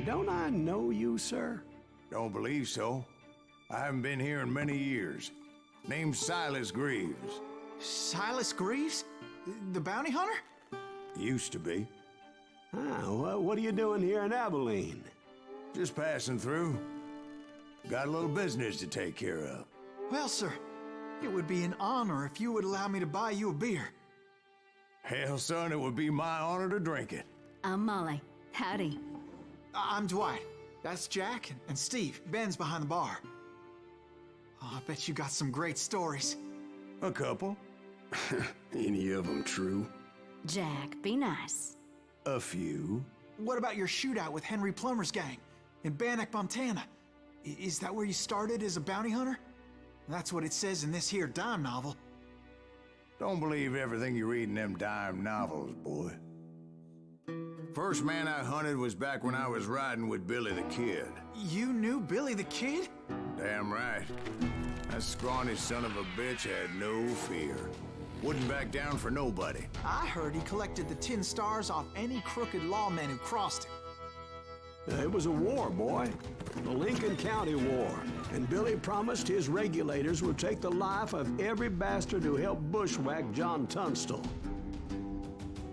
Don't I know you, sir? Don't believe so. I haven't been here in many years. Name's Silas Greaves. Silas Greaves? The bounty hunter? Used to be. What are you doing here in Abilene? Just passing through. Got a little business to take care of. Well, sir, it would be an honor if you would allow me to buy you a beer. Hell, son, it would be my honor to drink it. I'm Molly. Howdy. I'm Dwight. That's Jack and Steve. Ben's behind the bar. Oh, I bet you got some great stories. A couple. Any of them true? Jack, be nice. A few. What about your shootout with Henry Plummer's gang in Bannock, Montana? Is that where you started as a bounty hunter? That's what it says in this here dime novel. Don't believe everything you read in them dime novels, boy. First man I hunted was back when I was riding with Billy the Kid. You knew Billy the Kid? Damn right. That scrawny son of a bitch had no fear. Wouldn't back down for nobody. I heard he collected the 10 stars off any crooked lawmen who crossed him. It was a war, boy. The Lincoln County War. And Billy promised his regulators would take the life of every bastard who helped bushwhack John Tunstall.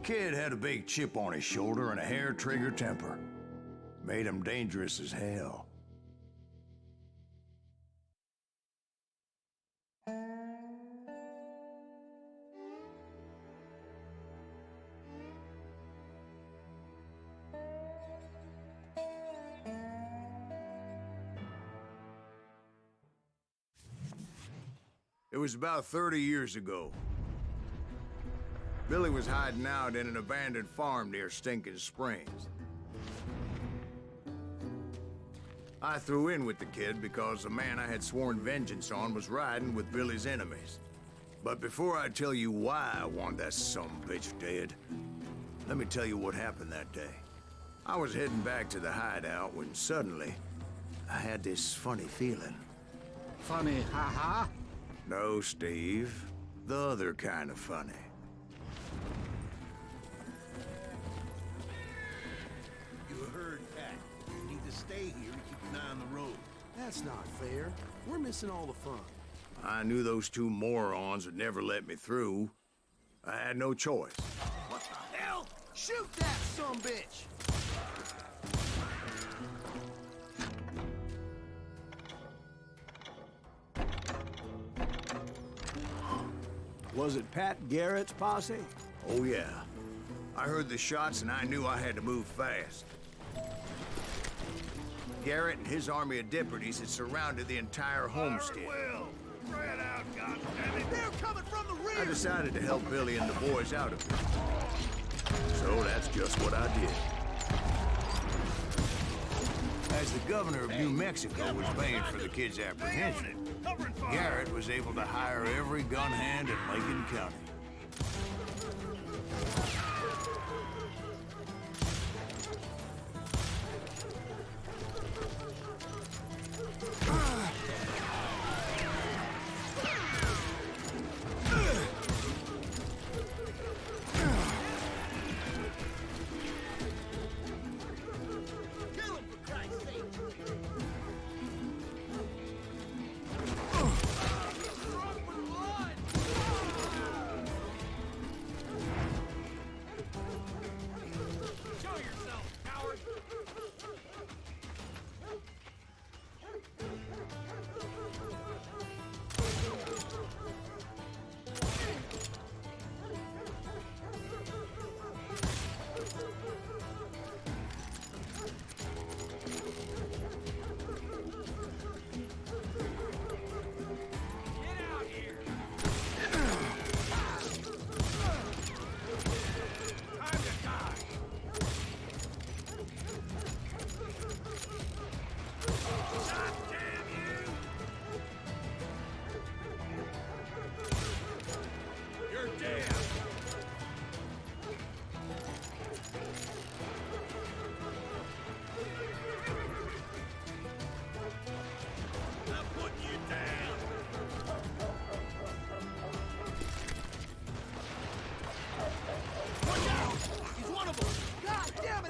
Kid had a big chip on his shoulder and a hair-trigger temper. Made him dangerous as hell. It was about 30 years ago. Billy was hiding out in an abandoned farm near Stinking Springs. I threw in with the kid because the man I had sworn vengeance on was riding with Billy's enemies. But before I tell you why I want that sumbitch dead, let me tell you what happened that day. I was heading back to the hideout when suddenly I had this funny feeling. Funny, ha-ha? No, Steve. The other kind of funny. You heard that. You need to stay here to keep an eye on the road. That's not fair. We're missing all the fun. I knew those two morons would never let me through. I had no choice. What the hell? Shoot that sumbitch! Was it Pat Garrett's posse? Oh yeah. I heard the shots and I knew I had to move fast. Garrett and his army of deputies had surrounded the entire homestead. Spread out, goddammit! They're coming from the rear! I decided to help Billy and the boys out of it. So that's just what I did. As the governor of New Mexico was paying for the kid's apprehension, Garrett was able to hire every gun hand in Lincoln County.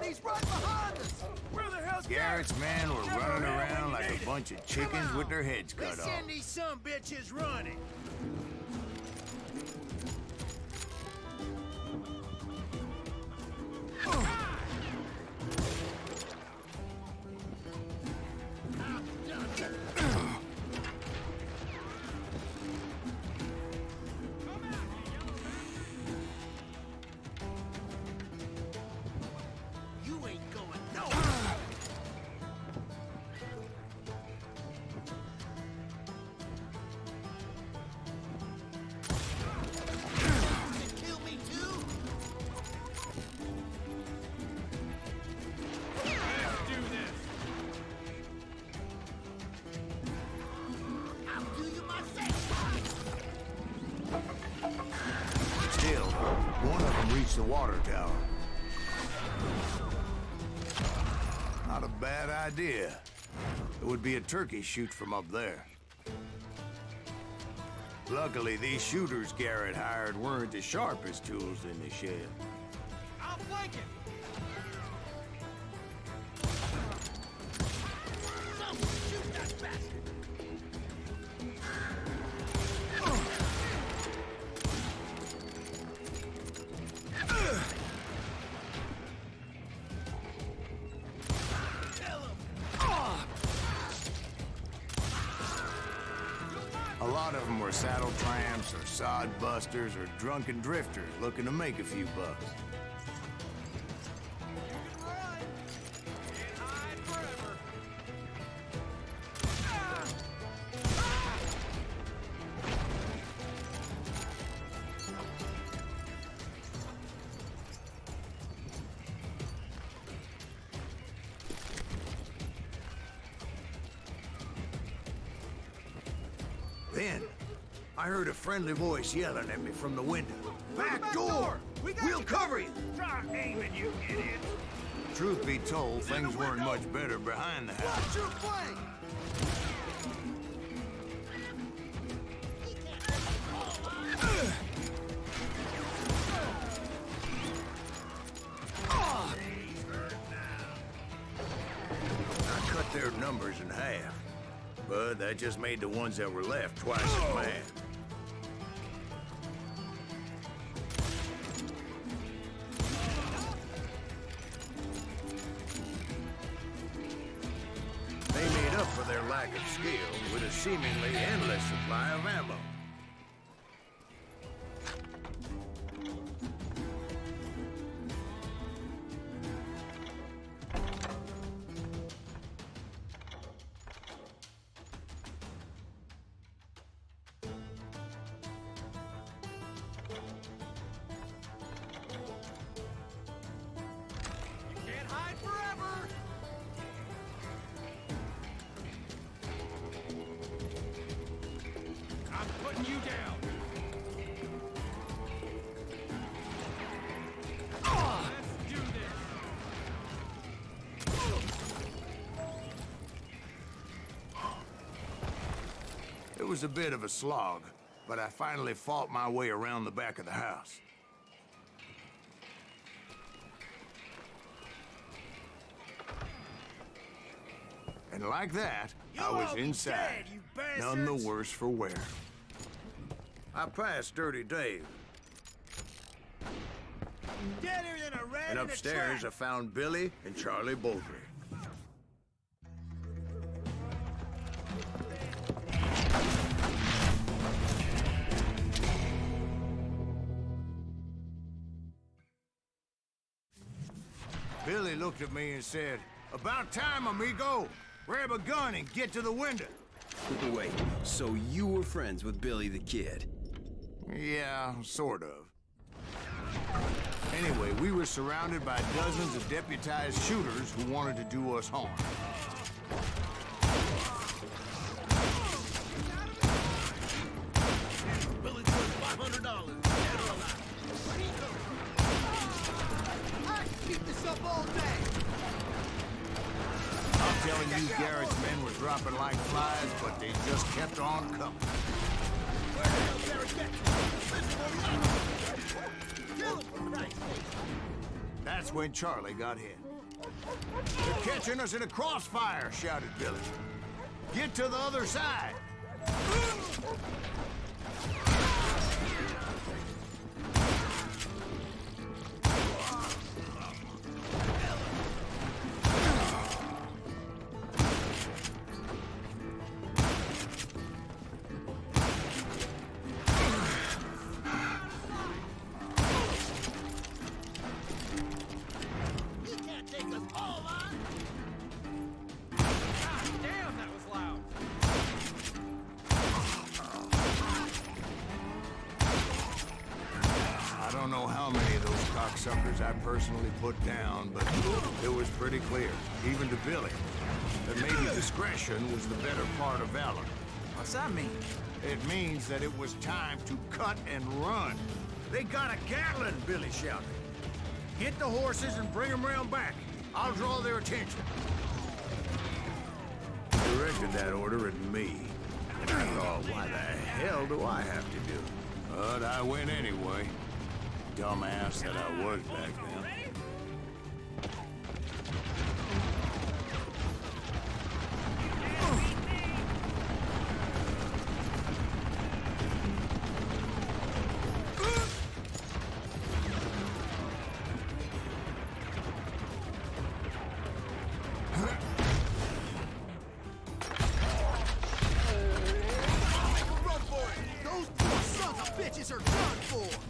He's right behind us! Where the hell Garrett's men were running around like a bunch of chickens with their heads cut Let's off. send these some bitches running. You ain't going nowhere. Kill me too? Let's do this. I'll do you myself. Still, one of them reached the water tower. Not a bad idea. It would be a turkey shoot from up there. Luckily, these shooters Garrett hired weren't the sharpest tools in the shed. I'll flank it. Someone shoot that bastard. A lot of them were saddle tramps or sod busters or drunken drifters looking to make a few bucks. Then, I heard a friendly voice yelling at me from the window. Back door! We'll cover you! Try aiming, you idiot. Truth be told, things weren't much better behind the house. Watch your flank. I cut their numbers in half, but that just made the ones that were left twice as mad. They made up for their lack of skill with a seemingly endless supply of ammo. Can't hide forever. I'm putting you down. Let's do this. It was a bit of a slog, but I finally fought my way around the back of the house. And like that, I was all be inside, dead, you none the bastards. worse for wear. I passed Dirty Dave, Deader than a rat and in a upstairs I trap. found Billy and Charlie Baldry. Billy looked at me and said, "About time, amigo. Grab a gun and get to the window." Wait, so you were friends with Billy the Kid? Yeah, sort of. Anyway, we were surrounded by dozens of deputized shooters who wanted to do us harm. Billy's worth $500. Dead or alive. I can keep this up all day. I'm telling you, Garrett's men were dropping like flies, but they just kept on coming. Where the hell Garrett get? Kill him, for Christ's sake. That's when Charlie got hit. They're catching us in a crossfire, shouted Billy. Get to the other side. I don't know how many of those cocksuckers I personally put down, but it was pretty clear, even to Billy, that maybe discretion was the better part of valor. What's that mean? It means that it was time to cut and run. They got a Gatlin, Billy shouted. Get the horses and bring them round back. I'll draw their attention. He directed that order at me. And I thought, why the hell do I have to do it? But I went anyway. Dumbass that I was back then.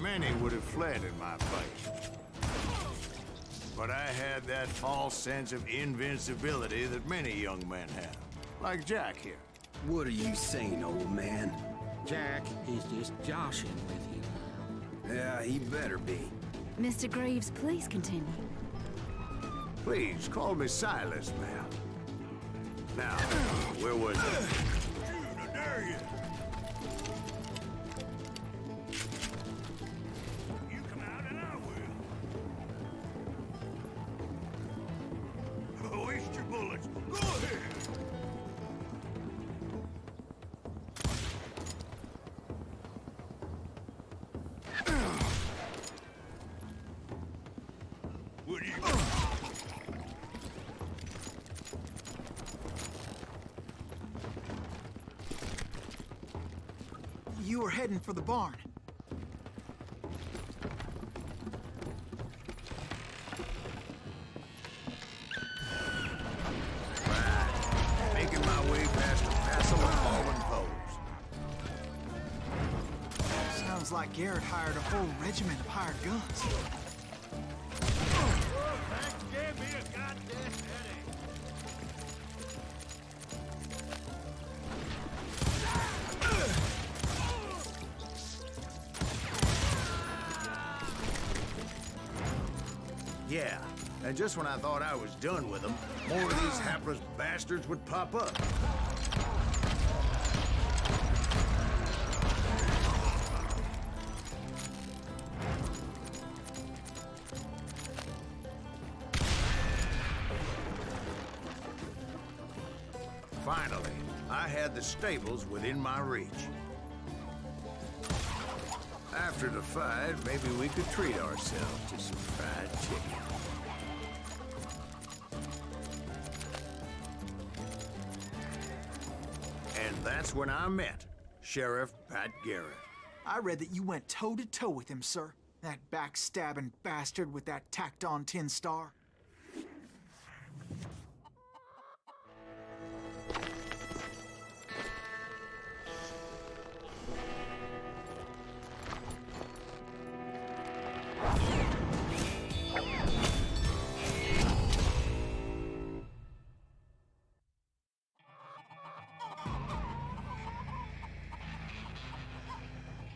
Many would have fled in my place. But I had that false sense of invincibility that many young men have. Like Jack here. What are you saying, old man? Jack is just joshing with you. Yeah, he better be. Mr. Greaves, please continue. Please, call me Silas, ma'am. Now, where was I? Dude, I dare you. You come out and I will. Waste your bullets. Go ahead. What do you... You were heading for the barn. Making my way past a passel of fallen foes. Sounds like Garrett hired a whole regiment of hired guns. That gave me a goddamn headache. Yeah, and just when I thought I was done with them, more of these hapless bastards would pop up. Finally, I had the stables within my reach. After the fight, maybe we could treat ourselves to some fried chicken. And that's when I met Sheriff Pat Garrett. I read that you went toe-to-toe with him, sir. That backstabbing bastard with that tacked-on tin star.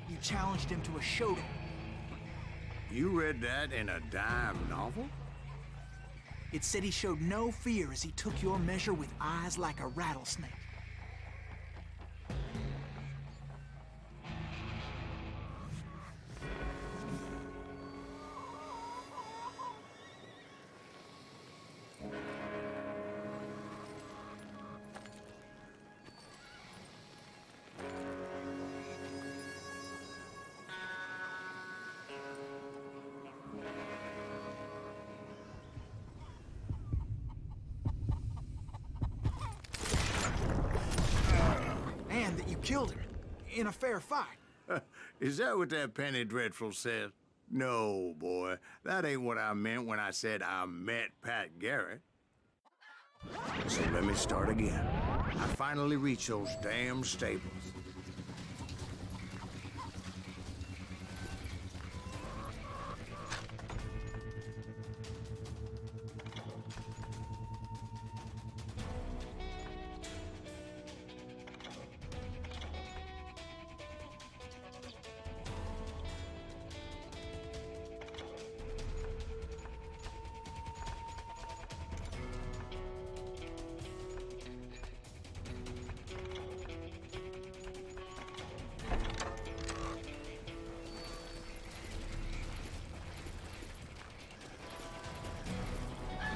You challenged him to a showdown. You read that in a dime novel? It said he showed no fear as he took your measure with eyes like a rattlesnake. killed him in a fair fight. Is that what that Penny Dreadful said? No, boy. That ain't what I meant when I said I met Pat Garrett. So let me start again. I finally reached those damn stables.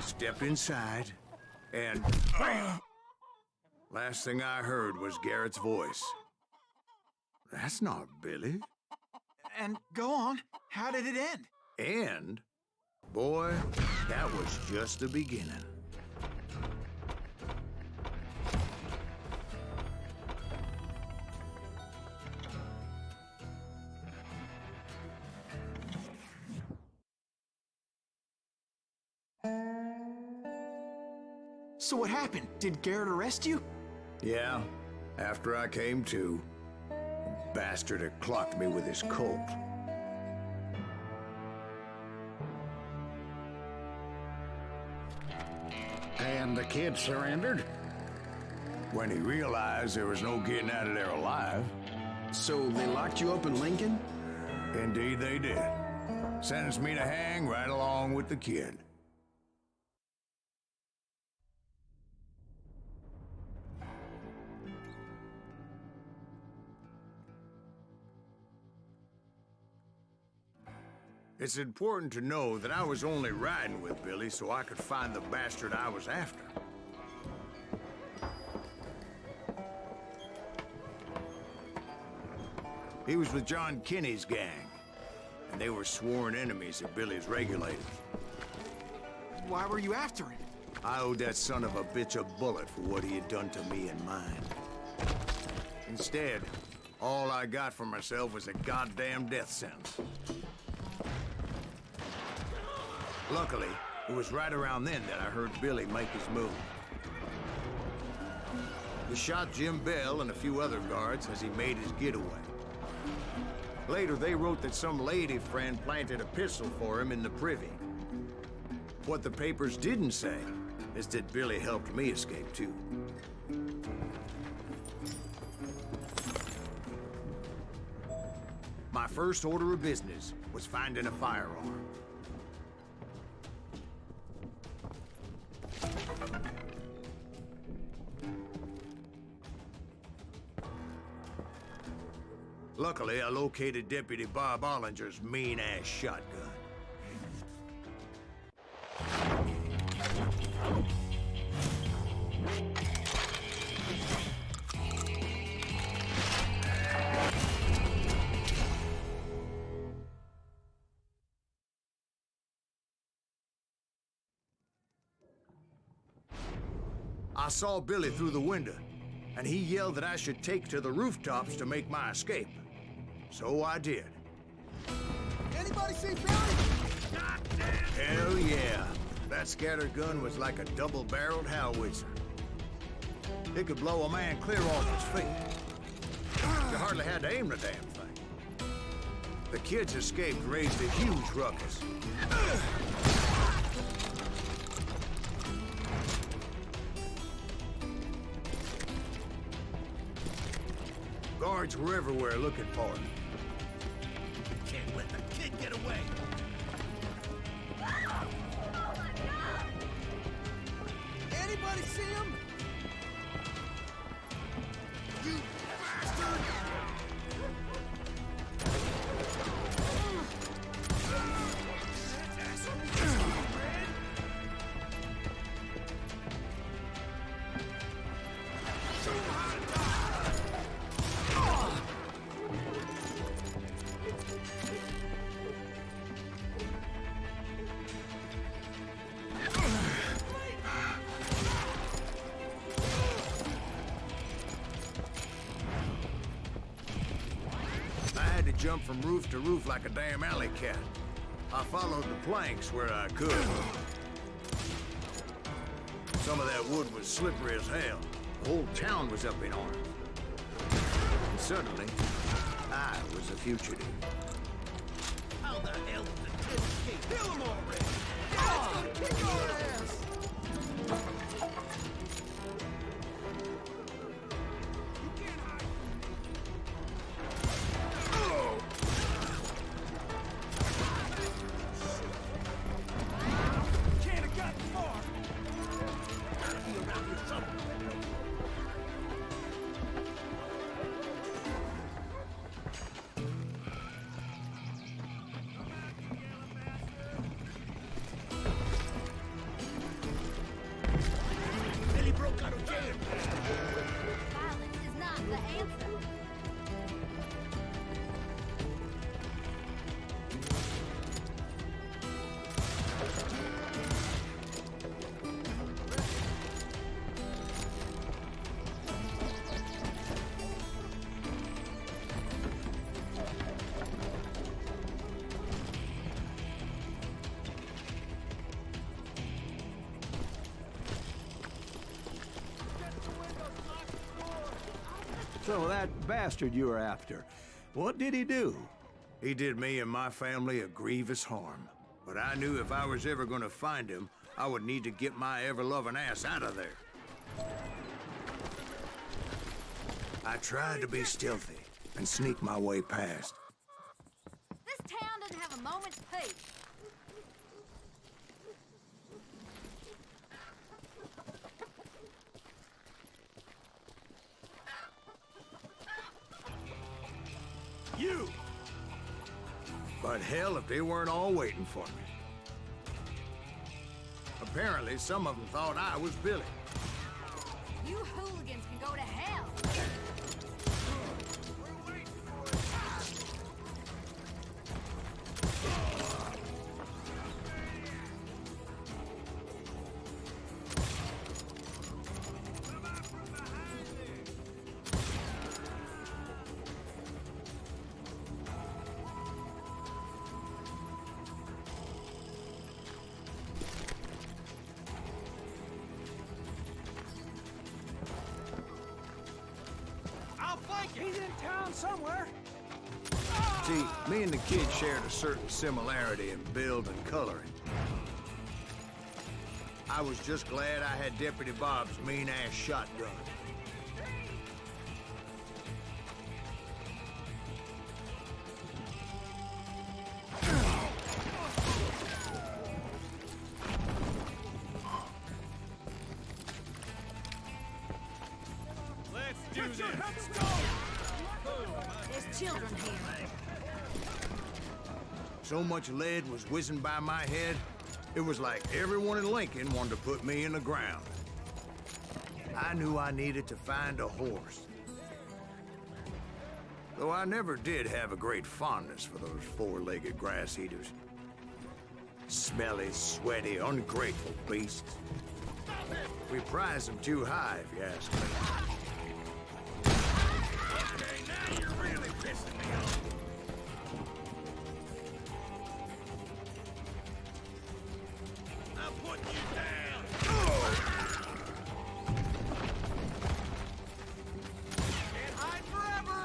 Stepped inside, and last thing I heard was Garrett's voice. That's not Billy. And go on, how did it end? And, boy, that was just the beginning. So what happened? Did Garrett arrest you? Yeah, after I came to, the bastard had clocked me with his Colt. And the kid surrendered? When he realized there was no getting out of there alive. So they locked you up in Lincoln? Indeed they did. Sentenced me to hang right along with the kid. It's important to know that I was only riding with Billy so I could find the bastard I was after. He was with John Kinney's gang, and they were sworn enemies of Billy's regulators. Why were you after him? I owed that son of a bitch a bullet for what he had done to me and mine. Instead, all I got for myself was a goddamn death sentence. Luckily, it was right around then that I heard Billy make his move. He shot Jim Bell and a few other guards as he made his getaway. Later, they wrote that some lady friend planted a pistol for him in the privy. What the papers didn't say is that Billy helped me escape, too. My first order of business was finding a firearm. Luckily, I located Deputy Bob Ollinger's mean-ass shotgun. I saw Billy through the window, and he yelled that I should take to the rooftops to make my escape. So I did. Anybody see Billy? Hell yeah. That scatter gun was like a double-barreled howitzer. It could blow a man clear off his feet. You hardly had to aim the damn thing. The kids escaped raised a huge ruckus. Guards were everywhere looking for him. Can't let the kid get away. Anybody see him? You bastard! jump from roof to roof like a damn alley cat. I followed the planks where I could. Some of that wood was slippery as hell. The whole town was up in arms. And suddenly, I was a fugitive. How the hell did the kid escape? Kill him already! Oh, kick your ass! Violence is not the answer. So that bastard you were after, what did he do? He did me and my family a grievous harm. But I knew if I was ever gonna find him, I would need to get my ever-loving ass out of there. I tried to be stealthy and sneak my way past. This town doesn't have a moment's peace. You! But hell, if they weren't all waiting for me. Apparently, some of them thought I was Billy. You hooligans can go to hell. He's in town somewhere. See, me and the kid shared a certain similarity in build and coloring. I was just glad I had Deputy Bob's mean-ass shotgun. There's children here. So much lead was whizzing by my head, it was like everyone in Lincoln wanted to put me in the ground. I knew I needed to find a horse. Though I never did have a great fondness for those four-legged grass-eaters. Smelly, sweaty, ungrateful beasts. We prize them too high, if you ask me. Okay, now you're really pissing me off. I'm putting you down. Can't hide forever.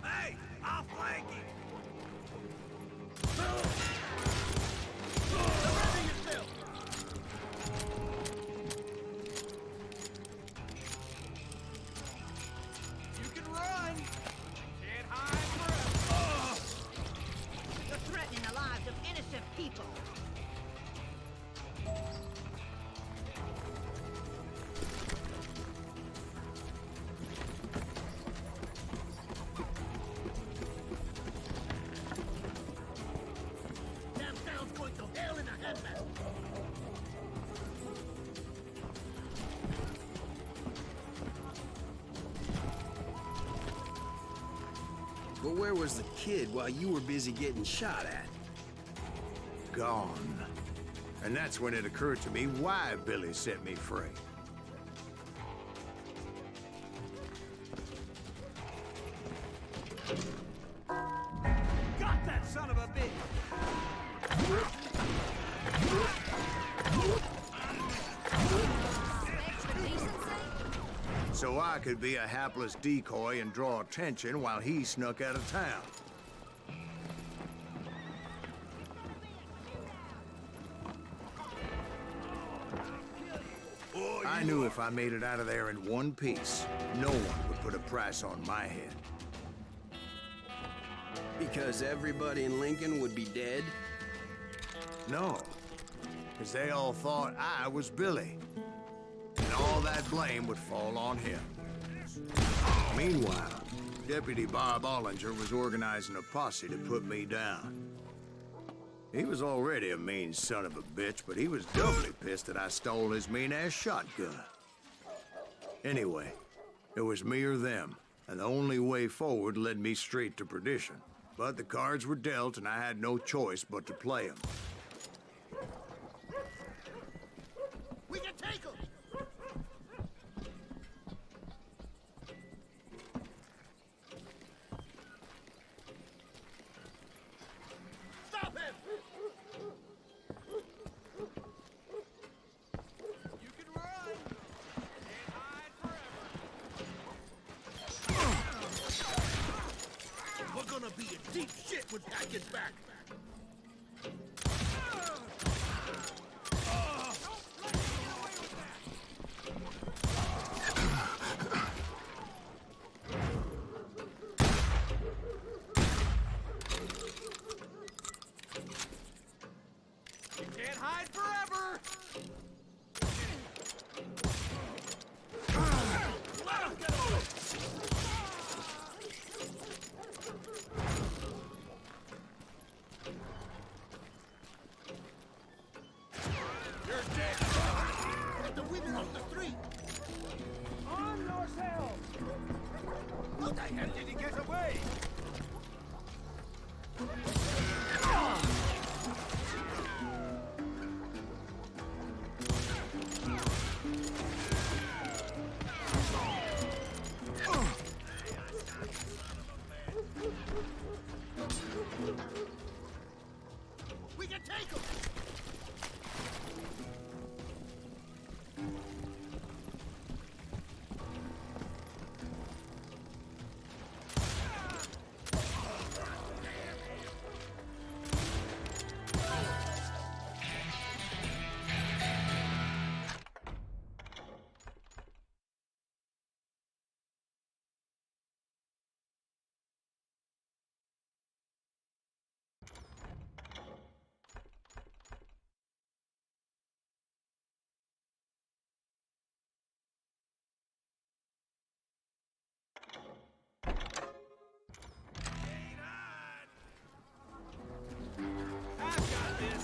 Hey, I'll flank you. Surrender yourself. but where was the kid while you were busy getting shot at? Gone. And that's when it occurred to me why Billy set me free. Got that son of a bitch! Extra decency? So I could be a hapless decoy and draw attention while he snuck out of town. I knew if I made it out of there in one piece, no one would put a price on my head. Because everybody in Lincoln would be dead? No, because they all thought I was Billy. And all that blame would fall on him. Meanwhile, Deputy Bob Ollinger was organizing a posse to put me down. He was already a mean son of a bitch, but he was doubly pissed that I stole his mean-ass shotgun. Anyway, it was me or them, and the only way forward led me straight to perdition. But the cards were dealt, and I had no choice but to play them. We can take him! Stop him! You can run! Can't hide forever! We're gonna be in deep shit when Pat gets back! Can't hide forever! Let him get away! You're dead! Get the women off the street! Arm yourselves! How the hell did he get away? We can take him! I've got this.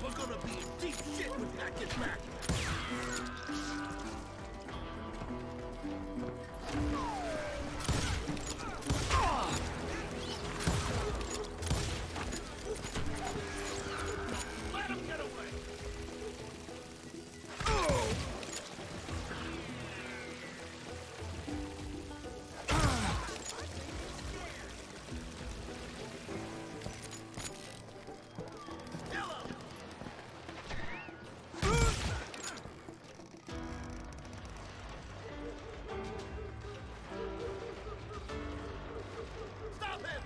We're gonna be in deep shit when Pat gets back. Let him get away. Stop him!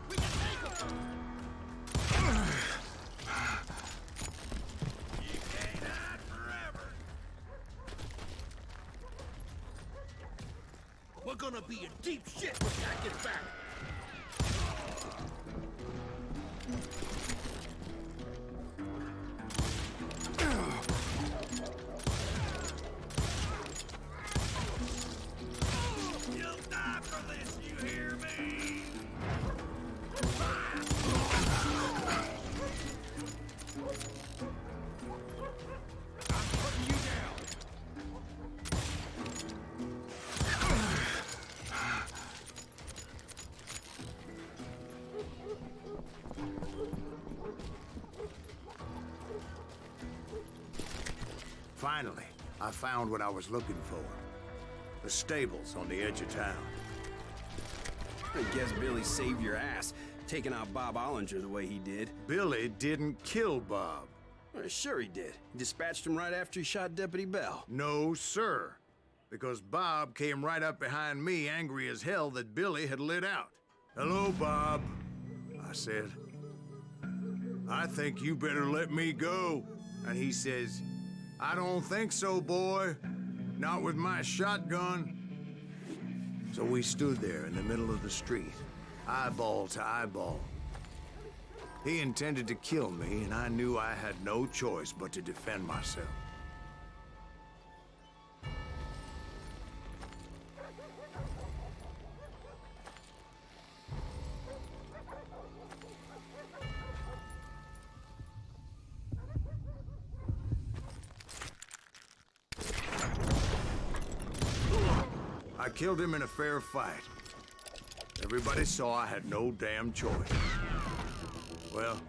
We can take him! You can't hide forever! We're gonna be in deep shit when Pat gets back! You'll die for this, you hear me? Finally, I found what I was looking for. The stables on the edge of town. I guess Billy saved your ass, taking out Bob Ollinger the way he did. Billy didn't kill Bob. Well, sure he did. He dispatched him right after he shot Deputy Bell. No, sir. Because Bob came right up behind me, angry as hell that Billy had lit out. "Hello, Bob," I said. "I think you better let me go." And he says, "I don't think so, boy. Not with my shotgun." So we stood there in the middle of the street, eyeball to eyeball. He intended to kill me, and I knew I had no choice but to defend myself. I killed him in a fair fight. Everybody saw I had no damn choice. Well,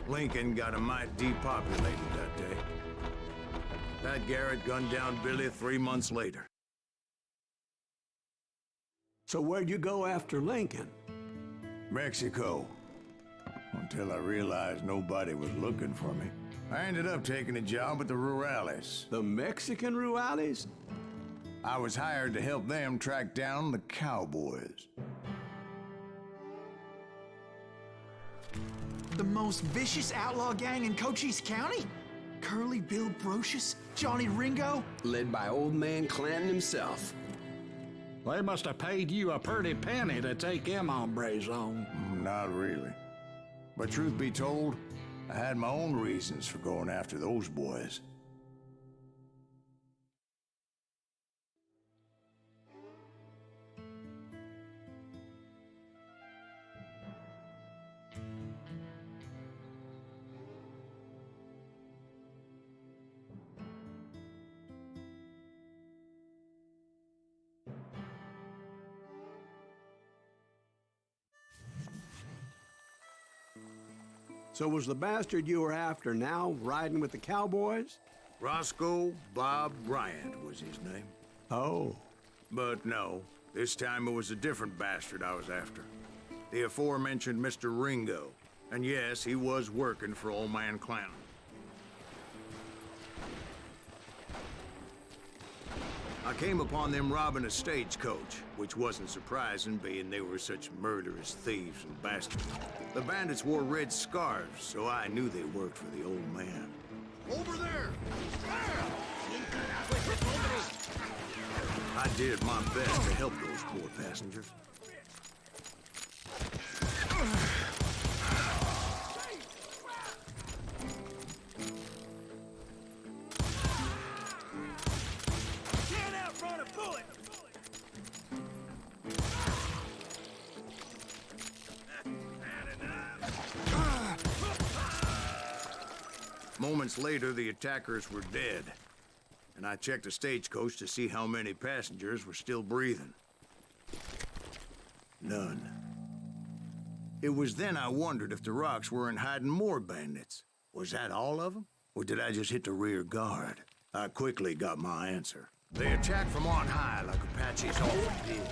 Lincoln got a mite depopulated that day. Pat Garrett gunned down Billy 3 months later. So where'd you go after Lincoln? Mexico. Until I realized nobody was looking for me. I ended up taking a job at the Rurales. The Mexican Rurales? I was hired to help them track down the cowboys. The most vicious outlaw gang in Cochise County? Curly Bill Brocious? Johnny Ringo? Led by old man Clanton himself. They must have paid you a pretty penny to take them hombres on. Not really. But truth be told, I had my own reasons for going after those boys. So was the bastard you were after now riding with the cowboys? Roscoe Bob Bryant was his name. Oh. But no, this time it was a different bastard I was after. The aforementioned Mr. Ringo. And yes, he was working for old man Clown. I came upon them robbing a stagecoach, which wasn't surprising, being they were such murderous thieves and bastards. The bandits wore red scarves, so I knew they worked for the old man. Over there! I did my best to help those poor passengers. Can't outrun a bullet! Moments later, the attackers were dead, and I checked the stagecoach to see how many passengers were still breathing. None. It was then I wondered if the rocks weren't hiding more bandits. Was that all of them? Or did I just hit the rear guard? I quickly got my answer. They attacked from on high like Apaches often did.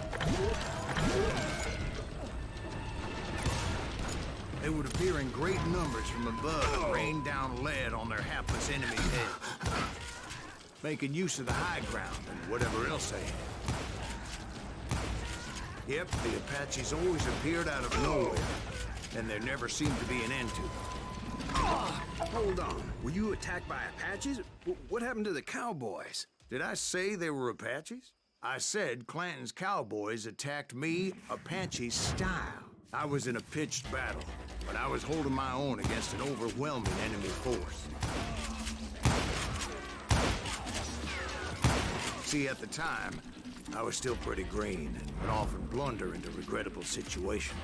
They would appear in great numbers from above and rain down lead on their hapless enemy's heads, making use of the high ground and whatever else they had. Yep, the Apaches always appeared out of nowhere, and there never seemed to be an end to them. Hold on. Were you attacked by Apaches? What happened to the cowboys? Did I say they were Apaches? I said Clanton's cowboys attacked me Apache style. I was in a pitched battle, but I was holding my own against an overwhelming enemy force. See, at the time, I was still pretty green and would often blunder into regrettable situations.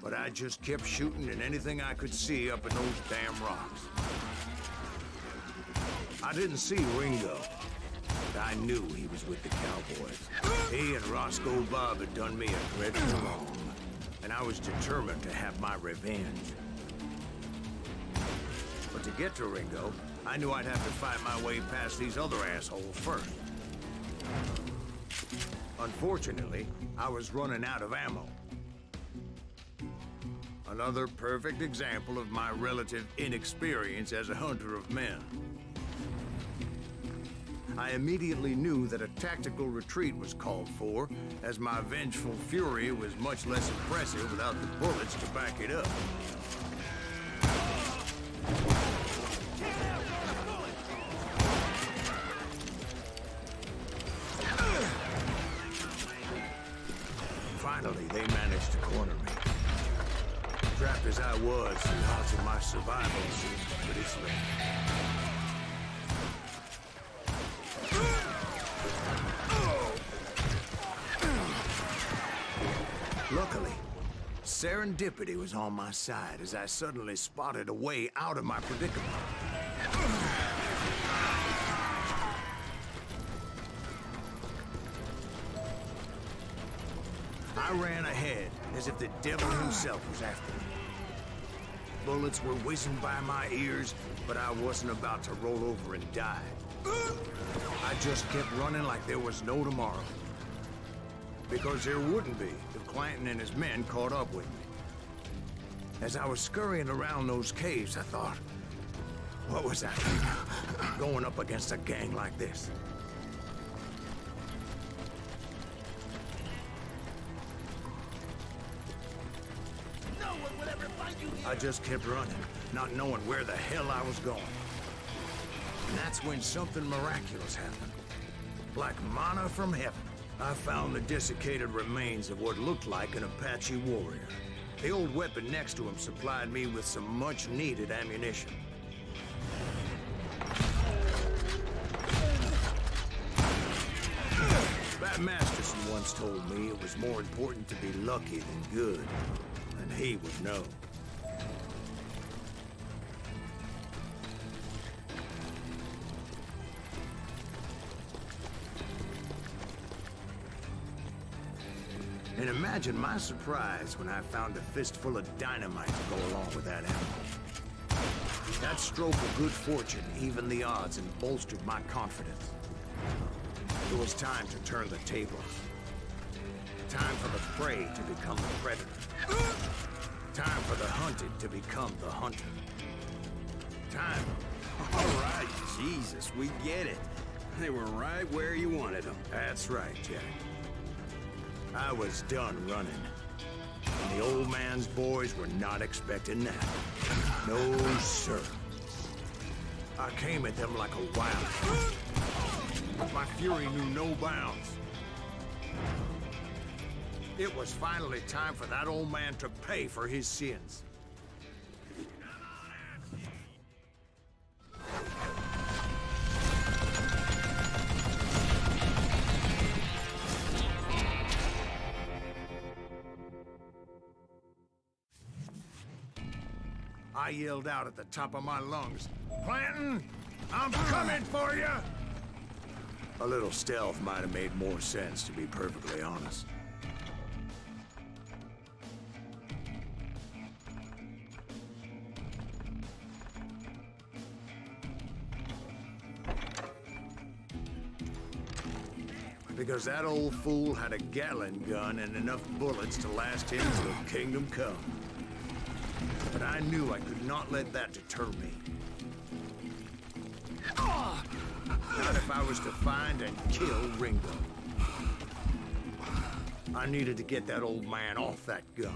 But I just kept shooting at anything I could see up in those damn rocks. I didn't see Ringo, but I knew he was with the cowboys. He and Roscoe Bob had done me a dreadful wrong, and I was determined to have my revenge. But to get to Ringo, I knew I'd have to fight my way past these other assholes first. Unfortunately, I was running out of ammo. Another perfect example of my relative inexperience as a hunter of men. I immediately knew that a tactical retreat was called for, as my vengeful fury was much less impressive without the bullets to back it up. Finally, they managed to corner me. Trapped as I was, the odds of my survival seemed pretty slim. Luckily, serendipity was on my side as I suddenly spotted a way out of my predicament. I ran ahead as if the devil himself was after me. Bullets were whizzing by my ears, but I wasn't about to roll over and die. I just kept running like there was no tomorrow. Because there wouldn't be if Clanton and his men caught up with me. As I was scurrying around those caves, I thought, what was that? Going up against a gang like this? No one will ever find you here. I just kept running, not knowing where the hell I was going. And that's when something miraculous happened. Like manna from heaven. I found the desiccated remains of what looked like an Apache warrior. The old weapon next to him supplied me with some much-needed ammunition. Bat Masterson once told me it was more important to be lucky than good, and he would know. And imagine my surprise when I found a fistful of dynamite to go along with that ammo. That stroke of good fortune evened the odds and bolstered my confidence. It was time to turn the tables. Time for the prey to become the predator. Time for the hunted to become the hunter. Time. All right, Jesus, we get it. They were right where you wanted them. That's right, Jack. I was done running. And the old man's boys were not expecting that. No, sir. I came at them like a wild. My fury knew no bounds. It was finally time for that old man to pay for his sins. I yelled out at the top of my lungs, "Clanton, I'm coming for you!" A little stealth might have made more sense, to be perfectly honest. Because that old fool had a Gatling gun and enough bullets to last him till kingdom come. But I knew I could not let that deter me. Not if I was to find and kill Ringo. I needed to get that old man off that gun.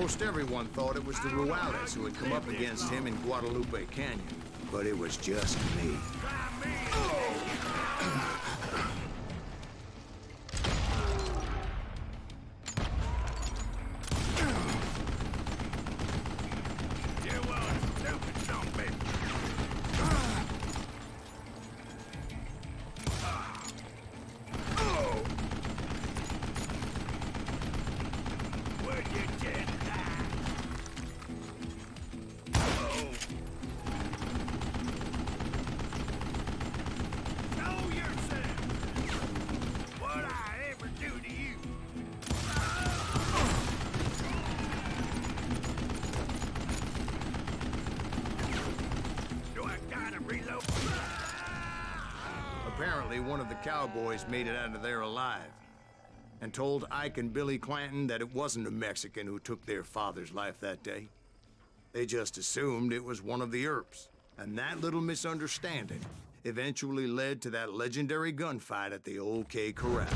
Most everyone thought it was the Ruales who had come up against him in Guadalupe Canyon, but it was just me. Apparently, one of the cowboys made it out of there alive and told Ike and Billy Clanton that it wasn't a Mexican who took their father's life that day. They just assumed it was one of the Earps, and that little misunderstanding eventually led to that legendary gunfight at the OK Corral.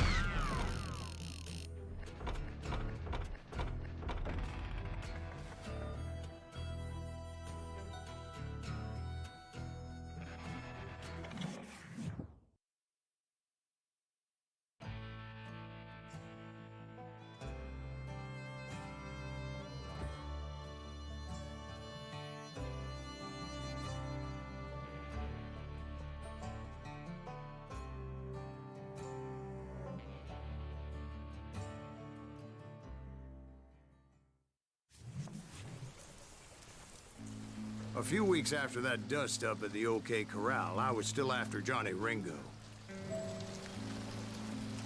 A few weeks after that dust-up at the OK Corral, I was still after Johnny Ringo.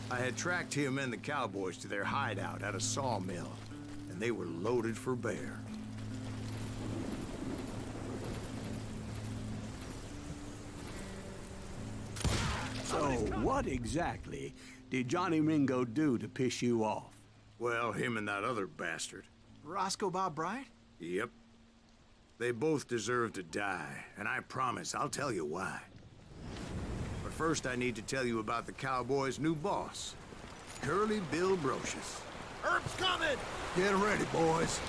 I had tracked him and the cowboys to their hideout at a sawmill, and they were loaded for bear. So, what exactly did Johnny Ringo do to piss you off? Well, him and that other bastard. Roscoe Bob Bryant? Yep. They both deserve to die, and I promise I'll tell you why. But first I need to tell you about the Cowboys' new boss, Curly Bill Brocious. Herb's coming! Get ready, boys.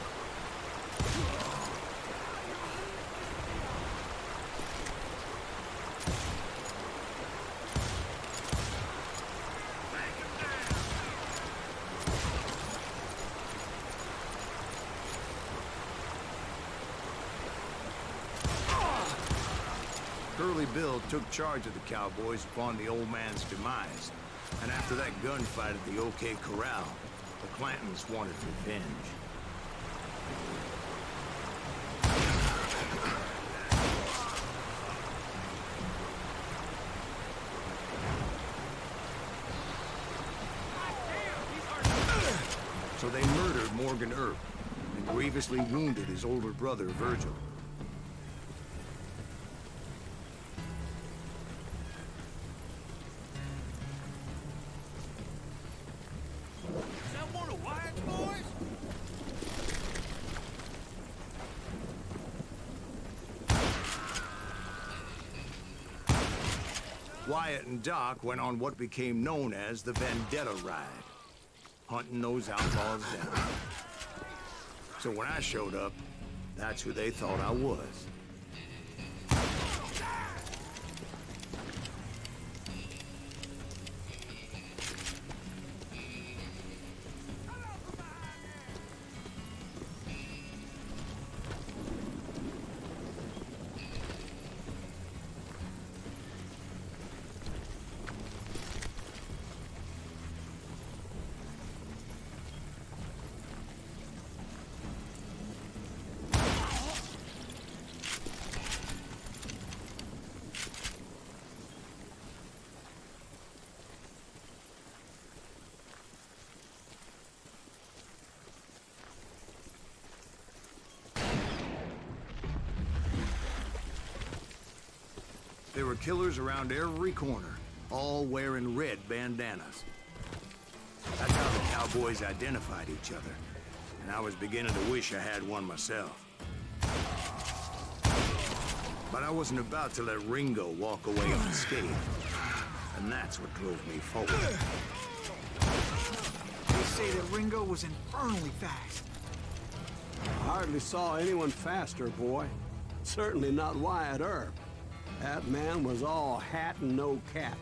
Curly Bill took charge of the Cowboys upon the old man's demise, and after that gunfight at the OK Corral, the Clantons wanted revenge. So they murdered Morgan Earp and grievously wounded his older brother, Virgil. Wyatt and Doc went on what became known as the Vendetta Ride, hunting those outlaws down. So when I showed up, that's who they thought I was. There were killers around every corner, all wearing red bandanas. That's how the Cowboys identified each other, and I was beginning to wish I had one myself. But I wasn't about to let Ringo walk away unscathed, and that's what drove me forward. They say that Ringo was infernally fast. I hardly saw anyone faster, boy. Certainly not Wyatt Earp. That man was all hat and no cap.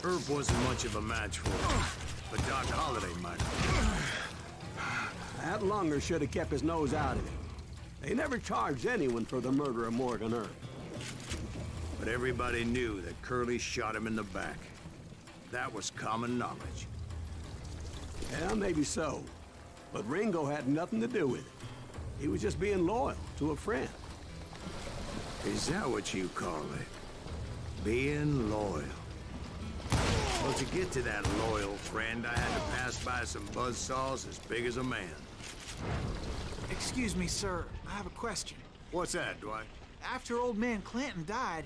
Earp wasn't much of a match for him, but Doc Holliday might have. That lunger should have kept his nose out of it. They never charged anyone for the murder of Morgan Earp. But everybody knew that Curly shot him in the back. That was common knowledge. Yeah, maybe so. But Ringo had nothing to do with it. He was just being loyal to a friend. Is that what you call it? Being loyal? Well, to get to that loyal friend, I had to pass by some buzzsaws as big as a man. Excuse me, sir. I have a question. What's that, Dwight? After old man Clanton died,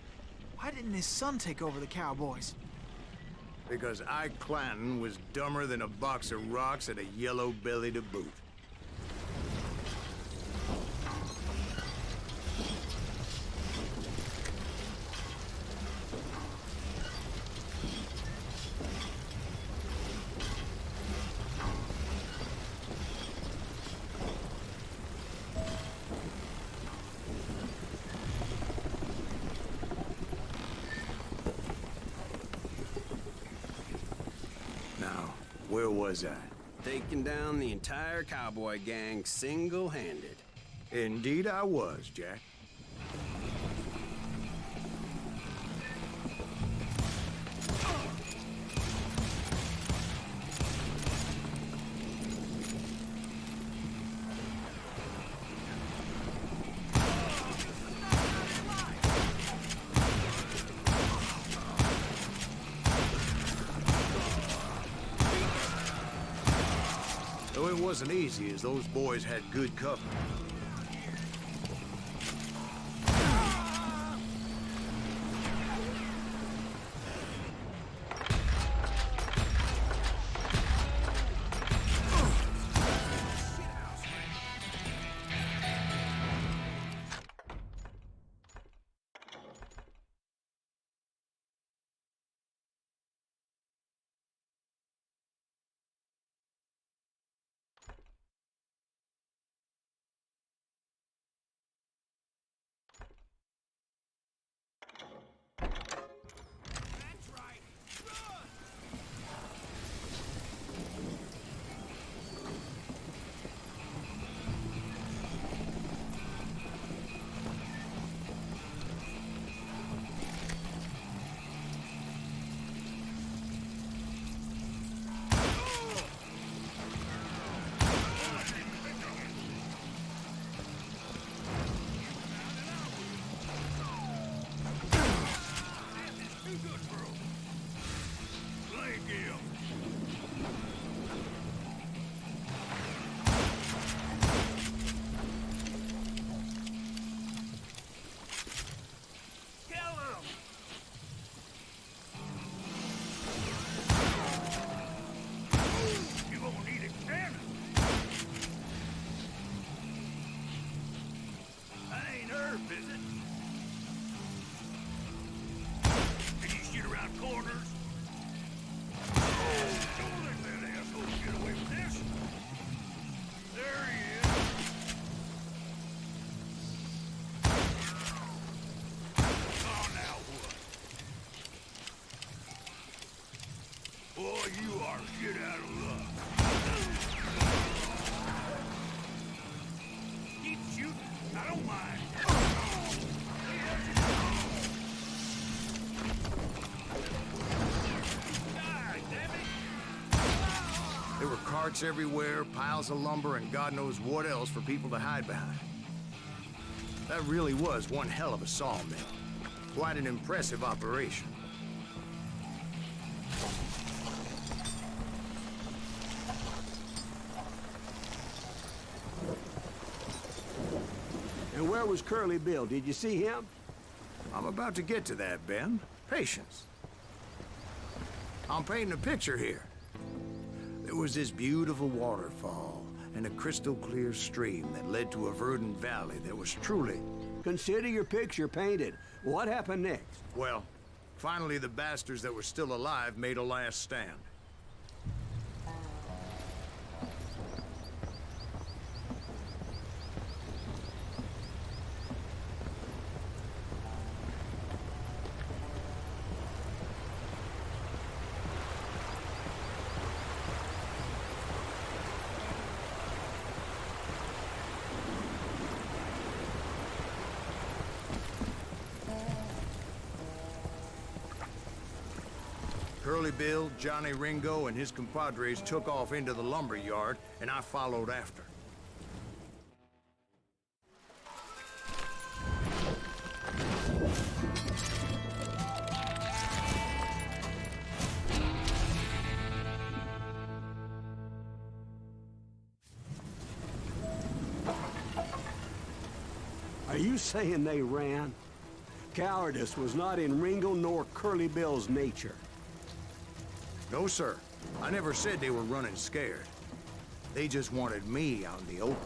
why didn't his son take over the Cowboys? Because Ike Clanton was dumber than a box of rocks and a yellow belly to boot. Where was I? Taking down the entire cowboy gang single-handed. Indeed I was, Jack. Though it wasn't easy, as those boys had good cover. You are shit out of luck. Keep shooting. I don't mind. God damn it! There were carts everywhere, piles of lumber, and God knows what else for people to hide behind. That really was one hell of a sawmill. Quite an impressive operation. And where was Curly Bill? Did you see him? I'm about to get to that, Ben. Patience. I'm painting a picture here. There was this beautiful waterfall and a crystal clear stream that led to a verdant valley that was truly... Consider your picture painted. What happened next? Well, finally the bastards that were still alive made a last stand. Curly Bill, Johnny Ringo, and his compadres took off into the lumber yard, and I followed after. Are you saying they ran? Cowardice was not in Ringo nor Curly Bill's nature. No, sir. I never said they were running scared. They just wanted me out in the open.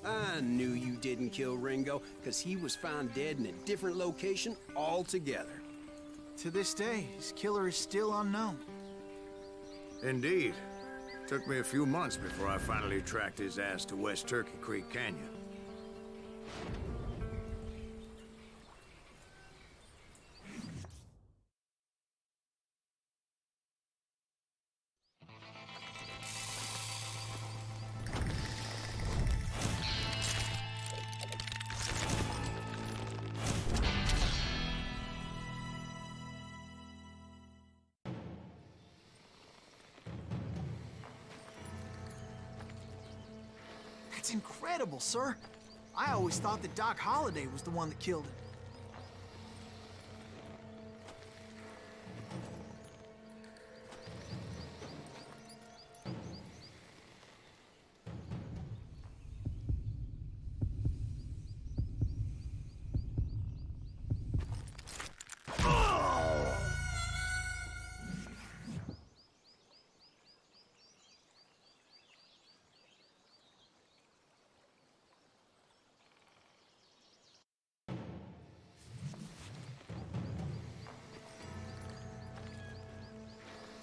I knew you didn't kill Ringo, because he was found dead in a different location altogether. To this day, his killer is still unknown. Indeed. Took me a few months before I finally tracked his ass to West Turkey Creek Canyon. That's incredible, sir. I always thought that Doc Holliday was the one that killed him.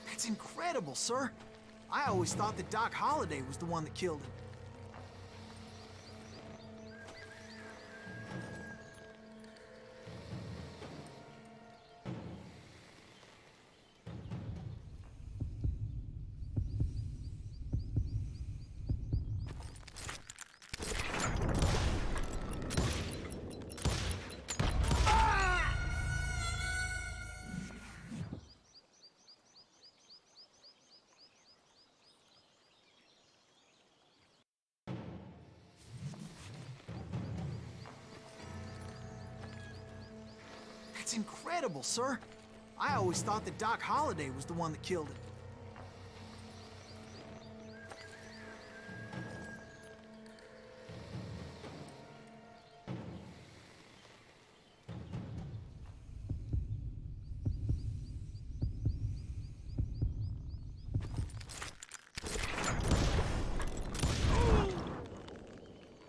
That's incredible, sir. I always thought that Doc Holliday was the one that killed him. That's incredible, sir. I always thought that Doc Holliday was the one that killed him.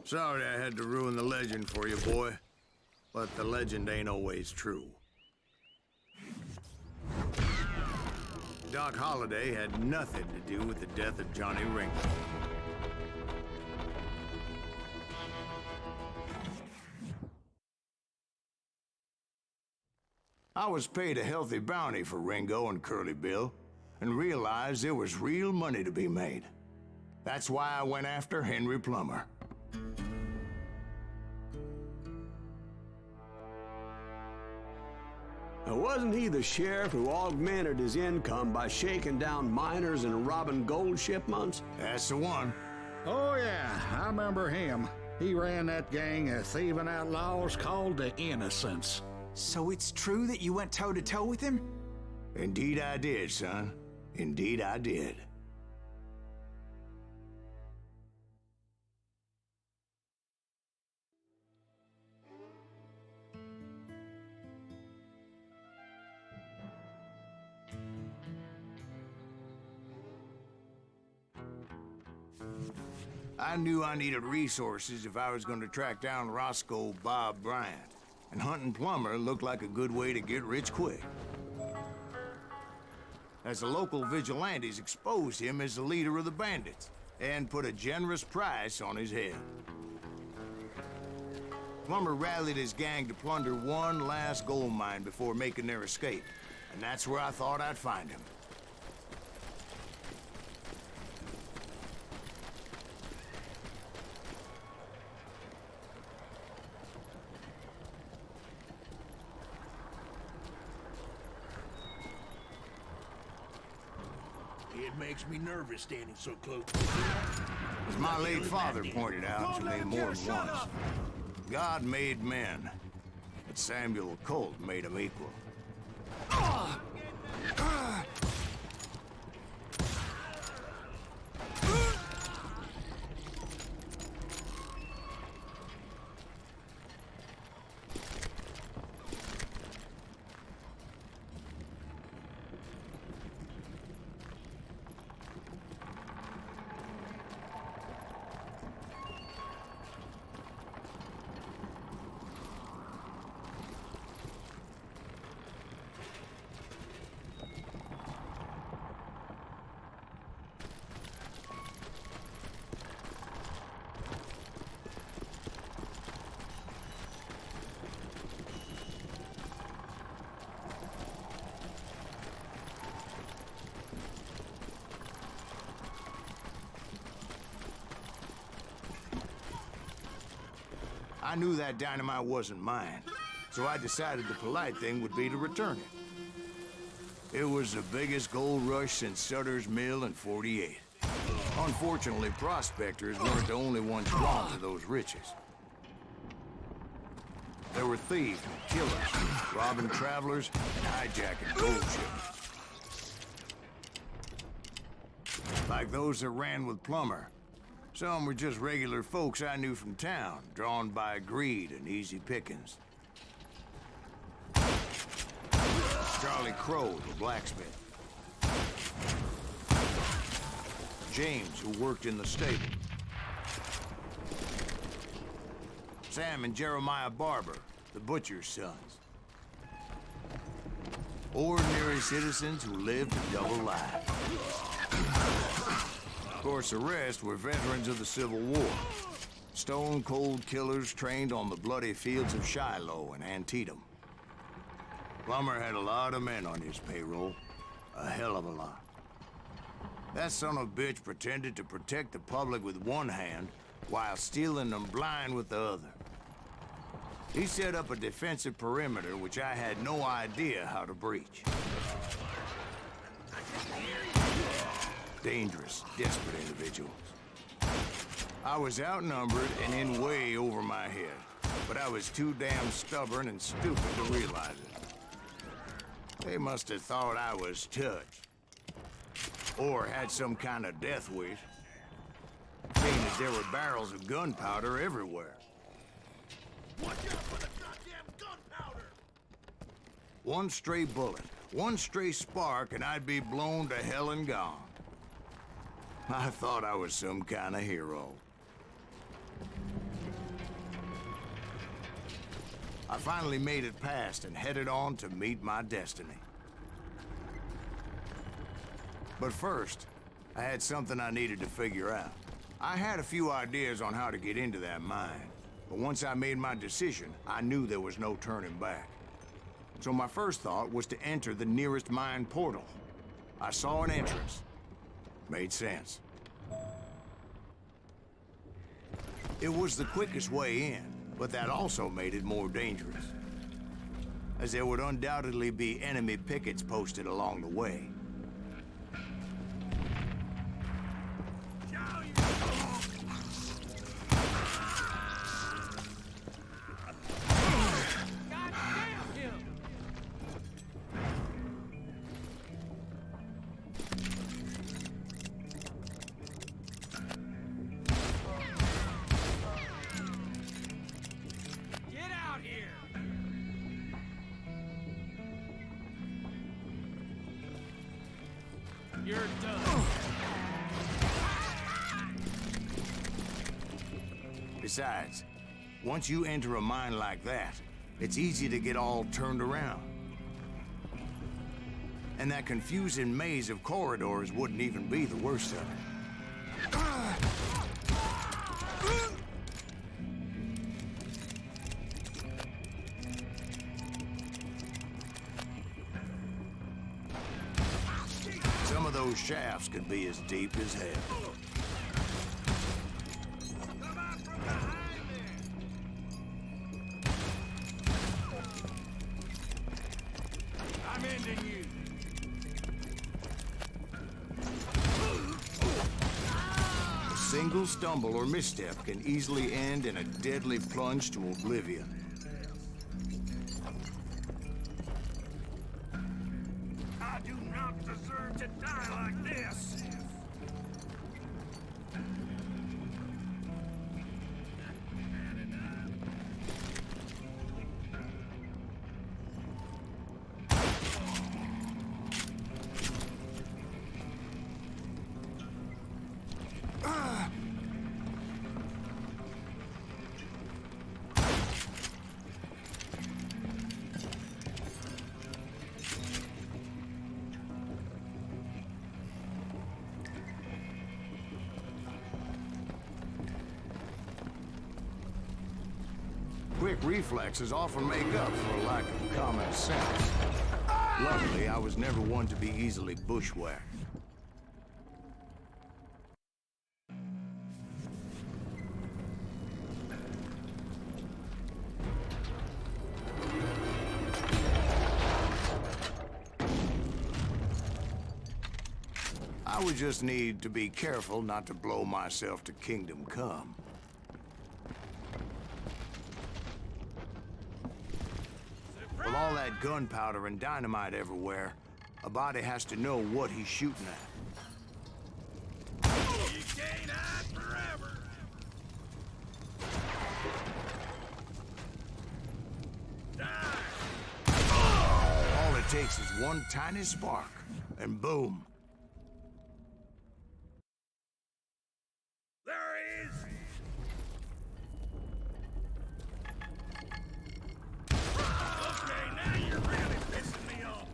Sorry I had to ruin the legend for you, boy. But the legend ain't always true. Doc Holliday had nothing to do with the death of Johnny Ringo. I was paid a healthy bounty for Ringo and Curly Bill, and realized there was real money to be made. That's why I went after Henry Plummer. Now, wasn't he the sheriff who augmented his income by shaking down miners and robbing gold shipments? That's the one. Oh, yeah, I remember him. He ran that gang of thieving outlaws called the Innocents. So it's true that you went toe-to-toe with him? Indeed I did, son. Indeed I did. I knew I needed resources if I was going to track down Roscoe Bob Bryant, and hunting Plummer looked like a good way to get rich quick. As the local vigilantes exposed him as the leader of the bandits, and put a generous price on his head. Plummer rallied his gang to plunder one last gold mine before making their escape, and that's where I thought I'd find him. It makes me nervous standing so close. As my late father pointed out to me more than once, God made men, but Samuel Colt made them equal. I knew that dynamite wasn't mine, so I decided the polite thing would be to return it. It was the biggest gold rush since Sutter's Mill in '48. Unfortunately, prospectors weren't the only ones drawn to those riches. There were thieves and killers, robbing travelers and hijacking gold ships. Like those that ran with Plummer. Some were just regular folks I knew from town, drawn by greed and easy pickings. Charlie Crow, the blacksmith. James, who worked in the stable. Sam and Jeremiah Barber, the butcher's sons. Ordinary citizens who lived a double life. Of course, the rest were veterans of the Civil War. Stone-cold killers trained on the bloody fields of Shiloh and Antietam. Plummer had a lot of men on his payroll. A hell of a lot. That son of a bitch pretended to protect the public with one hand while stealing them blind with the other. He set up a defensive perimeter which I had no idea how to breach. Dangerous, desperate individuals. I was outnumbered and in way over my head, but I was too damn stubborn and stupid to realize it. They must have thought I was touched. Or had some kind of death wish, seeing that there were barrels of gunpowder everywhere. Watch out for the goddamn gunpowder! One stray bullet, one stray spark, and I'd be blown to hell and gone. I thought I was some kind of hero. I finally made it past and headed on to meet my destiny. But first, I had something I needed to figure out. I had a few ideas on how to get into that mine, but once I made my decision, I knew there was no turning back. So my first thought was to enter the nearest mine portal. I saw an entrance. Made sense. It was the quickest way in, but that also made it more dangerous, as there would undoubtedly be enemy pickets posted along the way. You're done. Besides, once you enter a mine like that, it's easy to get all turned around. And that confusing maze of corridors wouldn't even be the worst of it. Some of those shafts could be as deep as hell. Come out from behind there. I'm ending you. A single stumble or misstep can easily end in a deadly plunge to oblivion. I do not deserve to die like this. Quick reflexes often make up for a lack of common sense. Luckily, I was never one to be easily bushwhacked. I would just need to be careful not to blow myself to kingdom come. With all that gunpowder and dynamite everywhere, a body has to know what he's shooting at. You can't hide forever. Die. All it takes is one tiny spark, and boom. There he is. Okay, now you're really pissing me off.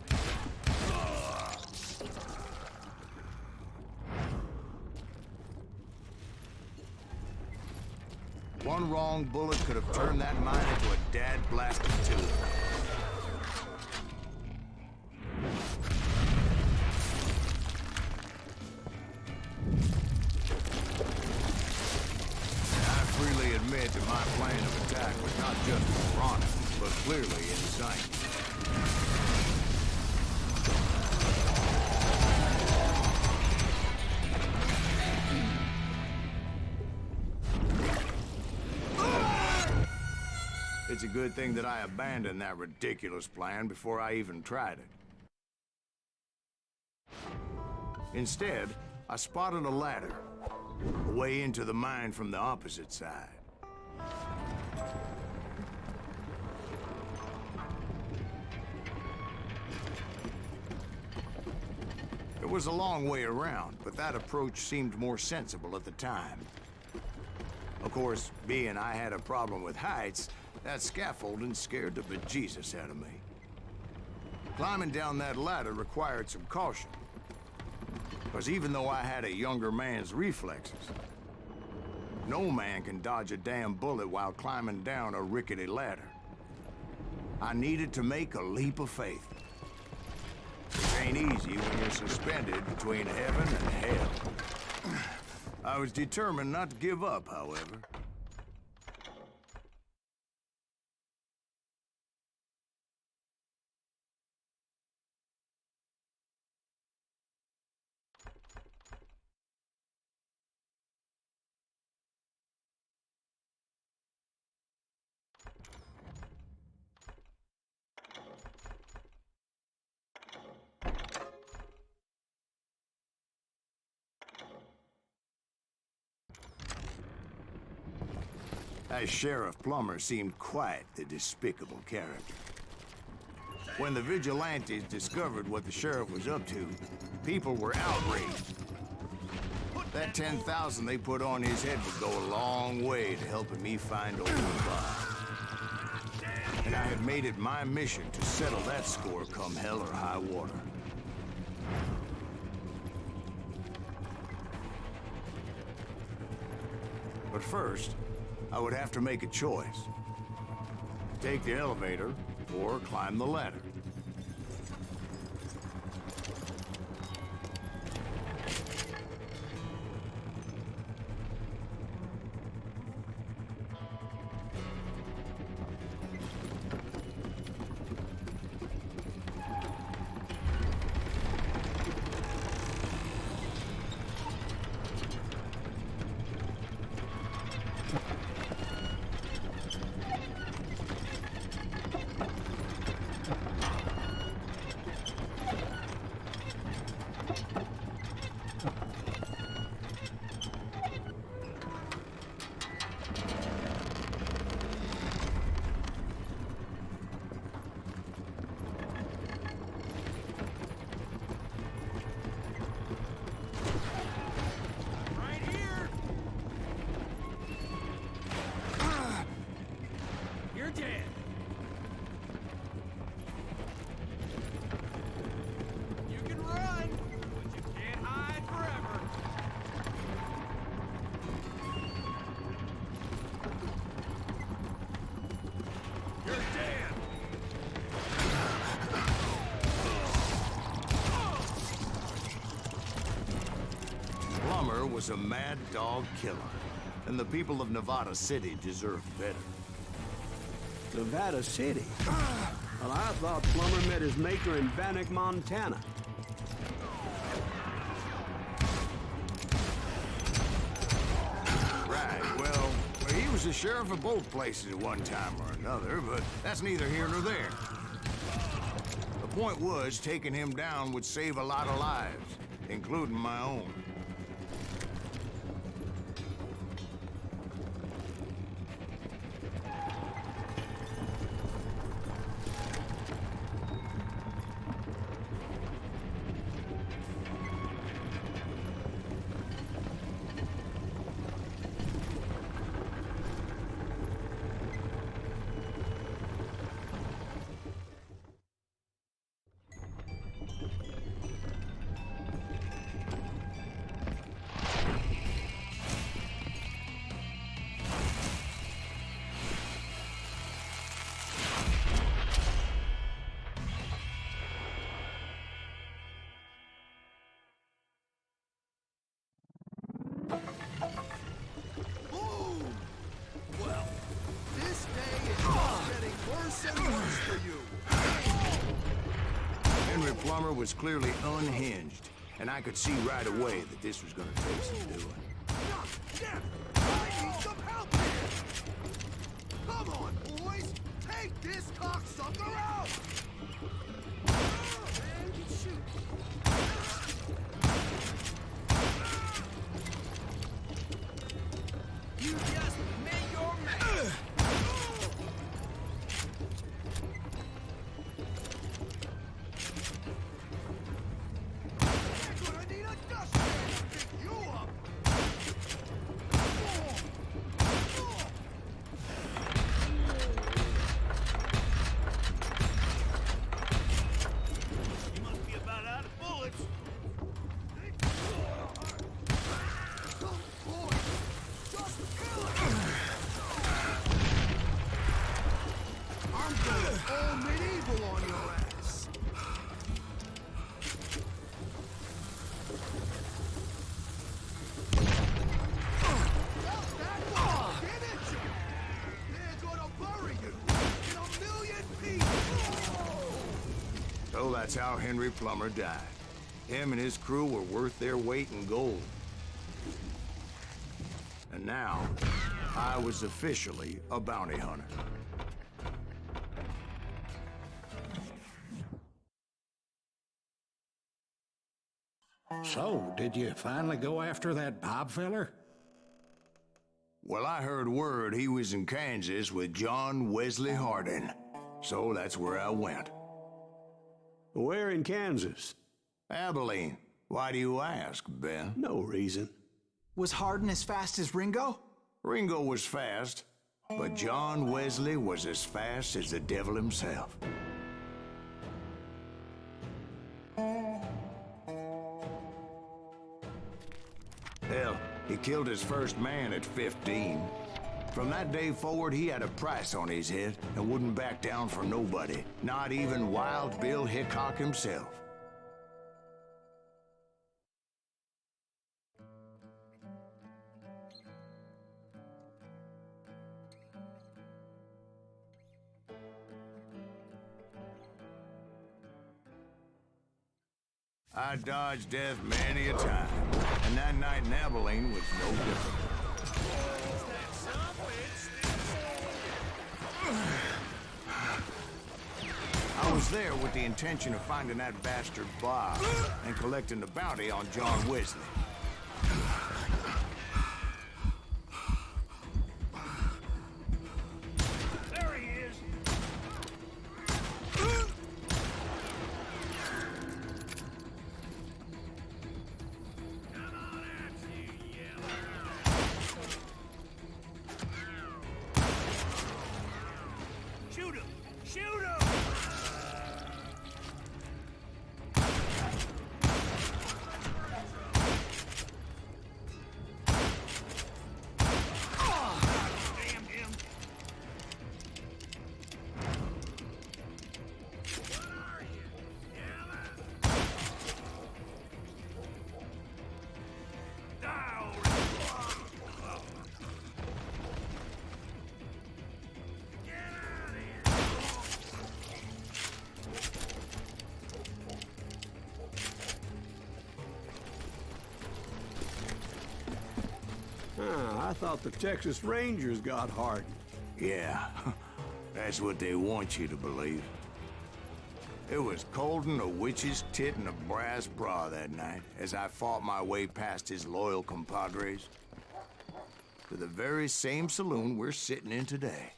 One wrong bullet could have turned that mine into a dad-blasted tube. I freely admit that my plan of attack was not just moronic, but clearly insane. It's a good thing that I abandoned that ridiculous plan before I even tried it. Instead, I spotted a ladder, a way into the mine from the opposite side. It was a long way around, but that approach seemed more sensible at the time. Of course, being I had a problem with heights, that scaffolding scared the bejesus out of me. Climbing down that ladder required some caution. Because even though I had a younger man's reflexes, no man can dodge a damn bullet while climbing down a rickety ladder. I needed to make a leap of faith. It ain't easy when you're suspended between heaven and hell. I was determined not to give up, however. That Sheriff Plummer seemed quite the despicable character. When the vigilantes discovered what the sheriff was up to, people were outraged. That 10,000 they put on his head would go a long way to helping me find old Bob. And I had made it my mission to settle that score come hell or high water. But first, I would have to make a choice. Take the elevator or climb the ladder. Was a mad dog killer, and the people of Nevada City deserved better. Nevada City? Well, I thought Plummer met his maker in Bannock, Montana. Right, well, he was the sheriff of both places at one time or another, but that's neither here nor there. The point was, taking him down would save a lot of lives, including my own. Plummer was clearly unhinged, and I could see right away that this was gonna take some doing. I need some help here! Come on, boys! Take this cocksucker out! And you shoot. You just made your man! So that's how Henry Plummer died. Him and his crew were worth their weight in gold. And now, I was officially a bounty hunter. So, did you finally go after that Bob feller? Well, I heard word he was in Kansas with John Wesley Hardin. So that's where I went. Where in Kansas? Abilene. Why do you ask, Ben? No reason. Was Hardin as fast as Ringo? Ringo was fast, but John Wesley was as fast as the devil himself. Hell, he killed his first man at 15. From that day forward, he had a price on his head and wouldn't back down for nobody, not even Wild Bill Hickok himself. I dodged death many a time, and that night in Abilene was no different. I was there with the intention of finding that bastard Bob and collecting the bounty on John Wesley. There he is! Shoot him! Shoot him! Damn him! What are you? Die already! Get out of here! I thought the Texas Rangers got Hardin. Yeah, that's what they want you to believe. It was cold and a witch's tit and a brass bra that night as I fought my way past his loyal compadres to the very same saloon we're sitting in today.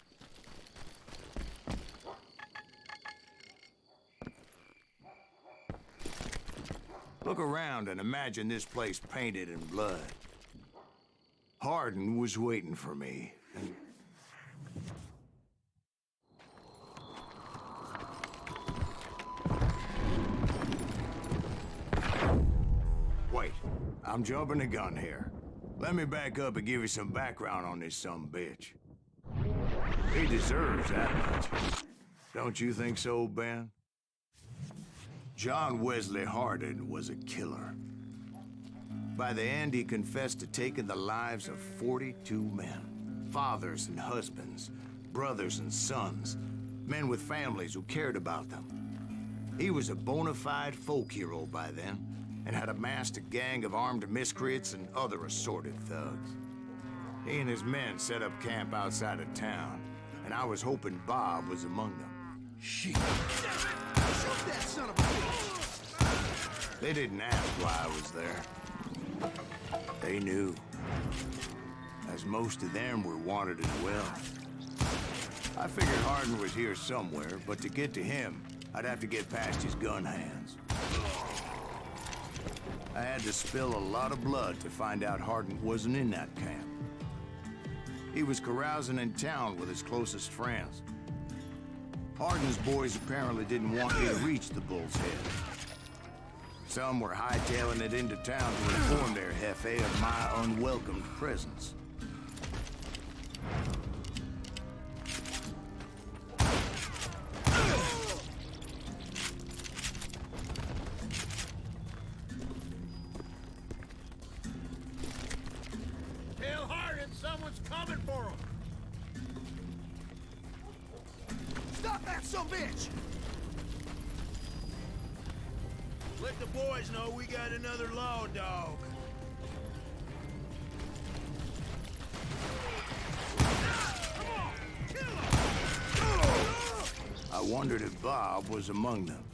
Look around and imagine this place painted in blood. Hardin was waiting for me, and wait, I'm jumping the gun here. Let me back up and give you some background on this sumbitch. He deserves that much. Don't you think so, Ben? John Wesley Hardin was a killer. By the end, he confessed to taking the lives of 42 men. Fathers and husbands, brothers and sons, men with families who cared about them. He was a bona fide folk hero by then, and had amassed a gang of armed miscreants and other assorted thugs. He and his men set up camp outside of town, and I was hoping Bob was among them. Shit! Shoot that son of a bitch! They didn't ask why I was there. They knew, as most of them were wanted as well. I figured Hardin was here somewhere, but to get to him, I'd have to get past his gun hands. I had to spill a lot of blood to find out Hardin wasn't in that camp. He was carousing in town with his closest friends. Hardin's boys apparently didn't want me to reach the Bull's Head. Some were hightailing it into town to inform their jefe of my unwelcome presence. Tell Hardin someone's coming for him! Stop that sumbitch! Let the boys know we got another law dog. I wondered if Bob was among them.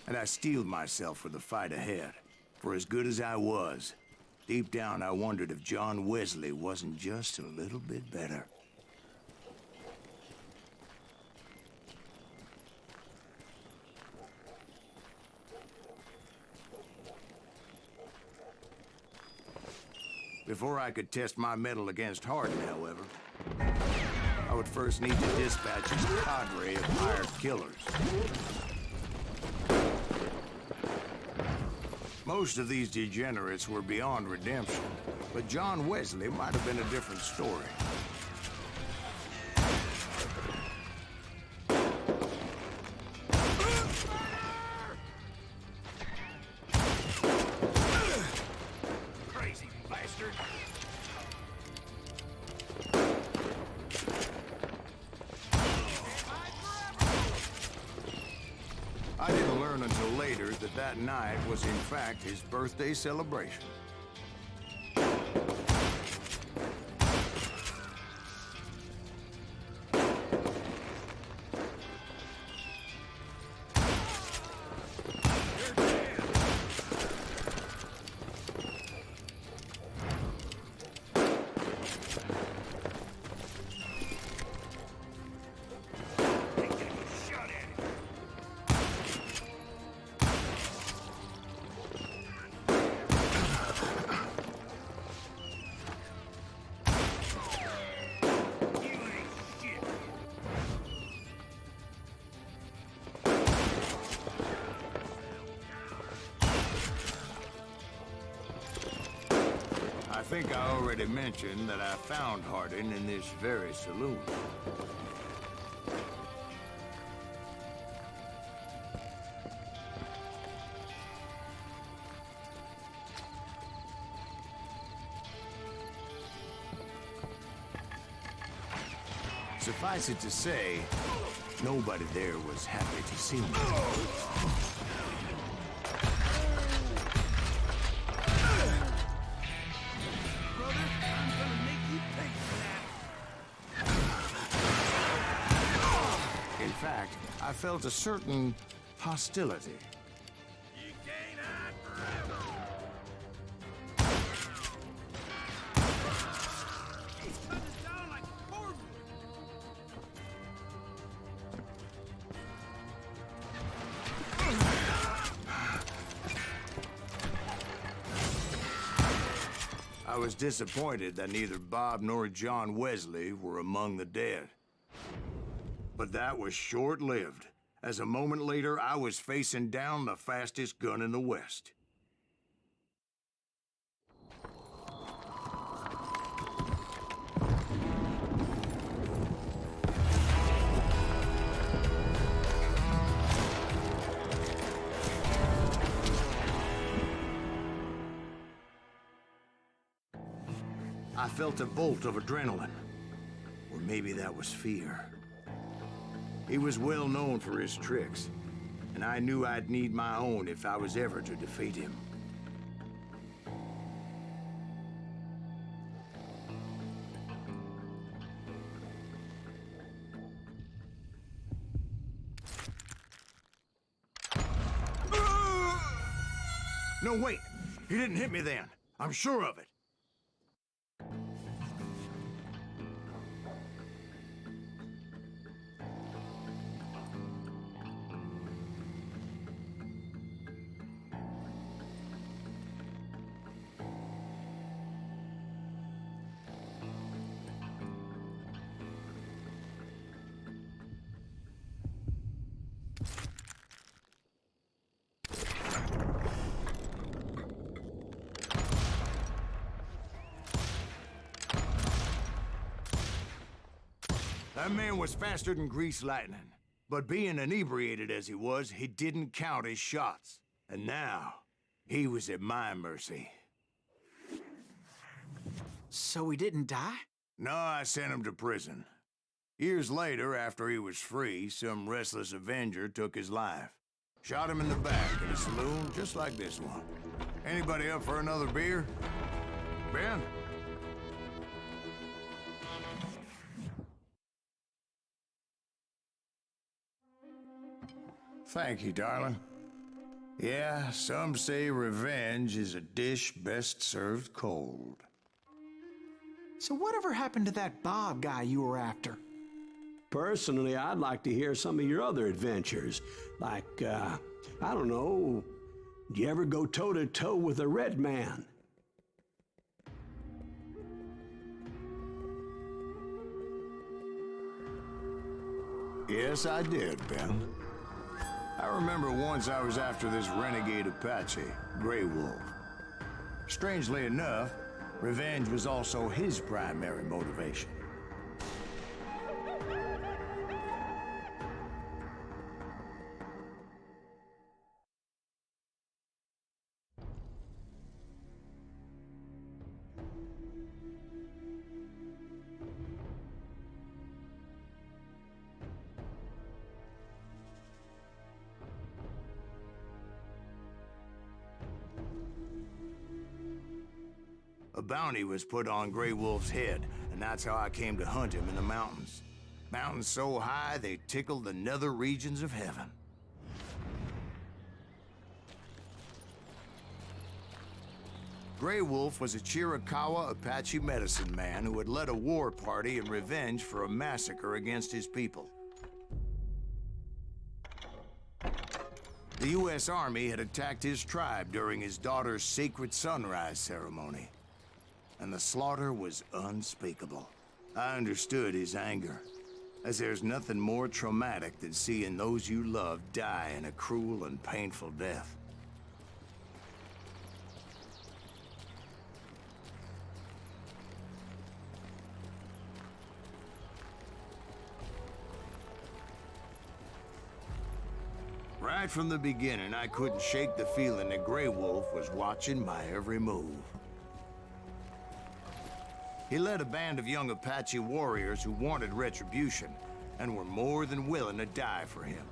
And I steeled myself for the fight ahead. For as good as I was, deep down I wondered if John Wesley wasn't just a little bit better. Before I could test my mettle against Hardin, however, I would first need to dispatch his cadre of hired killers. Most of these degenerates were beyond redemption, but John Wesley might have been a different story. Crazy bastard! I didn't learn until later that that night was in fact his birthday celebration. I think I already mentioned that I found Hardin in this very saloon. Suffice it to say, nobody there was happy to see me. In fact, I felt a certain hostility. You can't hide forever! He's cut us down like cordwood! I was disappointed that neither Bob nor John Wesley were among the dead. But that was short-lived, as a moment later I was facing down the fastest gun in the West. I felt a bolt of adrenaline, or maybe that was fear. He was well known for his tricks, and I knew I'd need my own if I was ever to defeat him. No, wait! He didn't hit me then. I'm sure of it. That man was faster than greased lightning. But being inebriated as he was, he didn't count his shots. And now, he was at my mercy. So he didn't die? No, I sent him to prison. Years later, after he was free, some restless Avenger took his life. Shot him in the back in a saloon just like this one. Anybody up for another beer? Ben? Thank you, darling. Yeah, some say revenge is a dish best served cold. So whatever happened to that Bob guy you were after? Personally, I'd like to hear some of your other adventures. Like, I don't know, did you ever go toe-to-toe with a red man? Yes, I did, Ben. I remember once I was after this renegade Apache, Grey Wolf. Strangely enough, revenge was also his primary motivation. A bounty was put on Grey Wolf's head, and that's how I came to hunt him in the mountains. Mountains so high they tickle the nether regions of heaven. Grey Wolf was a Chiricahua Apache medicine man who had led a war party in revenge for a massacre against his people. The U.S. Army had attacked his tribe during his daughter's sacred sunrise ceremony, and the slaughter was unspeakable. I understood his anger, as there's nothing more traumatic than seeing those you love die in a cruel and painful death. Right from the beginning, I couldn't shake the feeling that Grey Wolf was watching my every move. He led a band of young Apache warriors who wanted retribution and were more than willing to die for him.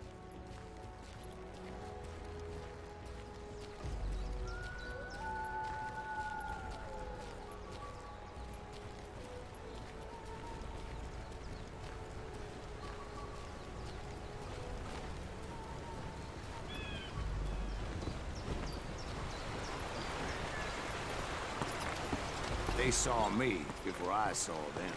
They saw me before I saw them.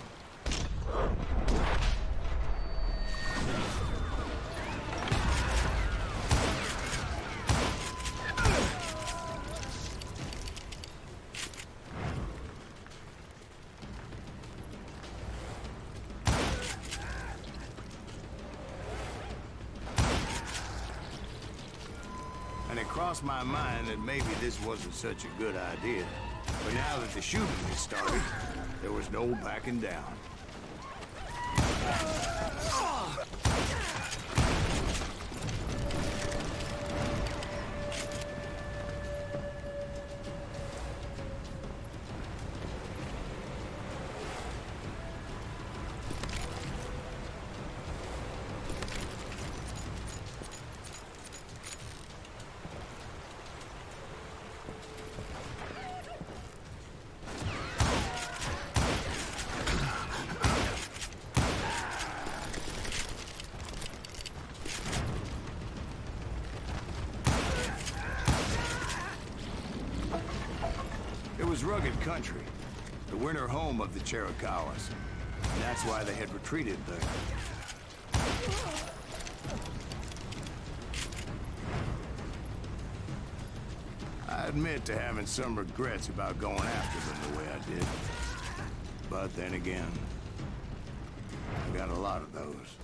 And it crossed my mind that maybe this wasn't such a good idea. But now that the shooting had started, there was no backing down. It was rugged country, the winter home of the Chiricahuas, and that's why they had retreated there. I admit to having some regrets about going after them the way I did. But then again, I got a lot of those.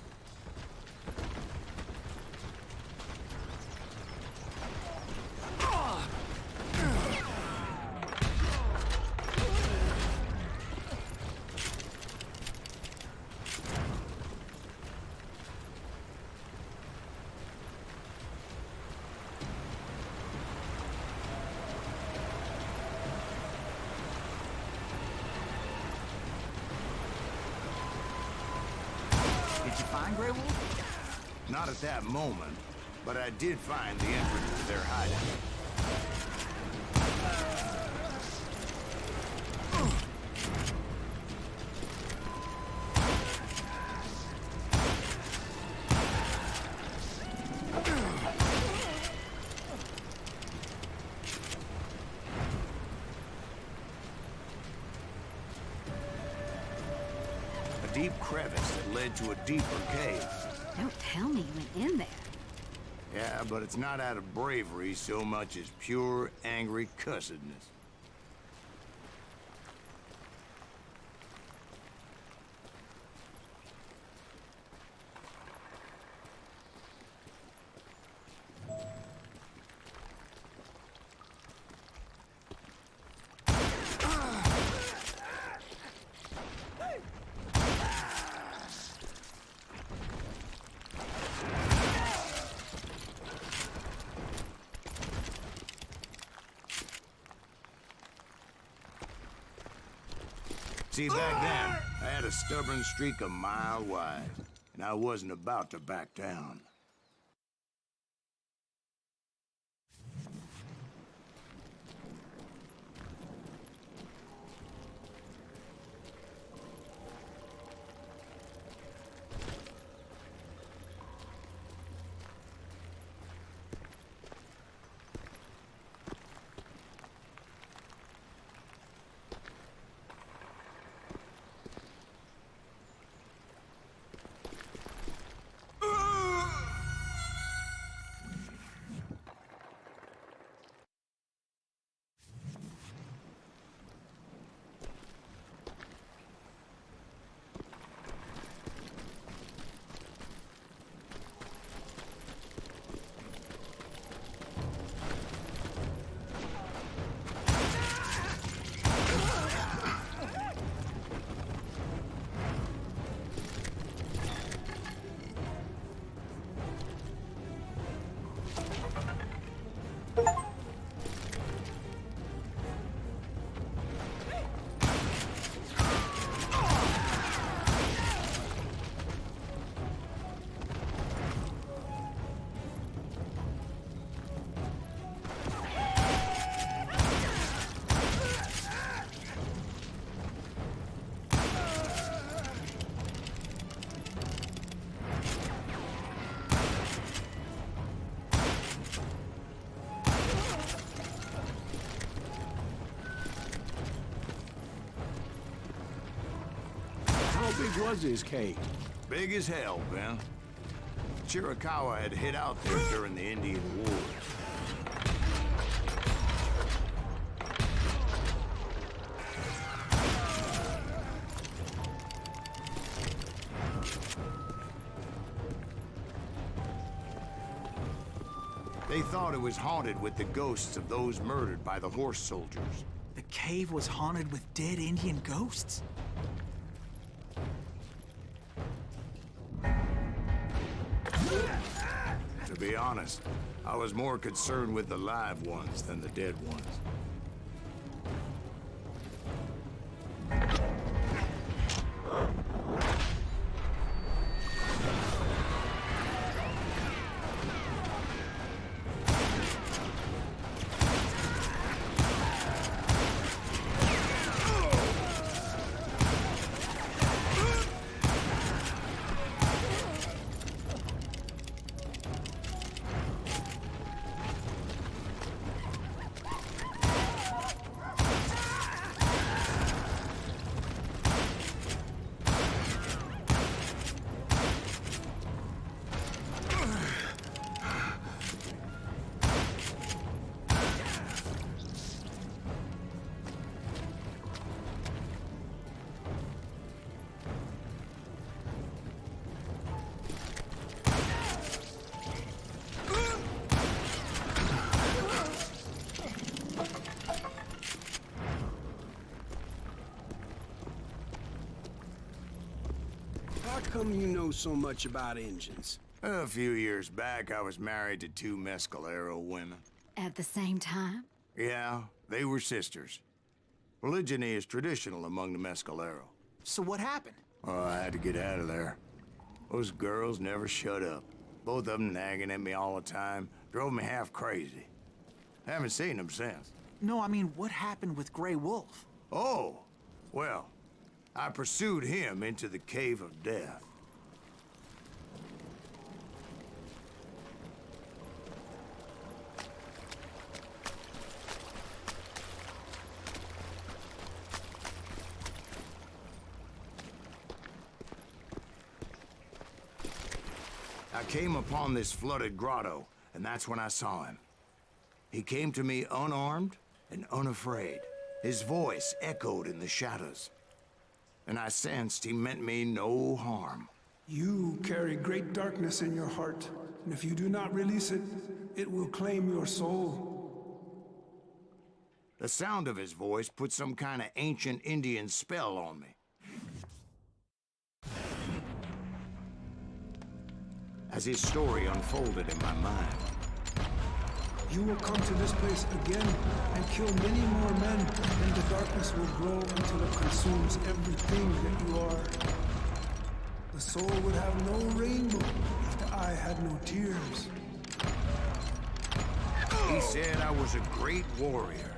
find Grey Wolf? Not at that moment, but I did find the entrance to their hideout. A deep crevice that led to a deeper cave. Don't tell me you went in there. Yeah, but it's not out of bravery so much as pure, angry cussedness. See, back then, I had a stubborn streak a mile wide, and I wasn't about to back down. How big was his cave? Big as hell, Ben. Chiricahua had hid out there during the Indian Wars. They thought it was haunted with the ghosts of those murdered by the horse soldiers. The cave was haunted with dead Indian ghosts? To be honest, I was more concerned with the live ones than the dead ones. How come you know so much about engines? A few years back, I was married to two Mescalero women. At the same time? Yeah, they were sisters. Polygyny is traditional among the Mescalero. So what happened? Oh, I had to get out of there. Those girls never shut up. Both of them nagging at me all the time. Drove me half crazy. Haven't seen them since. No, I mean, what happened with Grey Wolf? Oh, well, I pursued him into the Cave of Death. I came upon this flooded grotto, and that's when I saw him. He came to me unarmed and unafraid. His voice echoed in the shadows, and I sensed he meant me no harm. You carry great darkness in your heart, and if you do not release it, it will claim your soul. The sound of his voice put some kind of ancient Indian spell on me. As his story unfolded in my mind, You will come to this place again and kill many more men, and the darkness will grow until it consumes everything that you are. The soul would have no rainbow if the eye had no tears. he said I was a great warrior,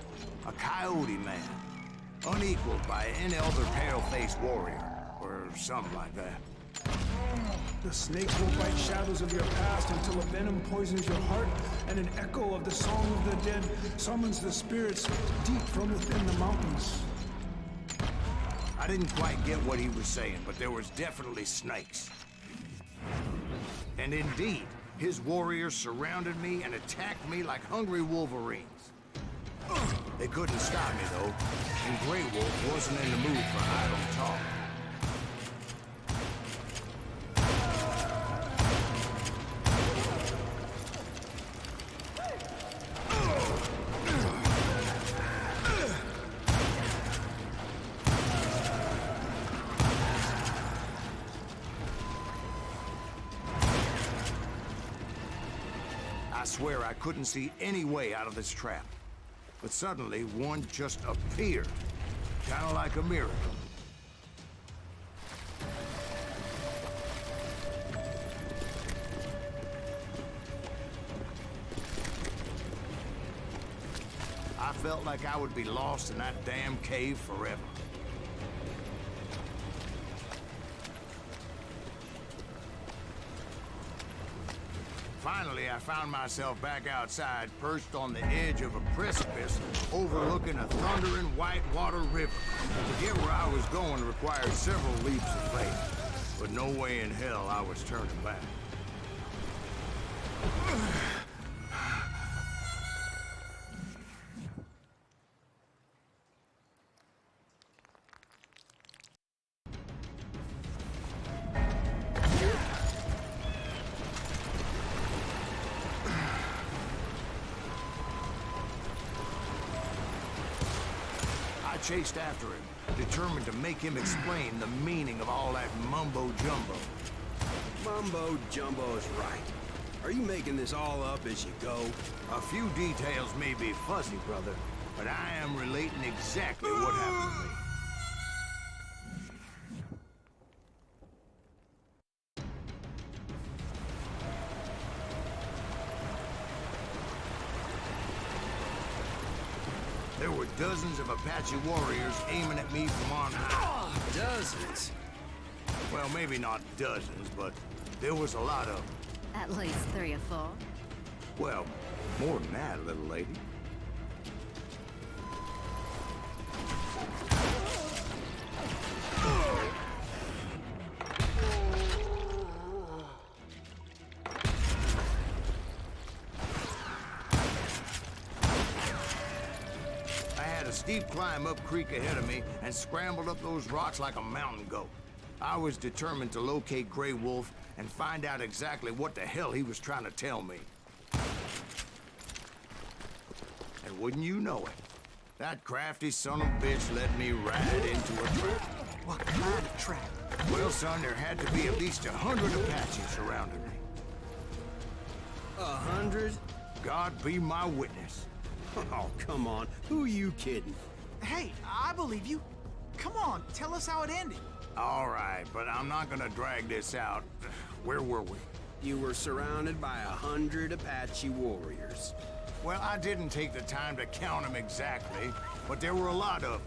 a coyote man, unequaled by any other pale-faced warrior, or something like that. The snakes will bite shadows of your past until a venom poisons your heart, and an echo of the song of the dead summons the spirits deep from within the mountains. I didn't quite get what he was saying, but there was definitely snakes. And indeed, his warriors surrounded me and attacked me like hungry wolverines. They couldn't stop me, though, and Grey Wolf wasn't in the mood for idle talk. I swear I couldn't see any way out of this trap. But suddenly, one just appeared. Kind of like a miracle. I felt like I would be lost in that damn cave forever. Finally, I found myself back outside, perched on the edge of a precipice overlooking a thundering whitewater river. To get where I was going required several leaps of faith, but no way in hell I was turning back. I chased after him, determined to make him explain the meaning of all that mumbo-jumbo. Mumbo-jumbo's right. Are you making this all up as you go? A few details may be fuzzy, brother, but I am relating exactly what happened to me. There were dozens of Apache warriors aiming at me from on high. Dozens? Well, maybe not dozens, but there was a lot of them. At least 3 or 4. Well, more than that, little lady. Steep climb up creek ahead of me and scrambled up those rocks like a mountain goat. I was determined to locate Grey Wolf and find out exactly what the hell he was trying to tell me. And wouldn't you know it, that crafty son of a bitch led me right into a trap. What kind of trap? Well, son, there had to be at least 100 Apaches surrounding me. 100? God be my witness. Oh, come on. Who are you kidding? Hey, I believe you. Come on, tell us how it ended. All right, but I'm not gonna drag this out. Where were we? You were surrounded by 100 Apache warriors. Well, I didn't take the time to count them exactly, but there were a lot of them.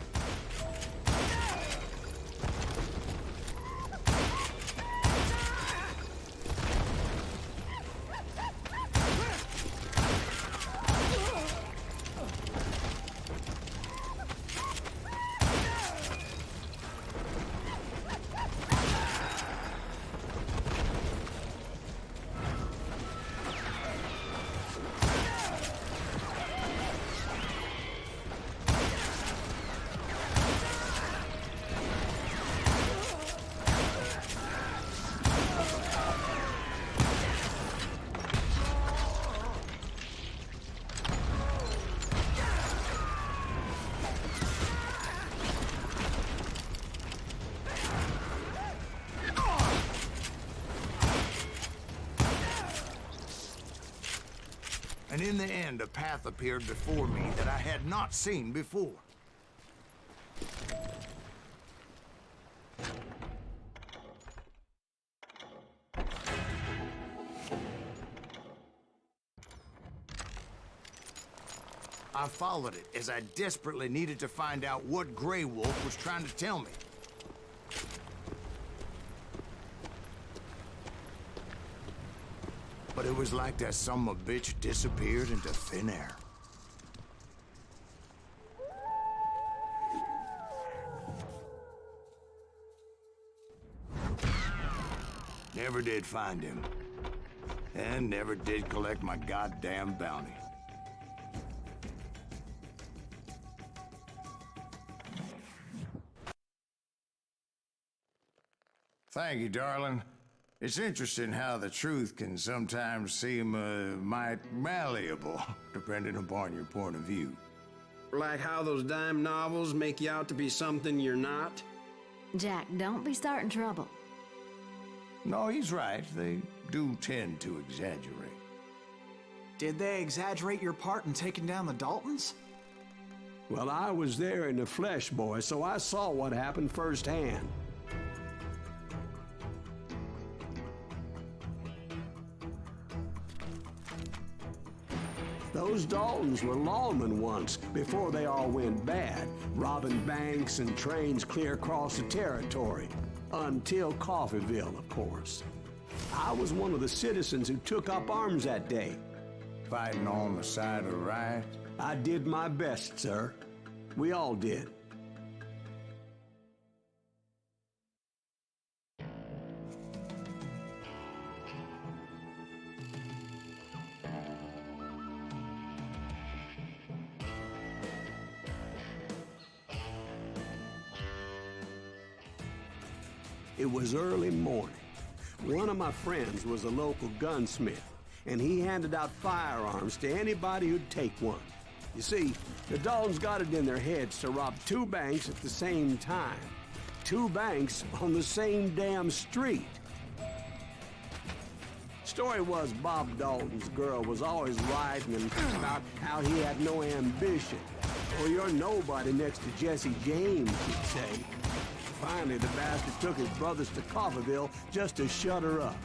And in the end, a path appeared before me that I had not seen before. I followed it as I desperately needed to find out what Grey Wolf was trying to tell me. But it was like that son of a bitch disappeared into thin air. Never did find him. And never did collect my goddamn bounty. Thank you, darling. It's interesting how the truth can sometimes seem, might malleable, depending upon your point of view. Like how those dime novels make you out to be something you're not? Jack, don't be starting trouble. No, he's right. They do tend to exaggerate. Did they exaggerate your part in taking down the Daltons? Well, I was there in the flesh, boy, so I saw what happened firsthand. Those Daltons were lawmen once, before they all went bad, robbing banks and trains clear across the territory. Until Coffeeville, of course. I was one of the citizens who took up arms that day. Fighting on the side of the right? I did my best, sir. We all did. It was early morning. One of my friends was a local gunsmith, and he handed out firearms to anybody who'd take one. You see, the Daltons got it in their heads to rob 2 banks at the same time. 2 banks on the same damn street. Story was Bob Dalton's girl was always writing about how he had no ambition. Well, you're nobody next to Jesse James, he'd say. Finally, the bastard took his brothers to Coffeeville just to shut her up.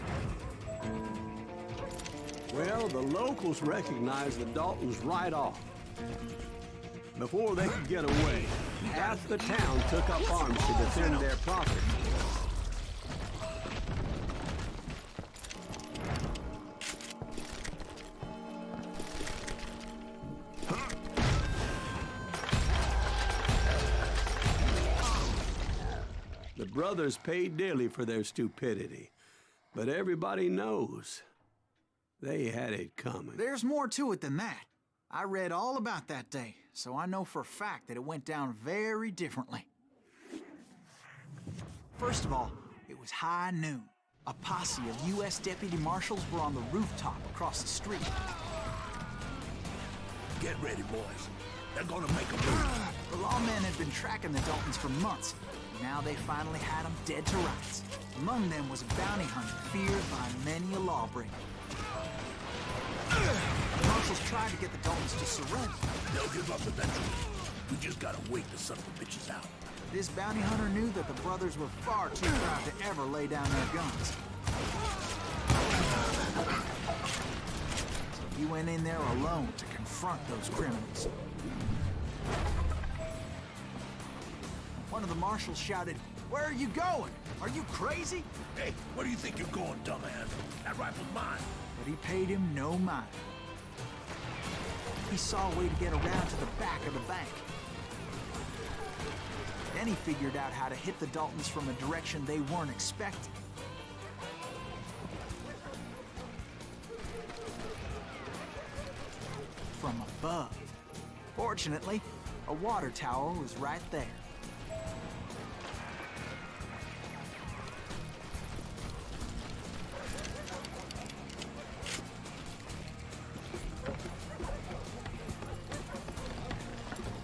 Well, the locals recognized the Daltons right off. Before they could get away, half the town took up arms to defend their property. The brothers paid dearly for their stupidity, but everybody knows they had it coming. There's more to it than that. I read all about that day, so I know for a fact that it went down very differently. First of all, it was high noon. A posse of U.S. deputy marshals were on the rooftop across the street. Get ready, boys. They're gonna make a move. The lawmen had been tracking the Daltons for months. Now they finally had them dead to rights. Among them was a bounty hunter feared by many a lawbreaker. The marshals tried to get the Daltons to surrender. They'll give up eventually. We just gotta wait the son of the bitches out. This bounty hunter knew that the brothers were far too proud to ever lay down their guns. he went in there alone to confront those criminals. One of the marshals shouted, "Where are you going? Are you crazy?" Hey, where do you think you're going, dumbass? That rifle's mine. But he paid him no mind. He saw a way to get around to the back of the bank. Then he figured out how to hit the Daltons from a direction they weren't expecting. From above. Fortunately, a water tower was right there.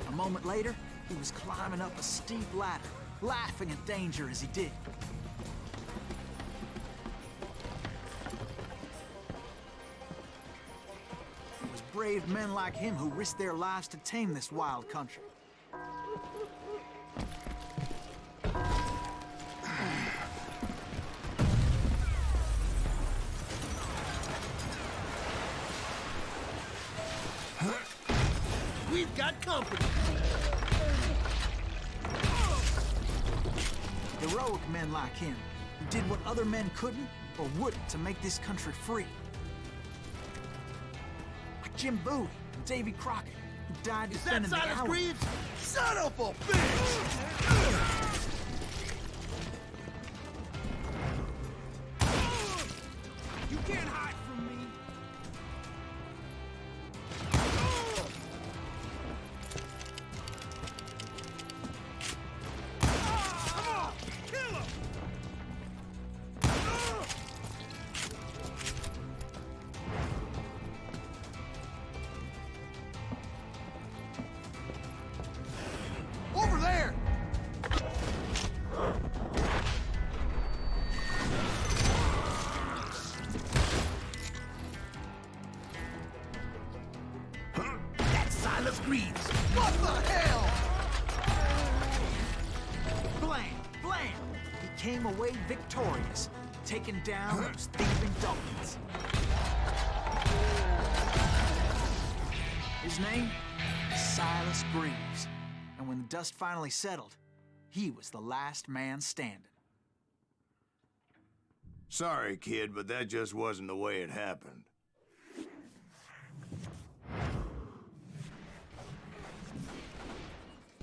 A moment later, he was climbing up a steep ladder, laughing at danger as he did. It was brave men like him who risked their lives to tame this wild country. We've got company. Heroic men like him, who did what other men couldn't or wouldn't to make this country free. Like Jim Bowie and Davy Crockett, who died Is that defending the Silas Alamo. Greaves? Son of a bitch! You can't hide from me. Come on, kill him! Over there! That's Silas Greaves! What the hell? Blam! Blam! He came away victorious, taking down those thieving Daltons. His name? Silas Greaves. And when the dust finally settled, he was the last man standing. Sorry, kid, but that just wasn't the way it happened.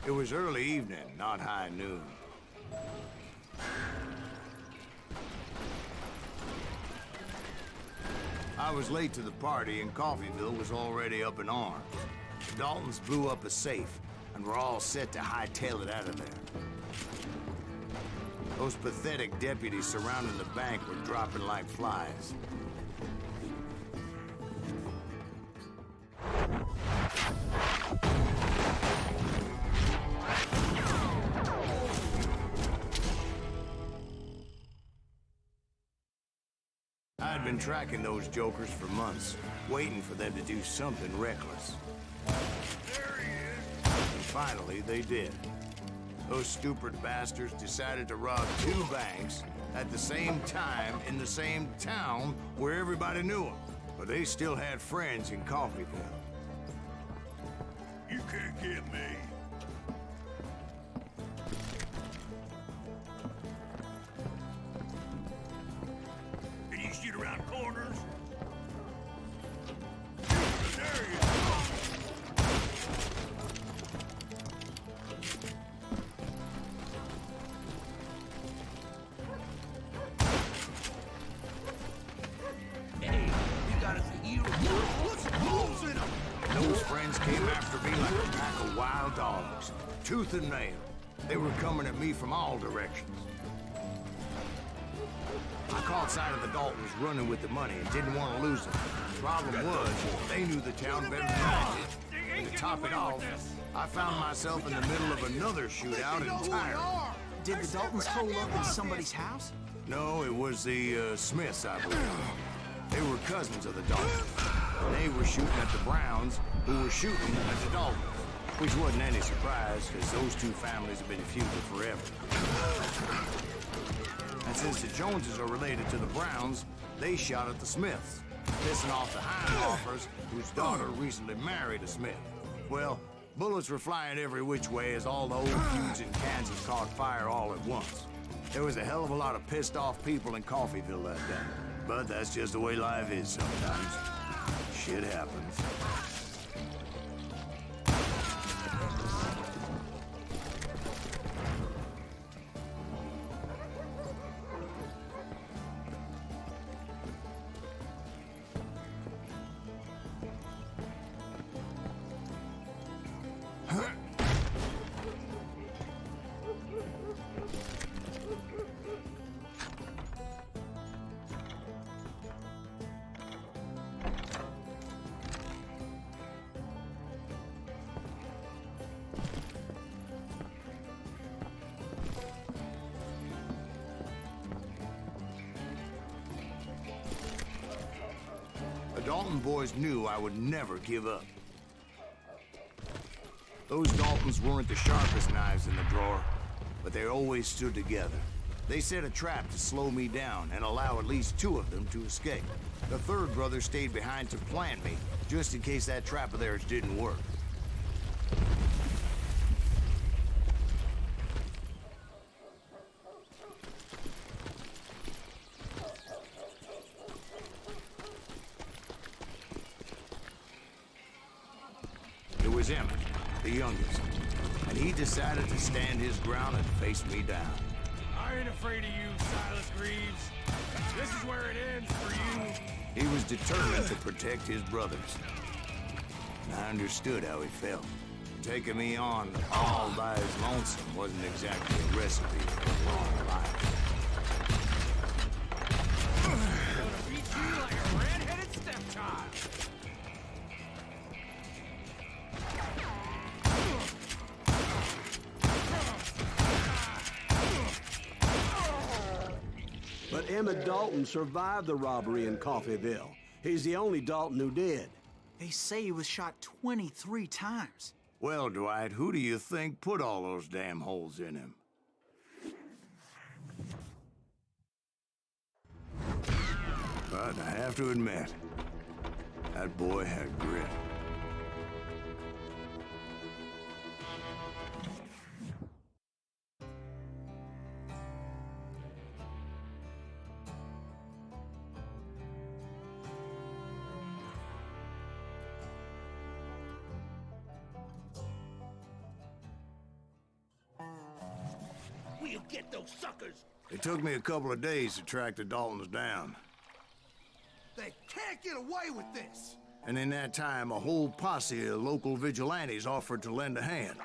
It was early evening, not high noon. I was late to the party, and Coffeeville was already up in arms. The Daltons blew up a safe, and were all set to hightail it out of there. Those pathetic deputies surrounding the bank were dropping like flies. I'd been tracking those jokers for months, waiting for them to do something reckless. There he is! And finally, they did. Those stupid bastards decided to rob 2 banks at the same time in the same town where everybody knew them. But they still had friends in Coffeeville. You can't get me. Can you shoot around corners? There you go. Hey, we got us a hero. What's holes in him? Those friends came after me like a pack of wild dogs, tooth and nail. They were coming at me from all directions. I caught sight of the Daltons running with the money and didn't want to lose them. The problem was, they knew the town better than I did. And to top it off, I found myself in the middle of another shootout entirely. Did the Daltons hole up in somebody's house? No, it was the Smiths, I believe. They were cousins of the Daltons. And they were shooting at the Browns, who were shooting at the Daltons. Which wasn't any surprise, because those 2 families have been feuding forever. And since the Joneses are related to the Browns, they shot at the Smiths. pissing off the Heimhoffers, whose daughter recently married a Smith. Well, bullets were flying every which way as all the old feuds in Kansas caught fire all at once. There was a hell of a lot of pissed off people in Coffeyville that day. But that's just the way life is sometimes. Shit happens. The Dalton boys knew I would never give up. Those Daltons weren't the sharpest knives in the drawer, but they always stood together. They set a trap to slow me down and allow at least 2 of them to escape. The third brother stayed behind to plant me, just in case that trap of theirs didn't work. It was Emmett, the youngest, and he decided to stand his ground and face me down. I ain't afraid of you, Silas Greaves. This is where it ends for you. He was determined to protect his brothers. And I understood how he felt. Taking me on all by his lonesome wasn't exactly a recipe for a long life. Gonna beat you like a red-headed stepchild. But Emmett Dalton survived the robbery in Coffeyville. He's the only Dalton who did. They say he was shot 23 times. Well, Dwight, who do you think put all those damn holes in him? But I have to admit, that boy had grit. We'll get those suckers. It took me a couple of days to track the Daltons down. They can't get away with this. And in that time, a whole posse of local vigilantes offered to lend a hand.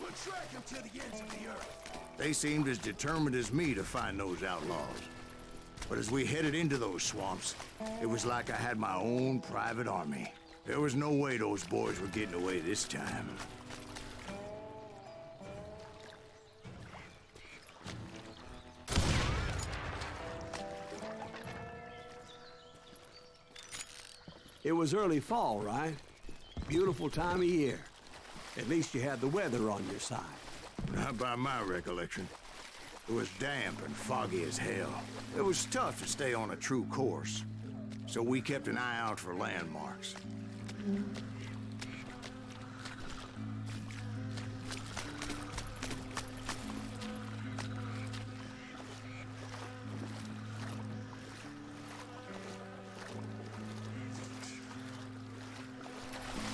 We'll track them to the ends of the earth. They seemed as determined as me to find those outlaws. But as we headed into those swamps, it was like I had my own private army. There was no way those boys were getting away this time. It was early fall, right? Beautiful time of year. At least you had the weather on your side. Not by my recollection. It was damp and foggy as hell. It was tough to stay on a true course. So we kept an eye out for landmarks.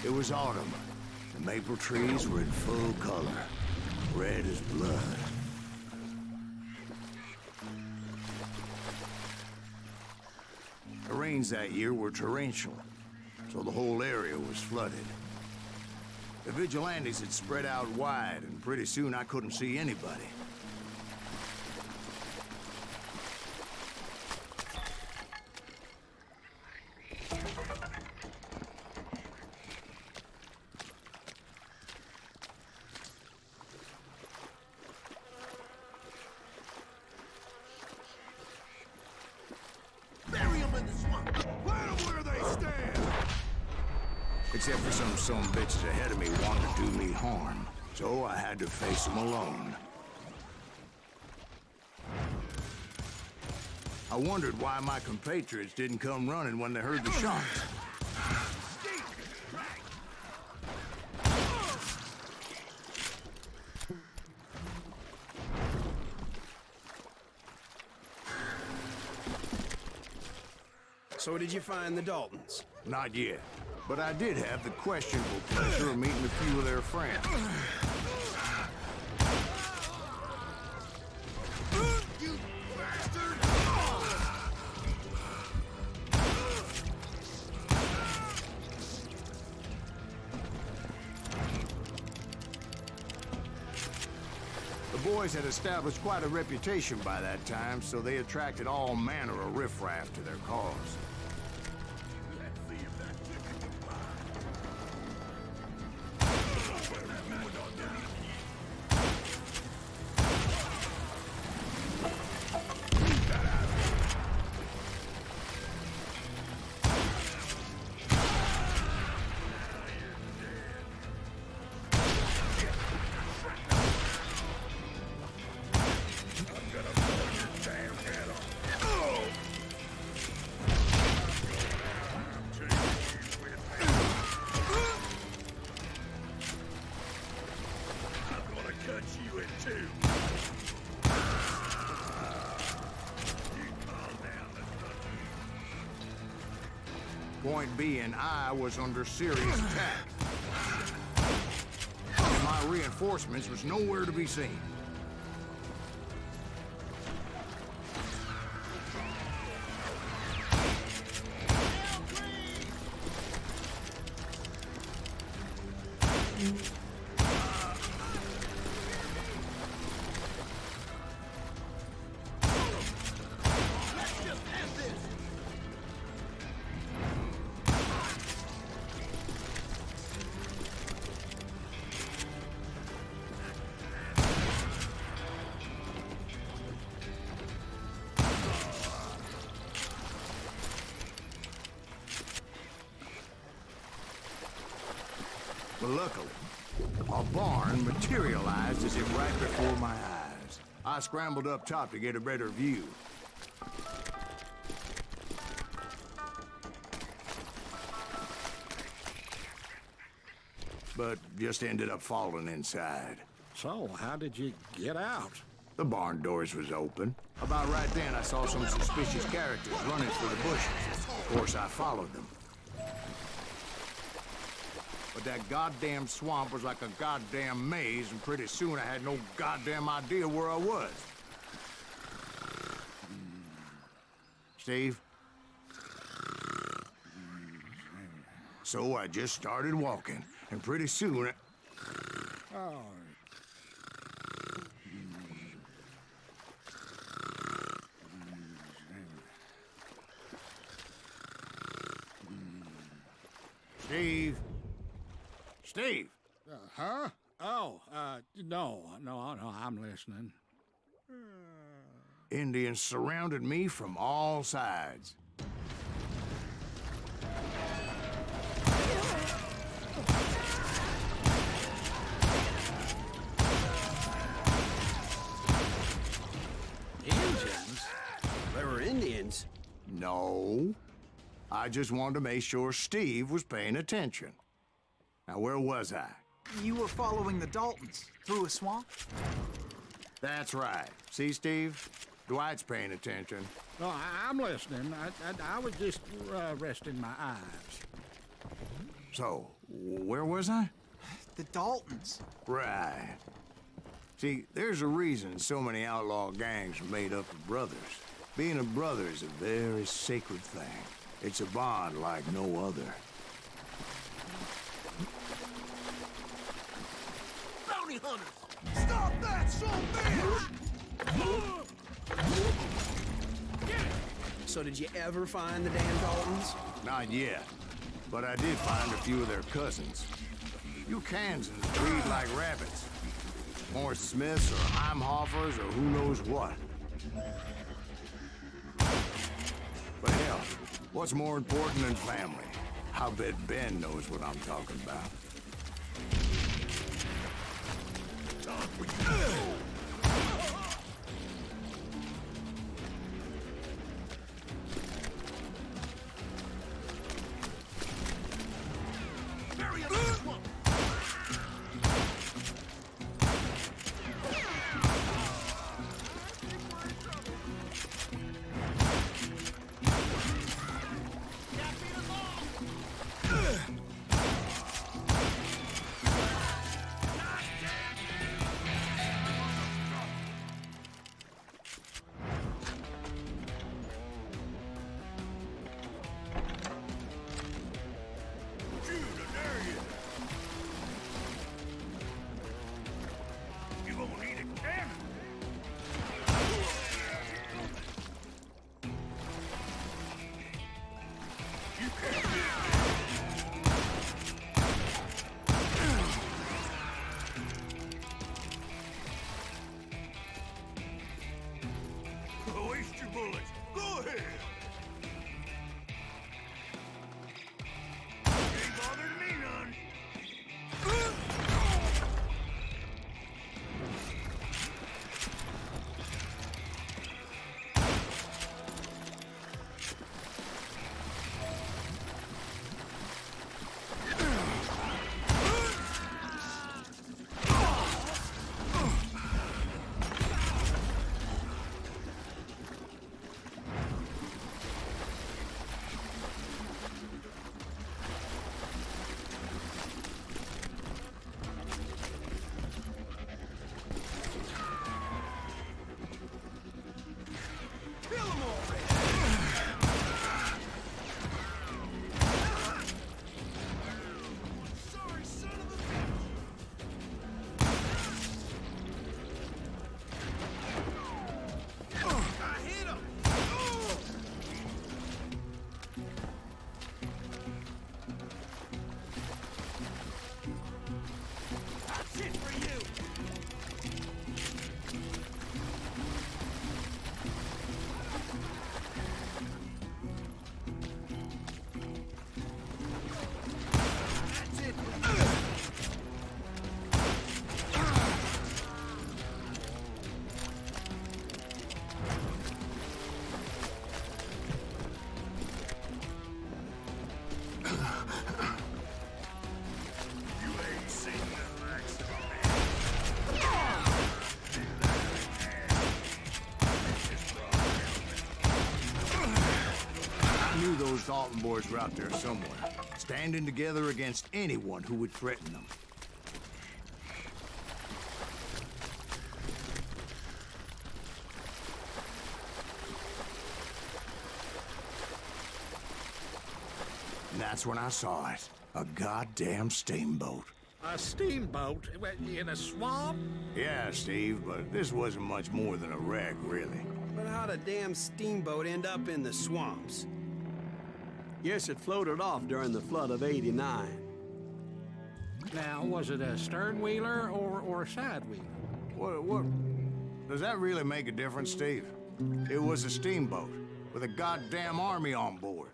It was autumn. The maple trees were in full color, red as blood. The rains that year were torrential, so the whole area was flooded. The vigilantes had spread out wide, and pretty soon I couldn't see anybody. Bury them in the swamp. Plant them where they stand. Except for some bitches ahead of me wanted to do me harm, so I had to face them alone. I wondered why my compatriots didn't come running when they heard the shots. So did you find the Daltons? Not yet, but I did have the questionable pleasure of meeting a few of their friends. You bastard! The boys had established quite a reputation by that time, so they attracted all manner of riffraff to their cause. Point being, I was under serious attack. And my reinforcements was nowhere to be seen. But luckily, a barn materialized as if right before my eyes. I scrambled up top to get a better view. But just ended up falling inside. So, how did you get out? The barn doors was open. About right then, I saw some suspicious characters running through the bushes. Of course, I followed them. But that goddamn swamp was like a goddamn maze, and pretty soon I had no goddamn idea where I was. Steve? So I just started walking, and pretty soon Oh. Steve? Steve! Huh? Oh, no, I'm listening. Indians surrounded me from all sides. Indians? They were Indians? No. I just wanted to make sure Steve was paying attention. Now, where was I? You were following the Daltons through a swamp? That's right. See, Steve? Dwight's paying attention. No, I'm listening. I was just resting my eyes. So, where was I? The Daltons. Right. See, there's a reason so many outlaw gangs are made up of brothers. Being a brother is a very sacred thing. It's a bond like no other. Bounty hunters! Stop that, son bitch! So did you ever find the damn Daltons? Not yet. But I did find a few of their cousins. You Kansans breed like rabbits. More Smiths or Heimhoffers or who knows what. But hell, what's more important than family? I bet Ben knows what I'm talking about. Mountain boys were out there somewhere, standing together against anyone who would threaten them. And that's when I saw it. A goddamn steamboat. A steamboat in a swamp? Yeah, Steve, but this wasn't much more than a wreck, really. But how'd a damn steamboat end up in the swamps? Guess it floated off during the flood of '89. Now, was it a stern-wheeler or a side-wheeler? What? Does that really make a difference, Steve? It was a steamboat with a goddamn army on board.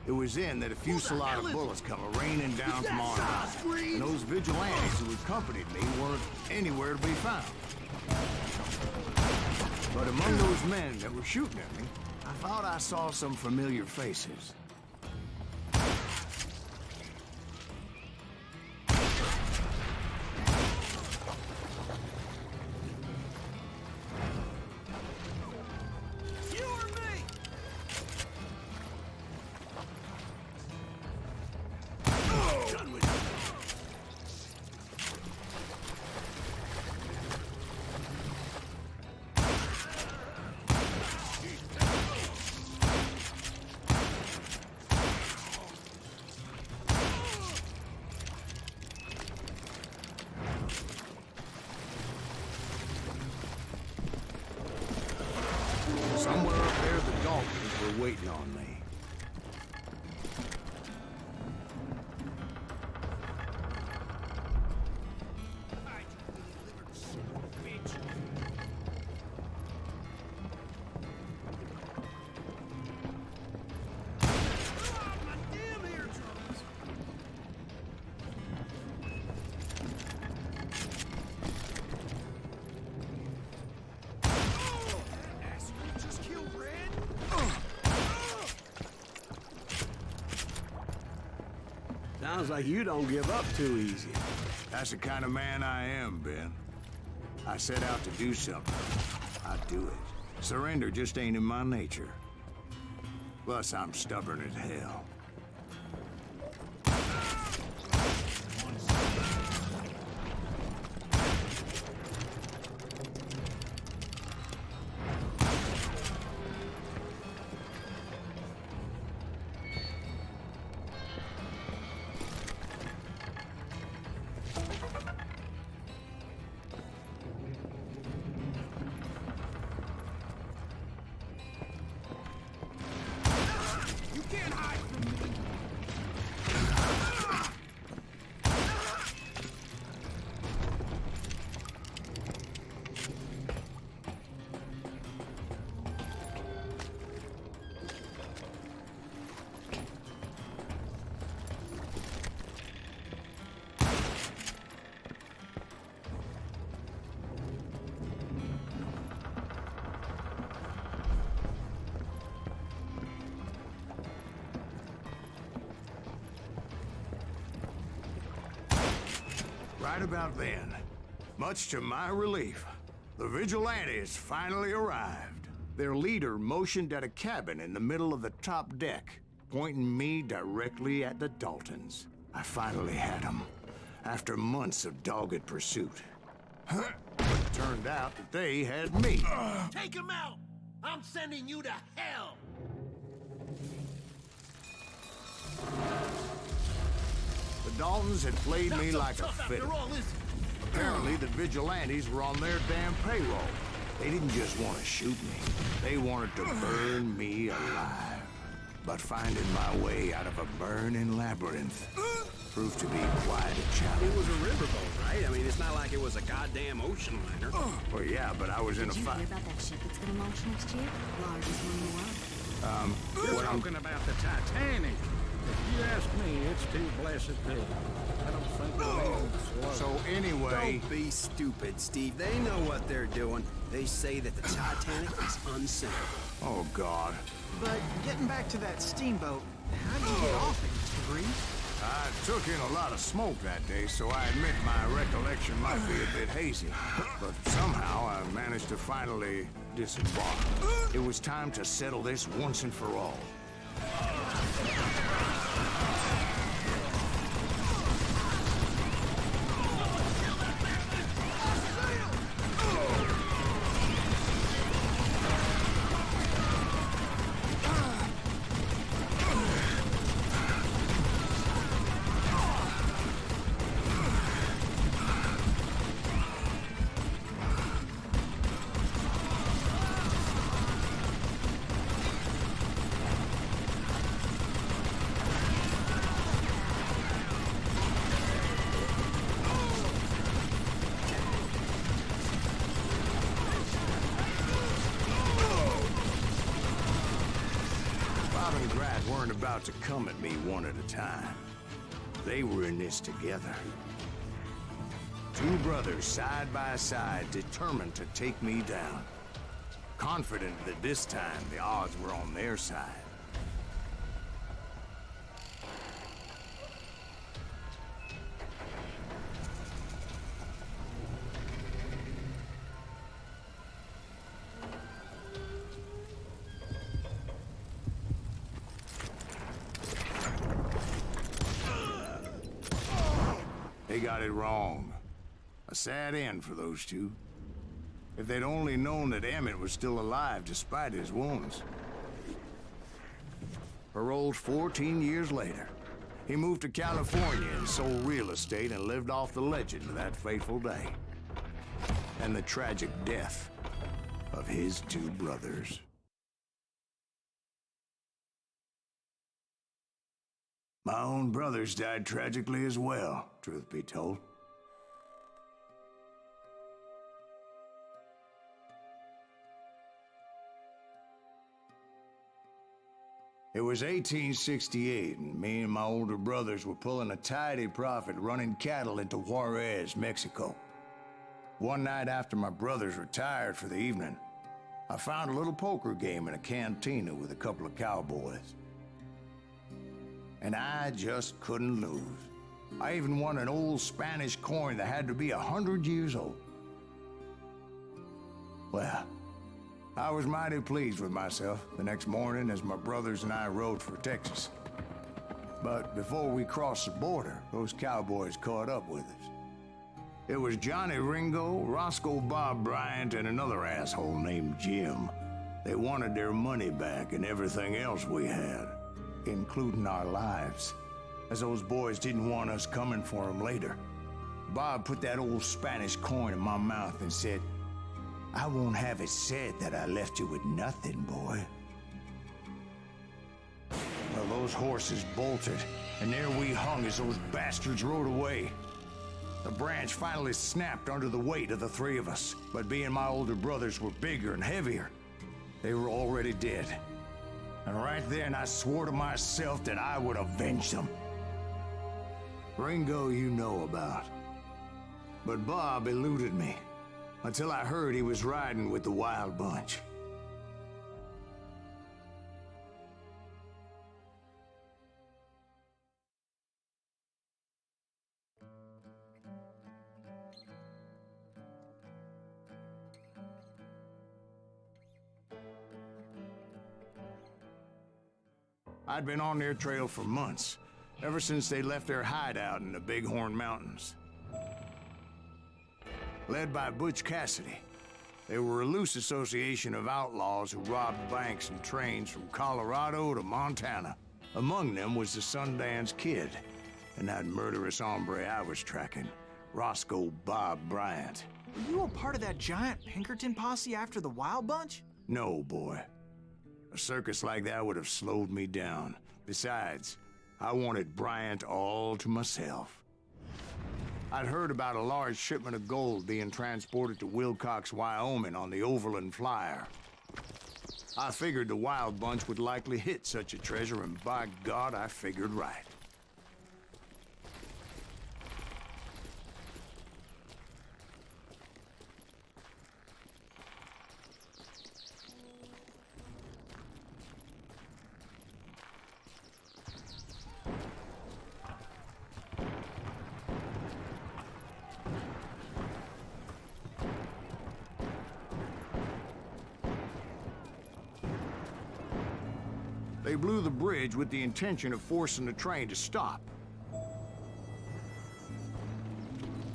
It was then that a fusillade of bullets come raining down from on high, and those vigilantes who accompanied me weren't anywhere to be found. But among those men that were shooting at me, I thought I saw some familiar faces. Somewhere up there, the Daltons were waiting on me. Sounds like you don't give up too easy. That's the kind of man I am, Ben. I set out to do something. I do it. Surrender just ain't in my nature. Plus, I'm stubborn as hell. Right about then, much to my relief, the vigilantes finally arrived. Their leader motioned at a cabin in the middle of the top deck, pointing me directly at the Daltons. I finally had them, after months of dogged pursuit. But it turned out that they had me. Take him out! I'm sending you to hell! The Daltons had played me like a fiddle. Apparently, the vigilantes were on their damn payroll. They didn't just want to shoot me. They wanted to burn me alive. But finding my way out of a burning labyrinth proved to be quite a challenge. It was a riverboat, right? I mean, it's not like it was a goddamn ocean liner. Well, yeah, but I was in a Did you fight. hear about that ship that's gonna launch next year? Largest one in the world. We're talking about the Titanic. If you ask me, it's too blessed big. I don't think the wind's slow. So anyway, Don't be stupid, Steve. They know what they're doing. They say that the Titanic is unsinkable. oh God, But getting back to that steamboat, how'd you get off it, Mr. Breeze? I took in a lot of smoke that day, so I admit my recollection might be a bit hazy. But somehow I managed to finally disembark. It was time to settle this once and for all. Weren't about to come at me one at a time. They were in this together. Two brothers side by side, determined to take me down. Confident that this time the odds were on their side. They got it wrong. A sad end for those two. If they'd only known that Emmett was still alive despite his wounds. Paroled 14 years later, he moved to California and sold real estate and lived off the legend of that fateful day. And the tragic death of his two brothers. My own brothers died tragically as well, truth be told. It was 1868, and me and my older brothers were pulling a tidy profit running cattle into Juarez, Mexico. One night after my brothers retired for the evening, I found a little poker game in a cantina with a couple of cowboys. And I just couldn't lose. I even won an old Spanish coin that had to be 100 years old. Well, I was mighty pleased with myself the next morning as my brothers and I rode for Texas. But before we crossed the border, those cowboys caught up with us. It was Johnny Ringo, Roscoe Bob Bryant, and another asshole named Jim. They wanted their money back and everything else we had, including our lives, as those boys didn't want us coming for them later. Bob put that old Spanish coin in my mouth and said, "I won't have it said that I left you with nothing, boy." Well, those horses bolted, and there we hung as those bastards rode away. The branch finally snapped under the weight of the three of us, but being my older brothers were bigger and heavier, they were already dead. And right then I swore to myself that I would avenge them. Ringo you know about. But Bob eluded me, until I heard he was riding with the Wild Bunch. I'd been on their trail for months, ever since they left their hideout in the Bighorn Mountains. Led by Butch Cassidy, they were a loose association of outlaws who robbed banks and trains from Colorado to Montana. Among them was the Sundance Kid, and that murderous hombre I was tracking, Roscoe Bob Bryant. Were you a part of that giant Pinkerton posse after the Wild Bunch? No, boy. A circus like that would have slowed me down. Besides, I wanted Bryant all to myself. I'd heard about a large shipment of gold being transported to Wilcox, Wyoming on the Overland Flyer. I figured the Wild Bunch would likely hit such a treasure, and by God, I figured right. They They blew the bridge with the intention of forcing the train to stop.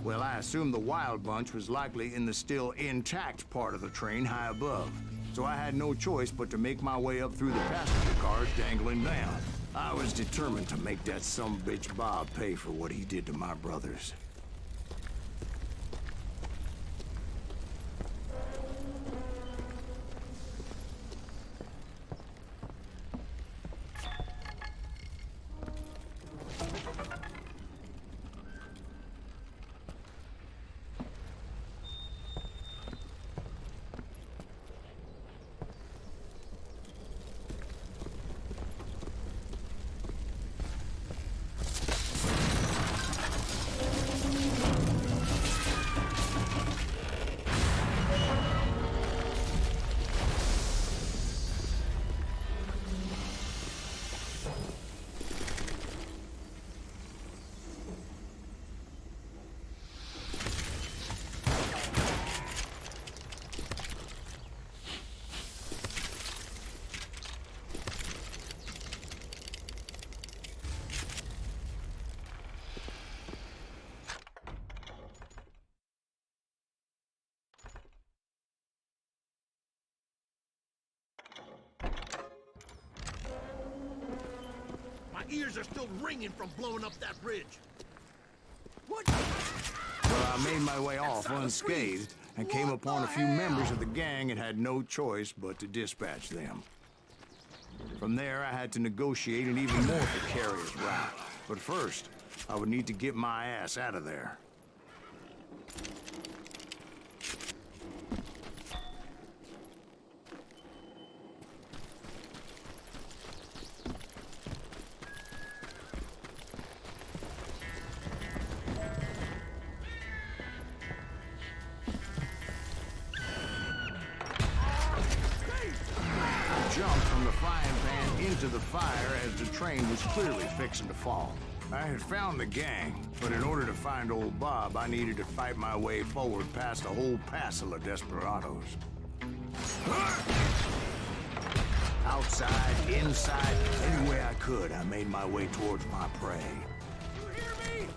Well, I assumed the wild bunch was likely in the still intact part of the train high above, so I had no choice but to make my way up through the passenger cars dangling down. I was determined to make that sumbitch Bob pay for what he did to my brothers. My ears are still ringing from blowing up that bridge. What? Well, I made my way off unscathed and came upon a few members of the gang and had no choice but to dispatch them. From there, I had to negotiate an even more precarious route. But first, I would need to get my ass out of there. Jumped from the frying pan into the fire as the train was clearly fixing to fall. I had found the gang, but in order to find old Bob, I needed to fight my way forward past a whole passel of desperados. Outside, inside, any way I could, I made my way towards my prey. You hear me?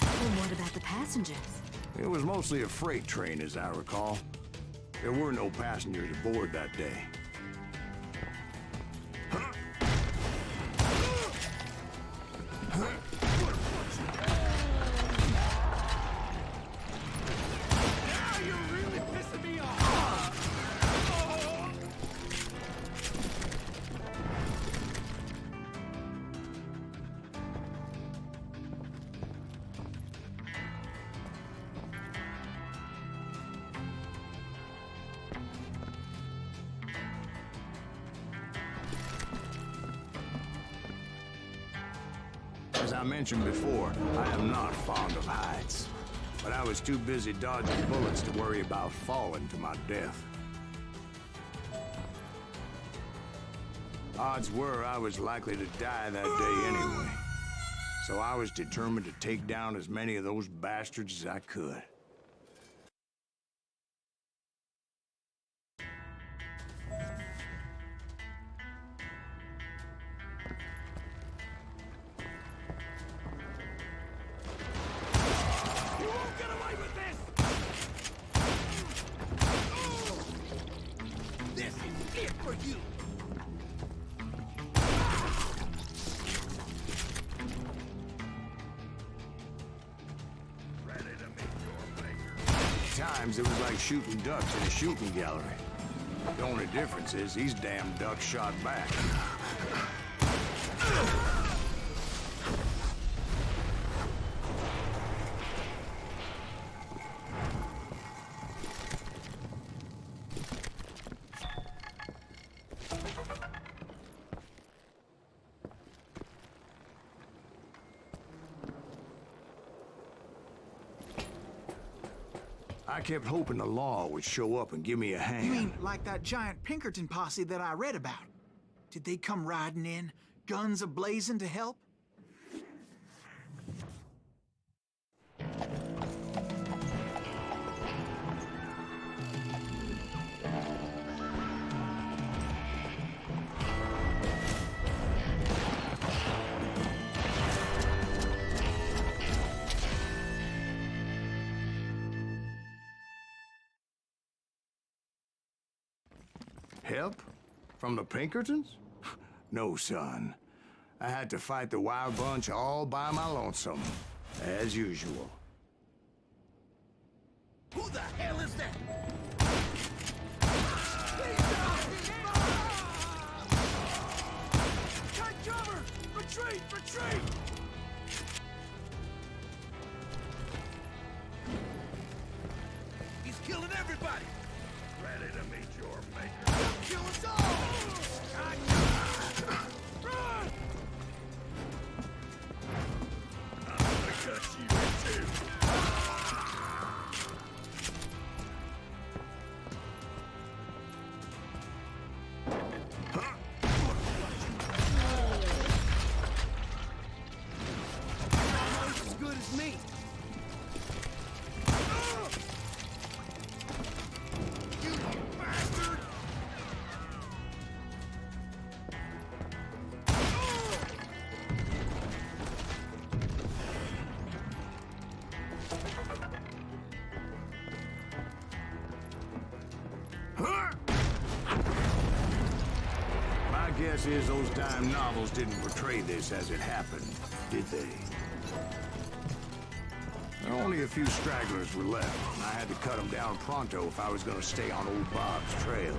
Well, what about the passengers? It was mostly a freight train, as I recall. There were no passengers aboard that day. Now you're really pissing me off. As I mentioned before, I am not fond of heights. But I was too busy dodging bullets to worry about falling to my death. Odds were I was likely to die that day anyway. So I was determined to take down as many of those bastards as I could. You won't get away with this! This is it for you! Ready to meet your maker. At times, it was like shooting ducks in a shooting gallery. The only difference is these damn ducks shot back. I kept hoping the law would show up and give me a hand. You mean like that giant Pinkerton posse that I read about? Did they come riding in, guns a-blazing to help? help? From the Pinkertons? No, son. I had to fight the Wild Bunch all by my lonesome, as usual. Who the hell is that? Cut cover! Retreat! Retreat! He's killing everybody! Ready to meet your maker. He'll kill us all! Run! I'm gonna cut you in two. As good as me. You bastard! My guess is those dime novels didn't portray this as it happened, did they? Only a few stragglers were left, and I had to cut them down pronto if I was going to stay on old Bob's trail.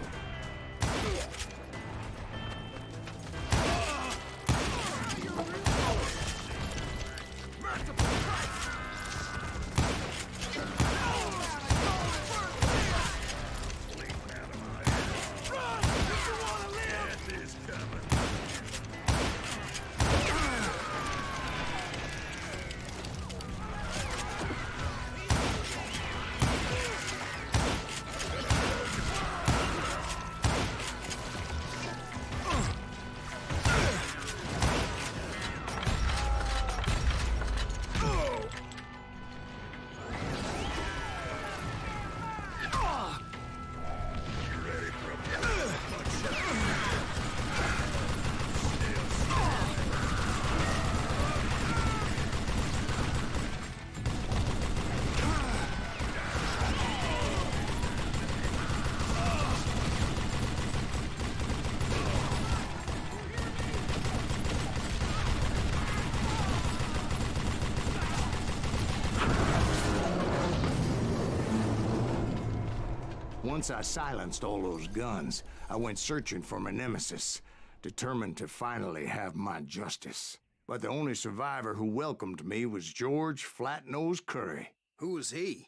Once I silenced all those guns, I went searching for my nemesis, determined to finally have my justice. But the only survivor who welcomed me was George Flat-Nosed Curry. Who was he?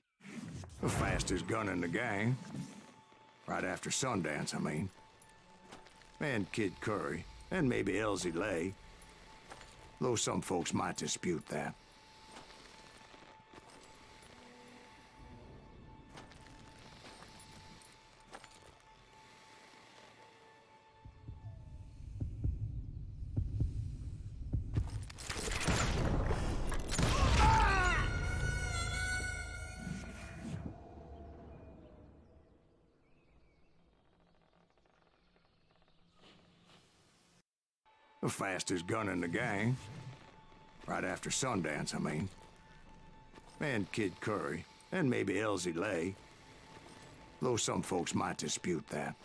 The fastest gun in the gang. Right after Sundance, I mean. And Kid Curry, and maybe Elsie Lay. Though some folks might dispute that. The fastest gun in the gang. Right after Sundance, I mean. And Kid Curry, and maybe Elsie Lay. Though some folks might dispute that.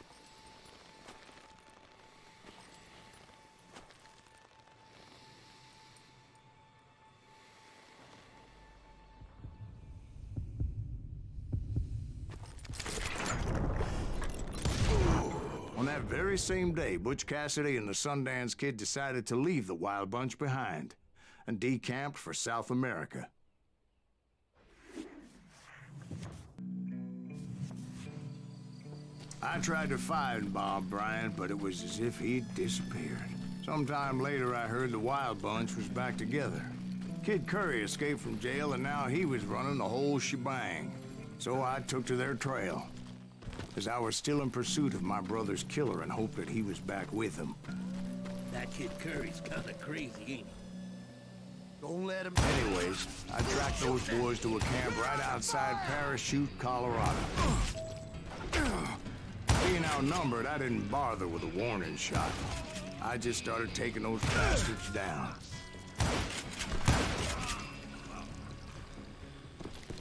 On that very same day, Butch Cassidy and the Sundance Kid decided to leave the Wild Bunch behind and decamped for South America. I tried to find Bob Bryant, but it was as if he'd disappeared. Sometime later, I heard the Wild Bunch was back together. Kid Curry escaped from jail, and now he was running the whole shebang. So I took to their trail, as I was still in pursuit of my brother's killer and hoped that he was back with him. That Kid Curry's kinda crazy, ain't he? Don't let him... Anyways, I tracked those boys to a camp right outside Parachute, Colorado. Being outnumbered, I didn't bother with a warning shot. I just started taking those bastards down.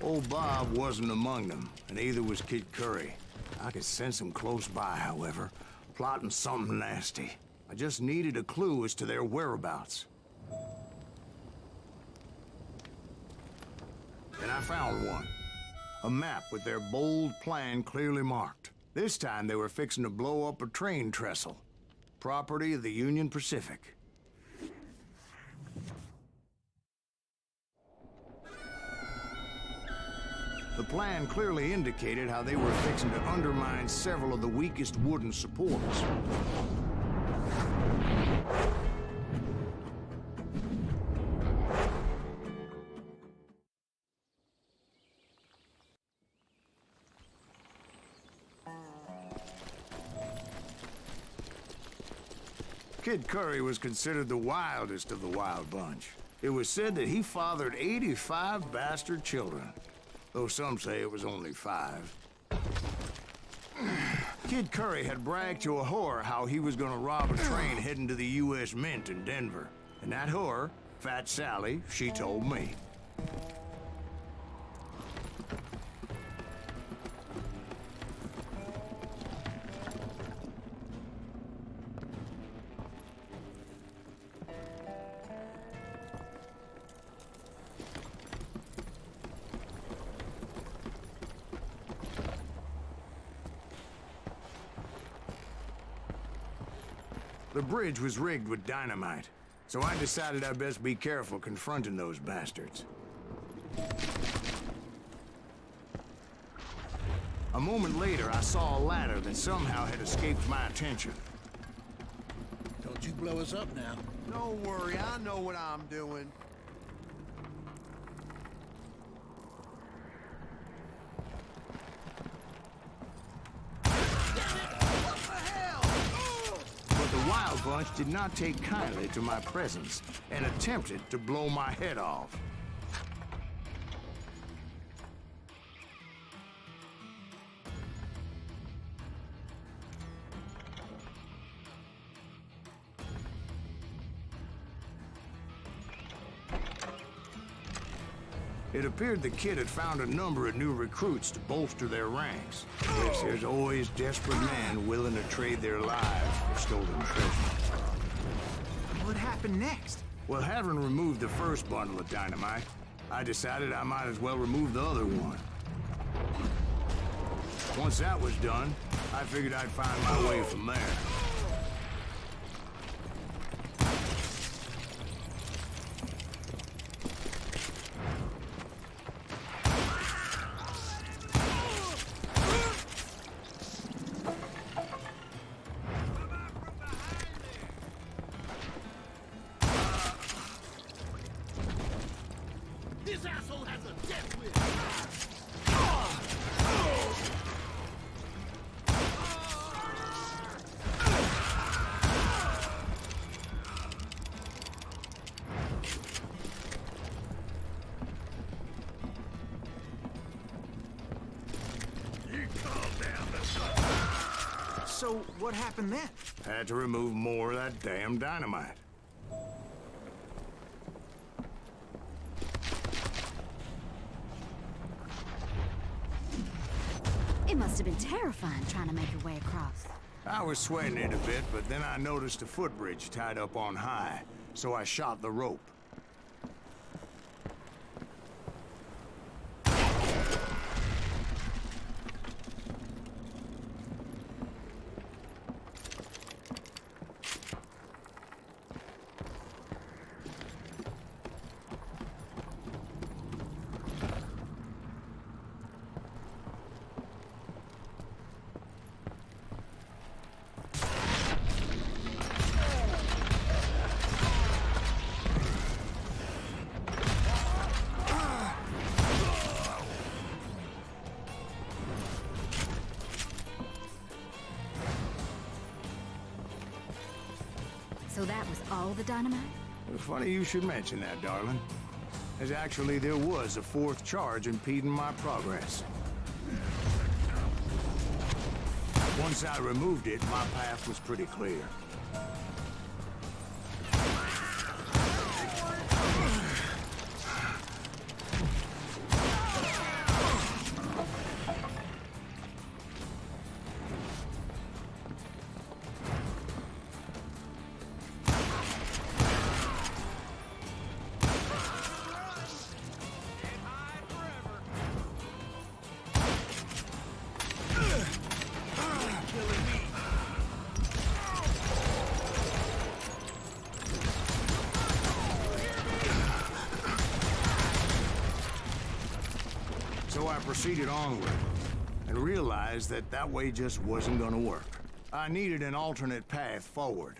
Old Bob wasn't among them, and neither was Kid Curry. I could sense him close by, however, plotting something nasty. I just needed a clue as to their whereabouts. And I found one. A map with their bold plan clearly marked. This time they were fixing to blow up a train trestle. Property of the Union Pacific. The plan clearly indicated how they were fixing to undermine several of the weakest wooden supports. Kid Curry was considered the wildest of the wild bunch. It was said that he fathered 85 bastard children, though some say it was only 5. Kid Curry had bragged to a whore how he was gonna rob a train heading to the U.S. Mint in Denver. And that whore, Fat Sally, she told me. The bridge was rigged with dynamite, so I decided I'd best be careful confronting those bastards. A moment later, I saw a ladder that somehow had escaped my attention. Don't you blow us up now. Don't worry, I know what I'm doing. The Wild Bunch did not take kindly to my presence and attempted to blow my head off. It appeared the kid had found a number of new recruits to bolster their ranks. Yes, there's always desperate men willing to trade their lives for stolen treasure. What happened next? Well, having removed the first bundle of dynamite, I decided I might as well remove the other one. Once that was done, I figured I'd find my way from there. This asshole has a death wish! So, what happened then? Had to remove more of that damn dynamite. It must have been terrifying trying to make your way across. I was sweating it a bit, but then I noticed a footbridge tied up on high, so I shot the rope. So that was all the dynamite? Funny you should mention that, darling. As actually there was a fourth charge impeding my progress. Once I removed it, my path was pretty clear. So I proceeded onward, and realized that that way just wasn't gonna work. I needed an alternate path forward.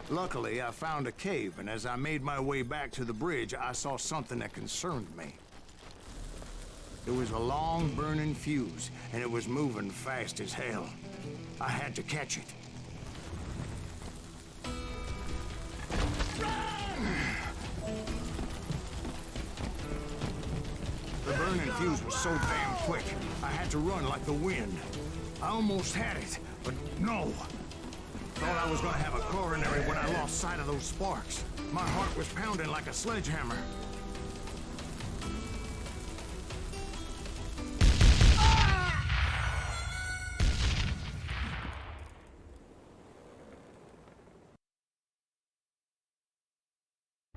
Luckily, I found a cave, and as I made my way back to the bridge, I saw something that concerned me. It was a long, burning fuse, and it was moving fast as hell. I had to catch it. The burning fuse was so damn quick, I had to run like the wind. I almost had it, but no. Thought I was gonna have a coronary when I lost sight of those sparks. My heart was pounding like a sledgehammer.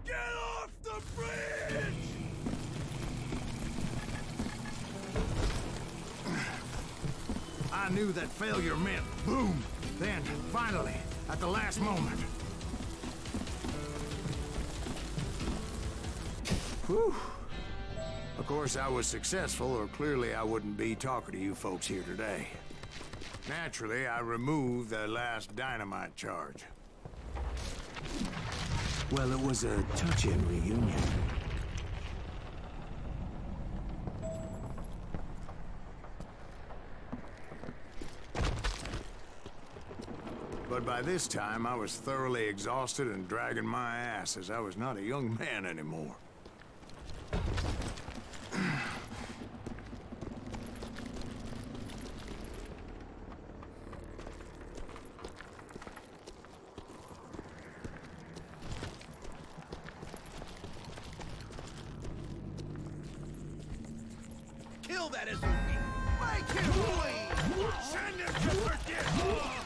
Get off the bridge! I knew that failure meant boom. Then, finally, at the last moment. Whew. Of course, I was successful, or clearly I wouldn't be talking to you folks here today. Naturally, I removed the last dynamite charge. Well, it was a touching reunion. But by this time, I was thoroughly exhausted and dragging my ass, as I was not a young man anymore. Kill that SOB! Make him bleed! Send him to forget!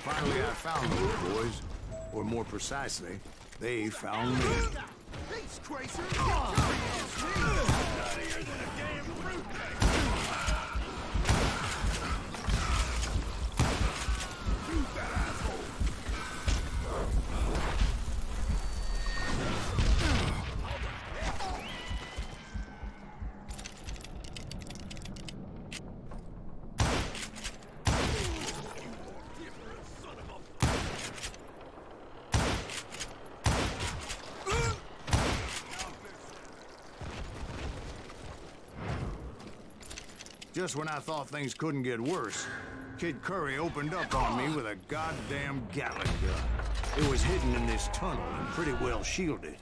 Finally, I found those boys. Or more precisely, they found me. He's crazy! Nuttier than a damn fruit cake! Shoot that asshole! Just when I thought things couldn't get worse, Kid Curry opened up on me with a goddamn Gatling gun. It was hidden in this tunnel and pretty well shielded.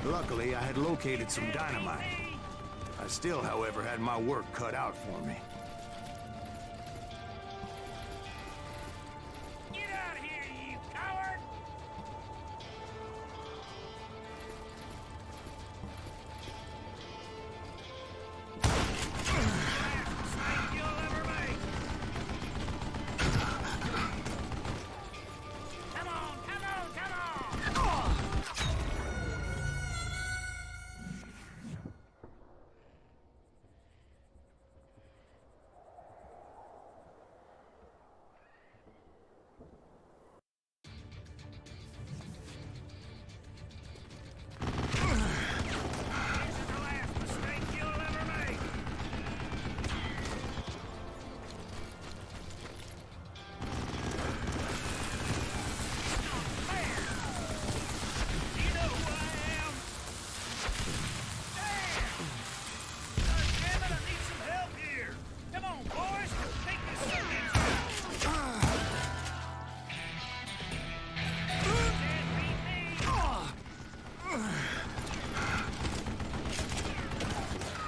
Luckily, I had located some dynamite. I still, however, had my work cut out for me. Get out of here, you coward! Last mistake you'll ever make! Come on, come on, come on! This is the last mistake you'll ever make! It's not fair! Do you know who I am? Damn! God damn it, I need some help here! Come on, boys! Take this sucker out! Can't beat me!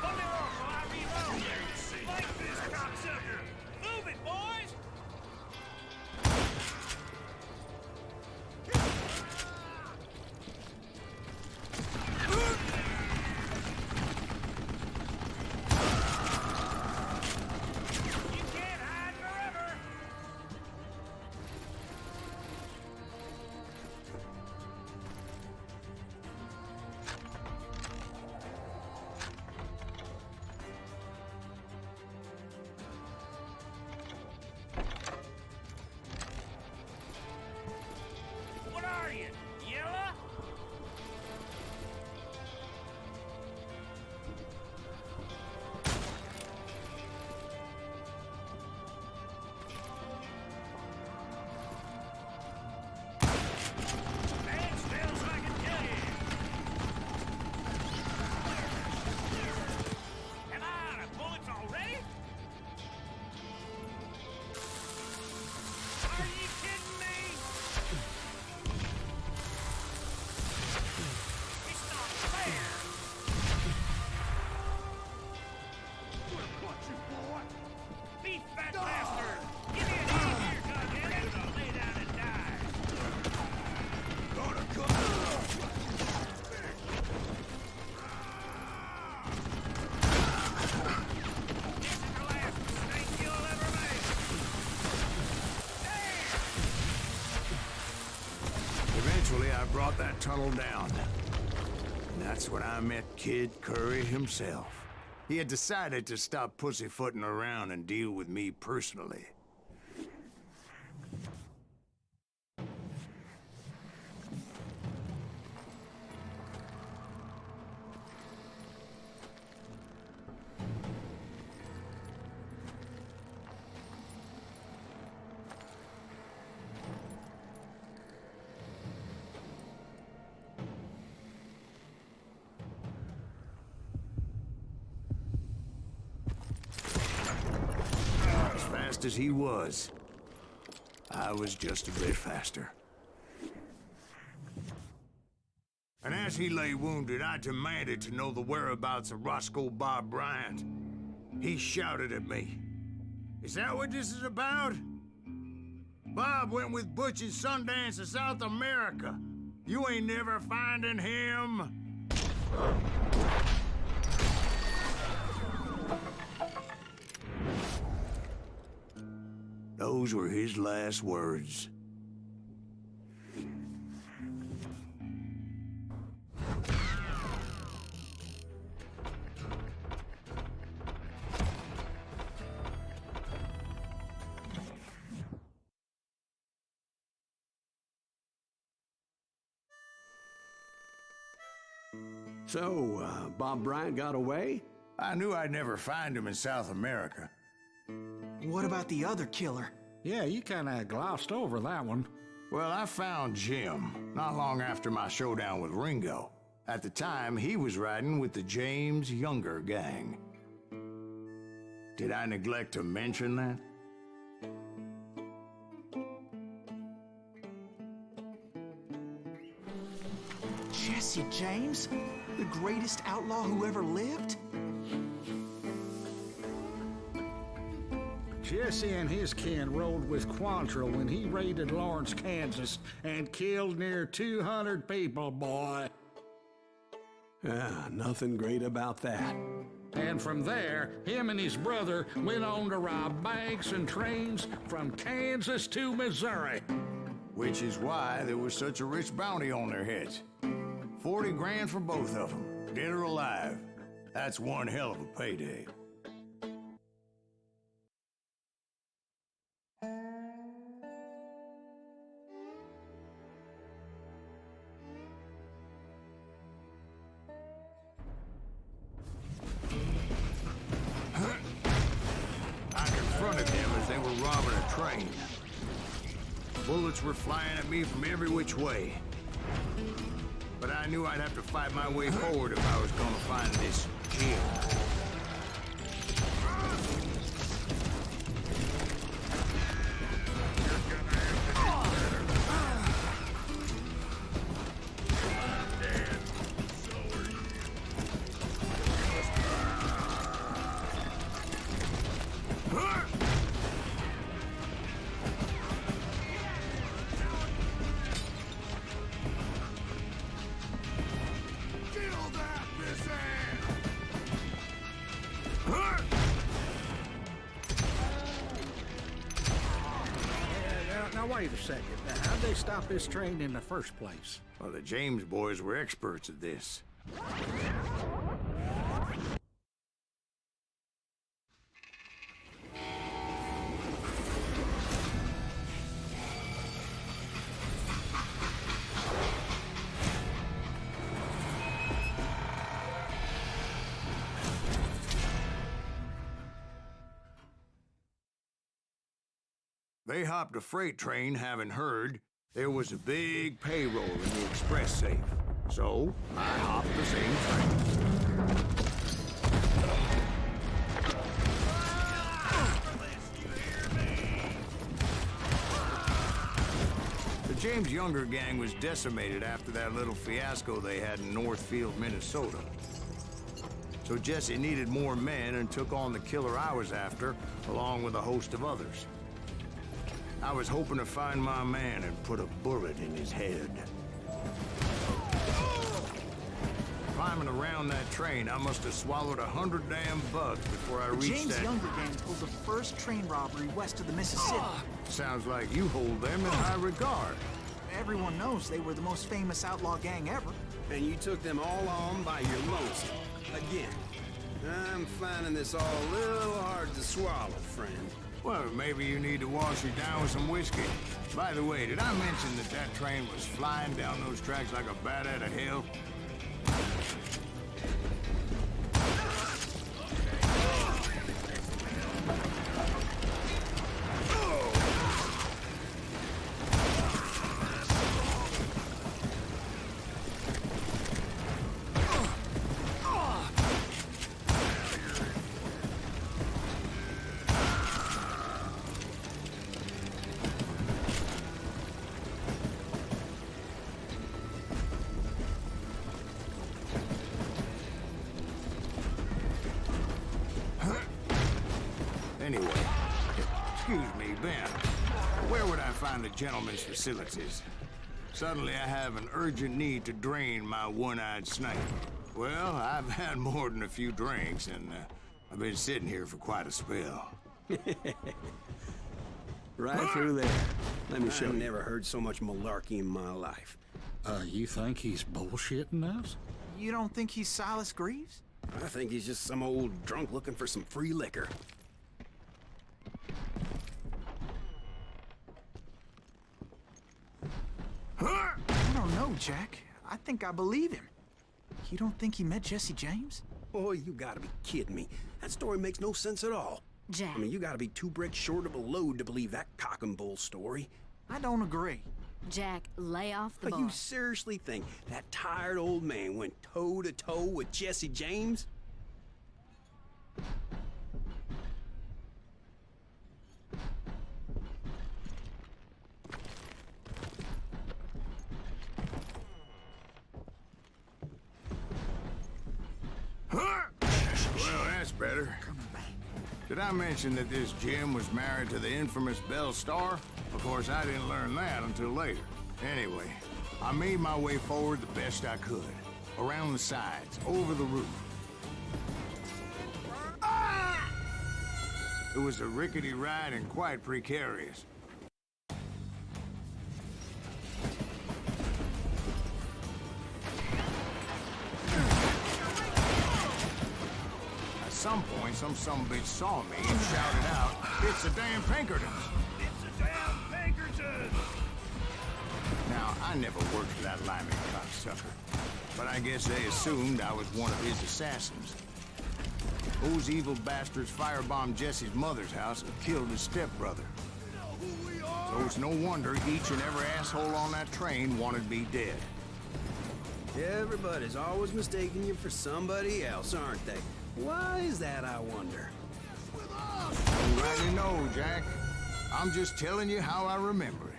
Hold it off while I reload! Fight this cocksucker! Move it, boys! You can't hide forever! What are you, yellow? Man smells like a dead. Am I out of bullets already? Are you kidding me? It's not fair! What you boy? Beef fat bastard! Give me a hand here, goddammit! I'll lay down and die! Gonna cut! This is the last mistake you'll ever make! Damn! Eventually, I brought that tunnel down. And that's when I met Kid Curry himself. He had decided to stop pussyfooting around and deal with me personally. As fast as he was, I was just a bit faster. And as he lay wounded, I demanded to know the whereabouts of Roscoe Bob Bryant. He shouted at me. Is that what this is about? Bob went with Butch and Sundance to South America. You ain't never finding him. Those were his last words. So, Bob Bryant got away? I knew I'd never find him in South America. What about the other killer? Yeah, you kinda glossed over that one. Well, I found Jim not long after my showdown with Ringo. At the time, he was riding with the James Younger gang. Did I neglect to mention that? Jesse James? The greatest outlaw who ever lived? Jesse and his kin rode with Quantrill when he raided Lawrence, Kansas, and killed near 200 people, boy. Nothing great about that. And from there, him and his brother went on to rob banks and trains from Kansas to Missouri. Which is why there was such a rich bounty on their heads. 40 grand for both of them, dead or alive. That's one hell of a payday. I confronted them as they were robbing a train. Bullets were flying at me from every which way. But I knew I'd have to fight my way forward if I was gonna find this kid. Now, wait a second. How'd they stop this train in the first place? Well, the James boys were experts at this. They hopped a freight train having heard there was a big payroll in the express safe. So, I hopped the same train. The James Younger gang was decimated after that little fiasco they had in Northfield, Minnesota. So Jesse needed more men and took on the killer I was after, along with a host of others. I was hoping to find my man and put a bullet in his head. Climbing around that train, I must have swallowed 100 damn bugs before I reached James that... Younger gang pulled the first train robbery west of the Mississippi. Sounds like you hold them in high regard. Everyone knows they were the most famous outlaw gang ever. And you took them all on by your lonesome. Again. I'm finding this all a little hard to swallow, friend. Well, maybe you need to wash it down with some whiskey. By the way, did I mention that that train was flying down those tracks like a bat out of hell? Anyway, excuse me, Ben. Where would I find the gentleman's facilities? Suddenly I have an urgent need to drain my one-eyed snake. Well, I've had more than a few drinks, and I've been sitting here for quite a spell. Right through there. Let me show you. I've never heard so much malarkey in my life. You think he's bullshitting us? You don't think he's Silas Greaves? I think he's just some old drunk looking for some free liquor. I don't know, Jack. I think I believe him. You don't think he met Jesse James? Oh, you gotta be kidding me. That story makes no sense at all. Jack. I mean, you gotta be 2 bricks short of a load to believe that cock and bull story. I don't agree. Jack, lay off the But bar. you seriously think that tired old man went toe-to-toe with Jesse James? Well, that's better. Did I mention that this Jim was married to the infamous Belle Starr? Of course, I didn't learn that until later. Anyway, I made my way forward the best I could. Around the sides, over the roof. Ah! It was a rickety ride and quite precarious. At some point, some sumbitch saw me and shouted out, "It's a damn Pinkertons!" It's a damn Pinkertons! Now, I never worked for that limey cocksucker, but I guess they assumed I was one of his assassins. Those evil bastards firebombed Jesse's mother's house and killed his stepbrother. So it's no wonder each and every asshole on that train wanted me dead. Everybody's always mistaking you for somebody else, aren't they? Why is that, I wonder? You rightly know, Jack. I'm just telling you how I remember it.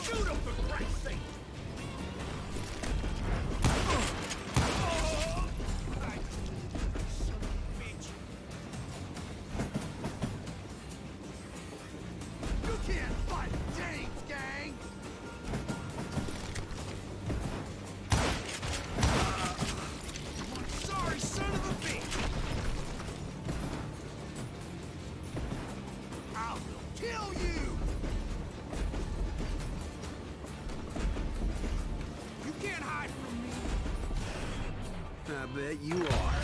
Shoot him, for Christ's sake! Son of a bitch! You can't fight James, gang! Sorry, son of a bitch! I will kill you! You can't hide from me! I bet you are.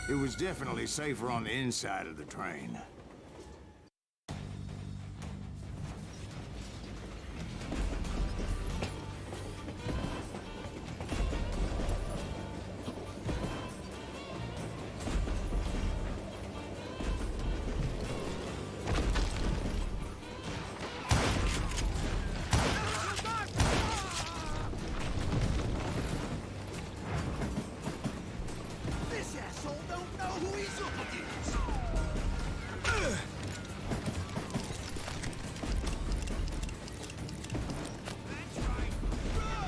It was definitely safer on the inside of the train. This asshole don't know who he's up against! That's right!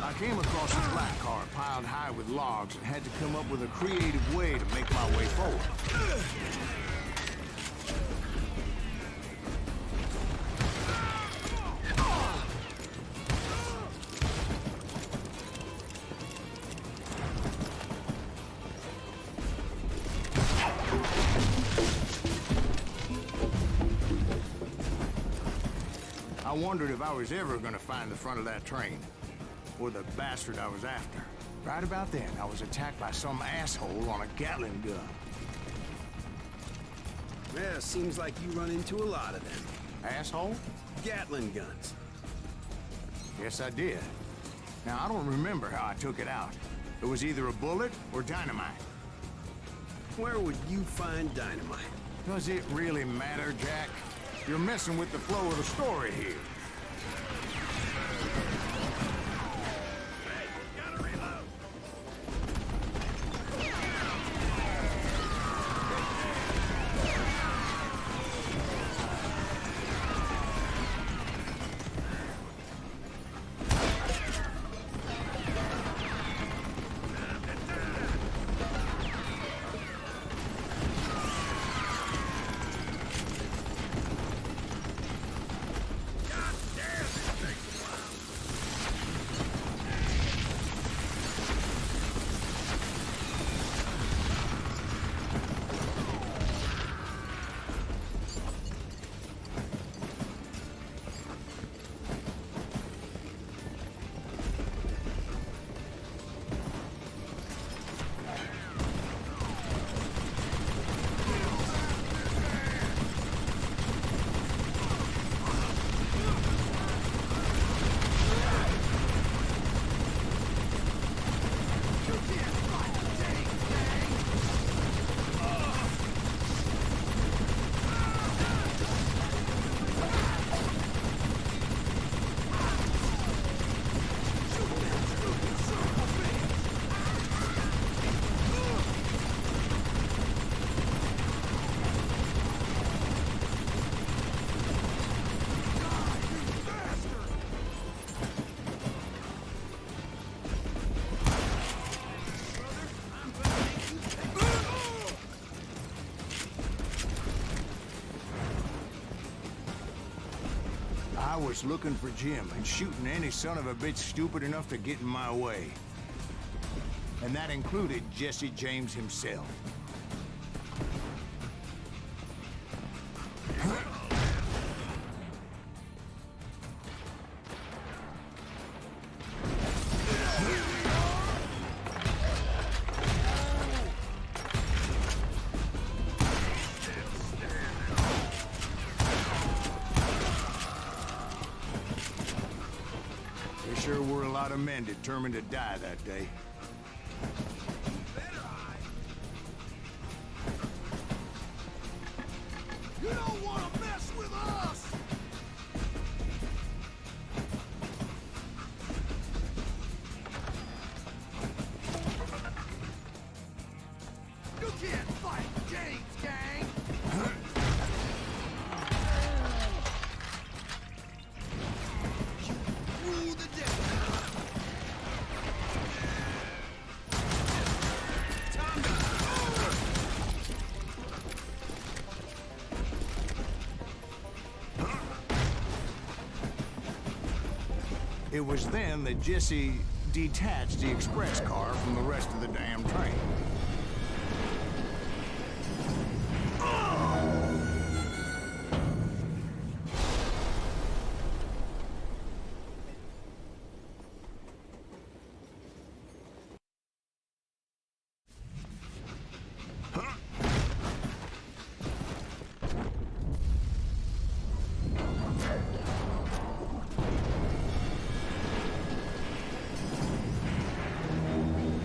I came across a flat car piled high with logs and had to come up with a creative way to make my way forward. I wondered if I was ever gonna find the front of that train, or the bastard I was after. Right about then, I was attacked by some asshole on a Gatling gun. Yeah, seems like you run into a lot of them. Asshole? Gatling guns. Yes, I did. Now, I don't remember how I took it out. It was either a bullet or dynamite. Where would you find dynamite? Does it really matter, Jack? You're messing with the flow of the story here. Gotta reload! was looking for Jim and shooting any son of a bitch stupid enough to get in my way. And that included Jesse James himself. There sure were a lot of men determined to die that day. You don't want to mess with us! You can't fight James, gang! You rule the day! It was then that Jesse detached the express car from the rest of the damn train.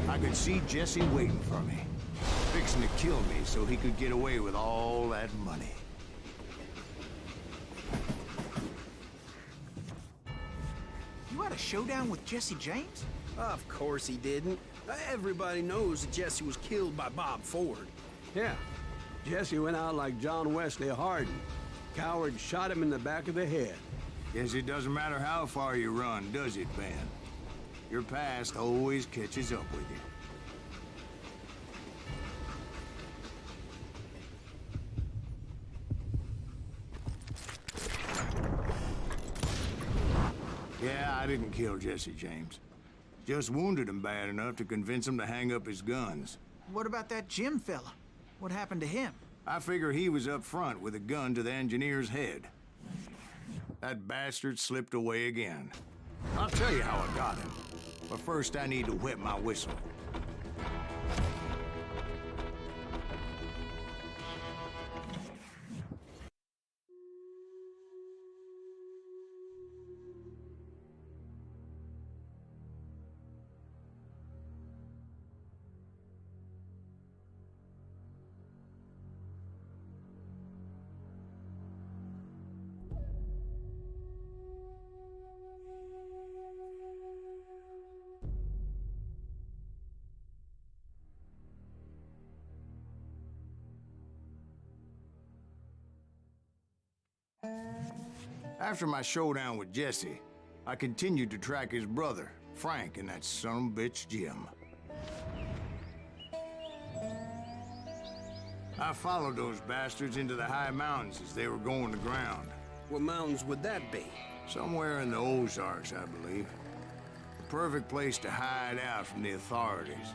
I could see Jesse waiting for me, fixing to kill me so he could get away with all that money. You had a showdown with Jesse James? Of course he didn't. Everybody knows that Jesse was killed by Bob Ford. Yeah. Jesse went out like John Wesley Hardin. Coward shot him in the back of the head. Guess it doesn't matter how far you run, does it, Ben? Your past always catches up with you. Yeah, I didn't kill Jesse James. Just wounded him bad enough to convince him to hang up his guns. What about that Jim fella? What happened to him? I figure he was up front with a gun to the engineer's head. That bastard slipped away again. I'll tell you how I got him. But first I need to wet my whistle. After my showdown with Jesse, I continued to track his brother, Frank, and that son of a bitch, Jim. I followed those bastards into the high mountains as they were going to ground. What mountains would that be? Somewhere in the Ozarks, I believe. The perfect place to hide out from the authorities.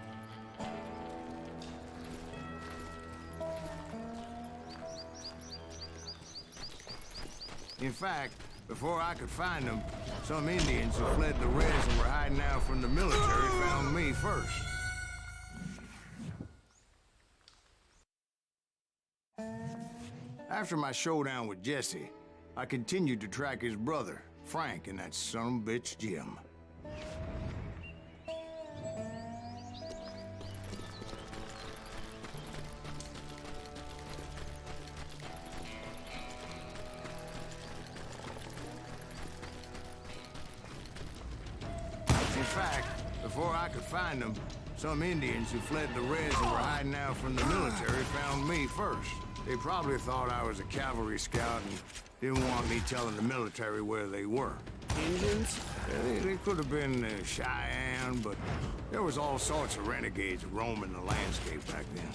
In fact, before I could find them, some Indians who fled the Reds and were hiding out from the military found me first. After my showdown with Jesse, I continued to track his brother, Frank, and that son of a bitch, Jim. In fact, before I could find them, some Indians who fled the Reds and were hiding out from the military found me first. They probably thought I was a cavalry scout and didn't want me telling the military where they were. Indians? They could have been Cheyenne, but there was all sorts of renegades roaming the landscape back then.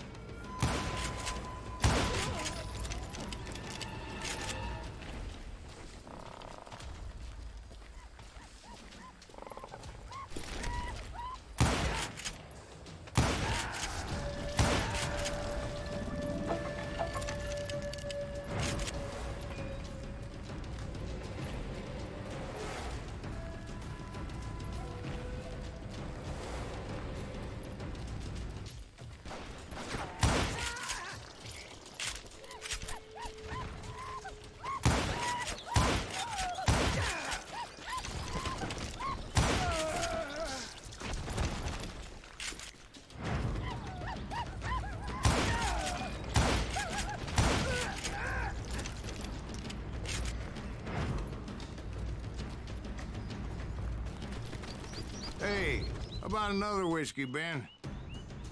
about another whiskey, Ben?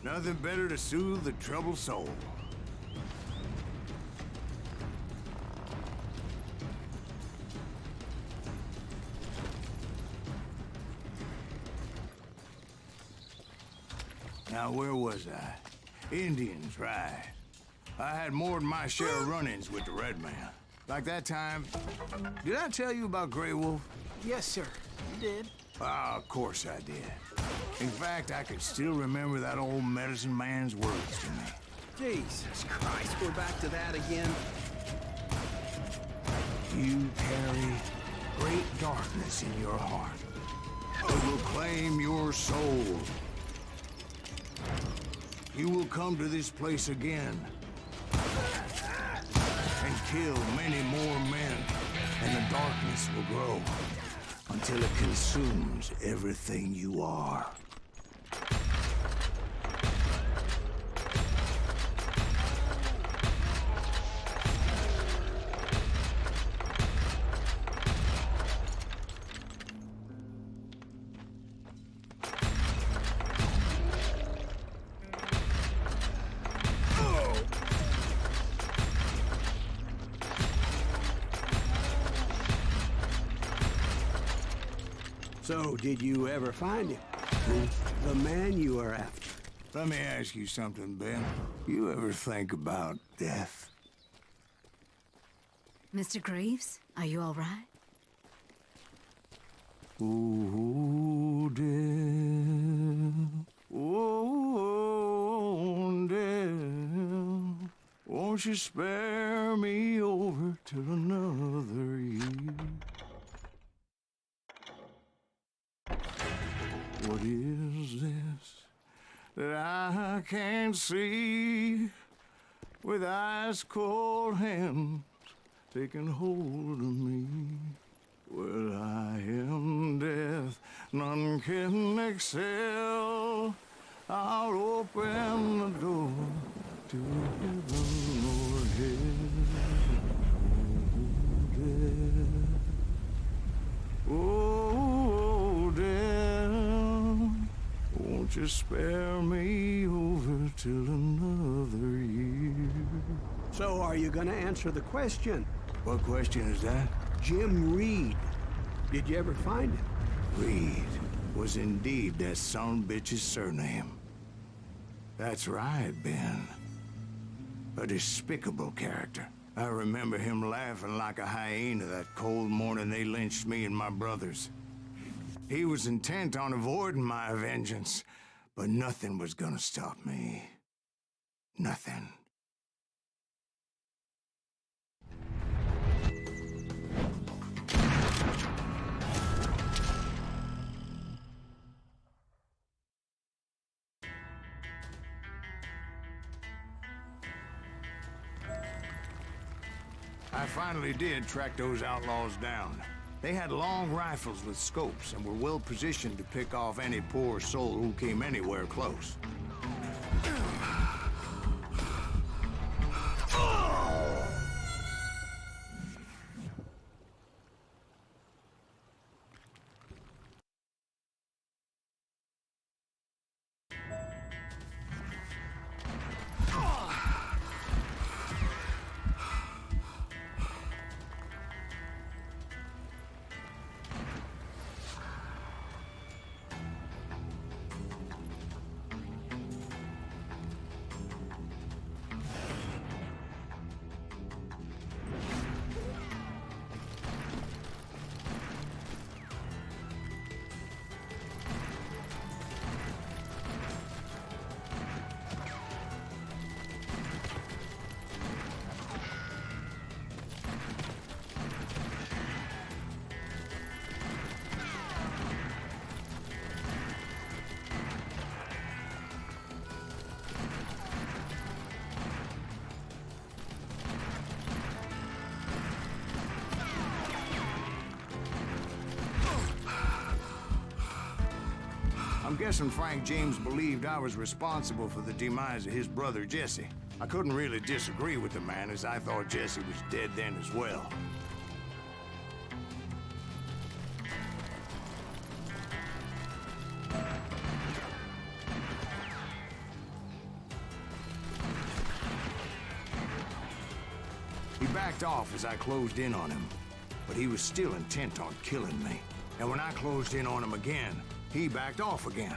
Nothing better to soothe the troubled soul. Now, where was I? Indians, right. I had more than my share of run-ins with the Red Man. Like that time... Did I tell you about Grey Wolf? Yes, sir. You did. Ah, of course I did. In fact, I could still remember that old medicine man's words to me. Jesus Christ, we're back to that again. You carry great darkness in your heart. It will claim your soul. You will come to this place again and kill many more men, and the darkness will grow until it consumes everything you are. So, did you ever find him? The man you are after? Let me ask you something, Ben. You ever think about death? Mr. Greaves, are you all right? Oh, death. Oh, death. Won't you spare me over till another year? What is this that I can't see with ice cold hands taking hold of me? Well, I am death, none can excel. I'll open the door to heaven or hell. Oh, death. Oh, death. Won't you spare me over till another year? So, are you gonna answer the question? What question is that? Jim Reed. Did you ever find him? Reed was indeed that son-bitch's surname. That's right, Ben. A despicable character. I remember him laughing like a hyena that cold morning they lynched me and my brothers. He was intent on avoiding my vengeance, but nothing was gonna stop me. Nothing. I finally did track those outlaws down. They had long rifles with scopes and were well positioned to pick off any poor soul who came anywhere close. I'm guessing Frank James believed I was responsible for the demise of his brother Jesse. I couldn't really disagree with the man, as I thought Jesse was dead then as well. He backed off as I closed in on him, but he was still intent on killing me. And when I closed in on him again, he backed off again,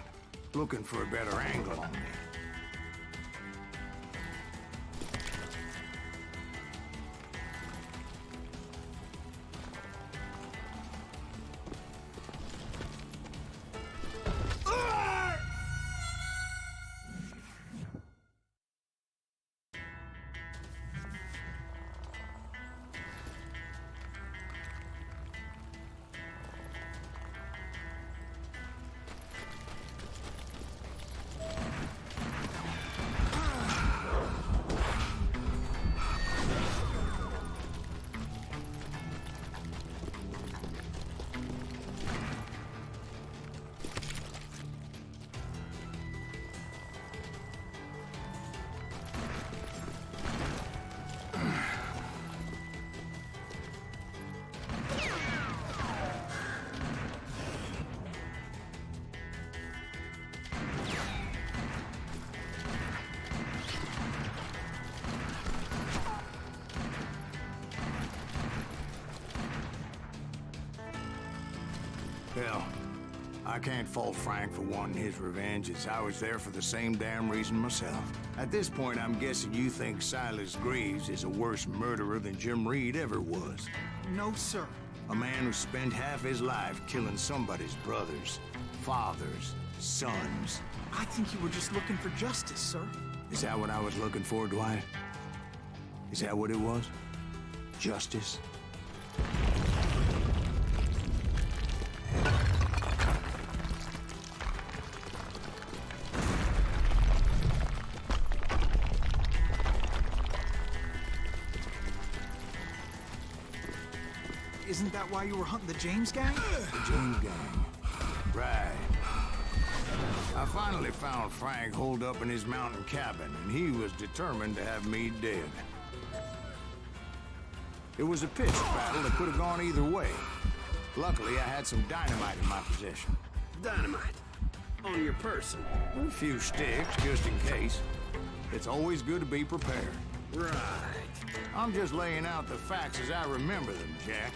looking for a better angle on me. Hell, I can't fault Frank for wanting his revenge, as I was there for the same damn reason myself. At this point, I'm guessing you think Silas Greaves is a worse murderer than Jim Reed ever was. No, sir. A man who spent half his life killing somebody's brothers, fathers, sons. I think you were just looking for justice, sir. Is that what I was looking for, Dwight? Is that what it was? Justice? Isn't that why you were hunting the James gang? The James gang. Right. I finally found Frank holed up in his mountain cabin, and he was determined to have me dead. It was a pitched battle that could have gone either way. Luckily, I had some dynamite in my possession. Dynamite? On your person? A few sticks, just in case. It's always good to be prepared. Right. I'm just laying out the facts as I remember them, Jack.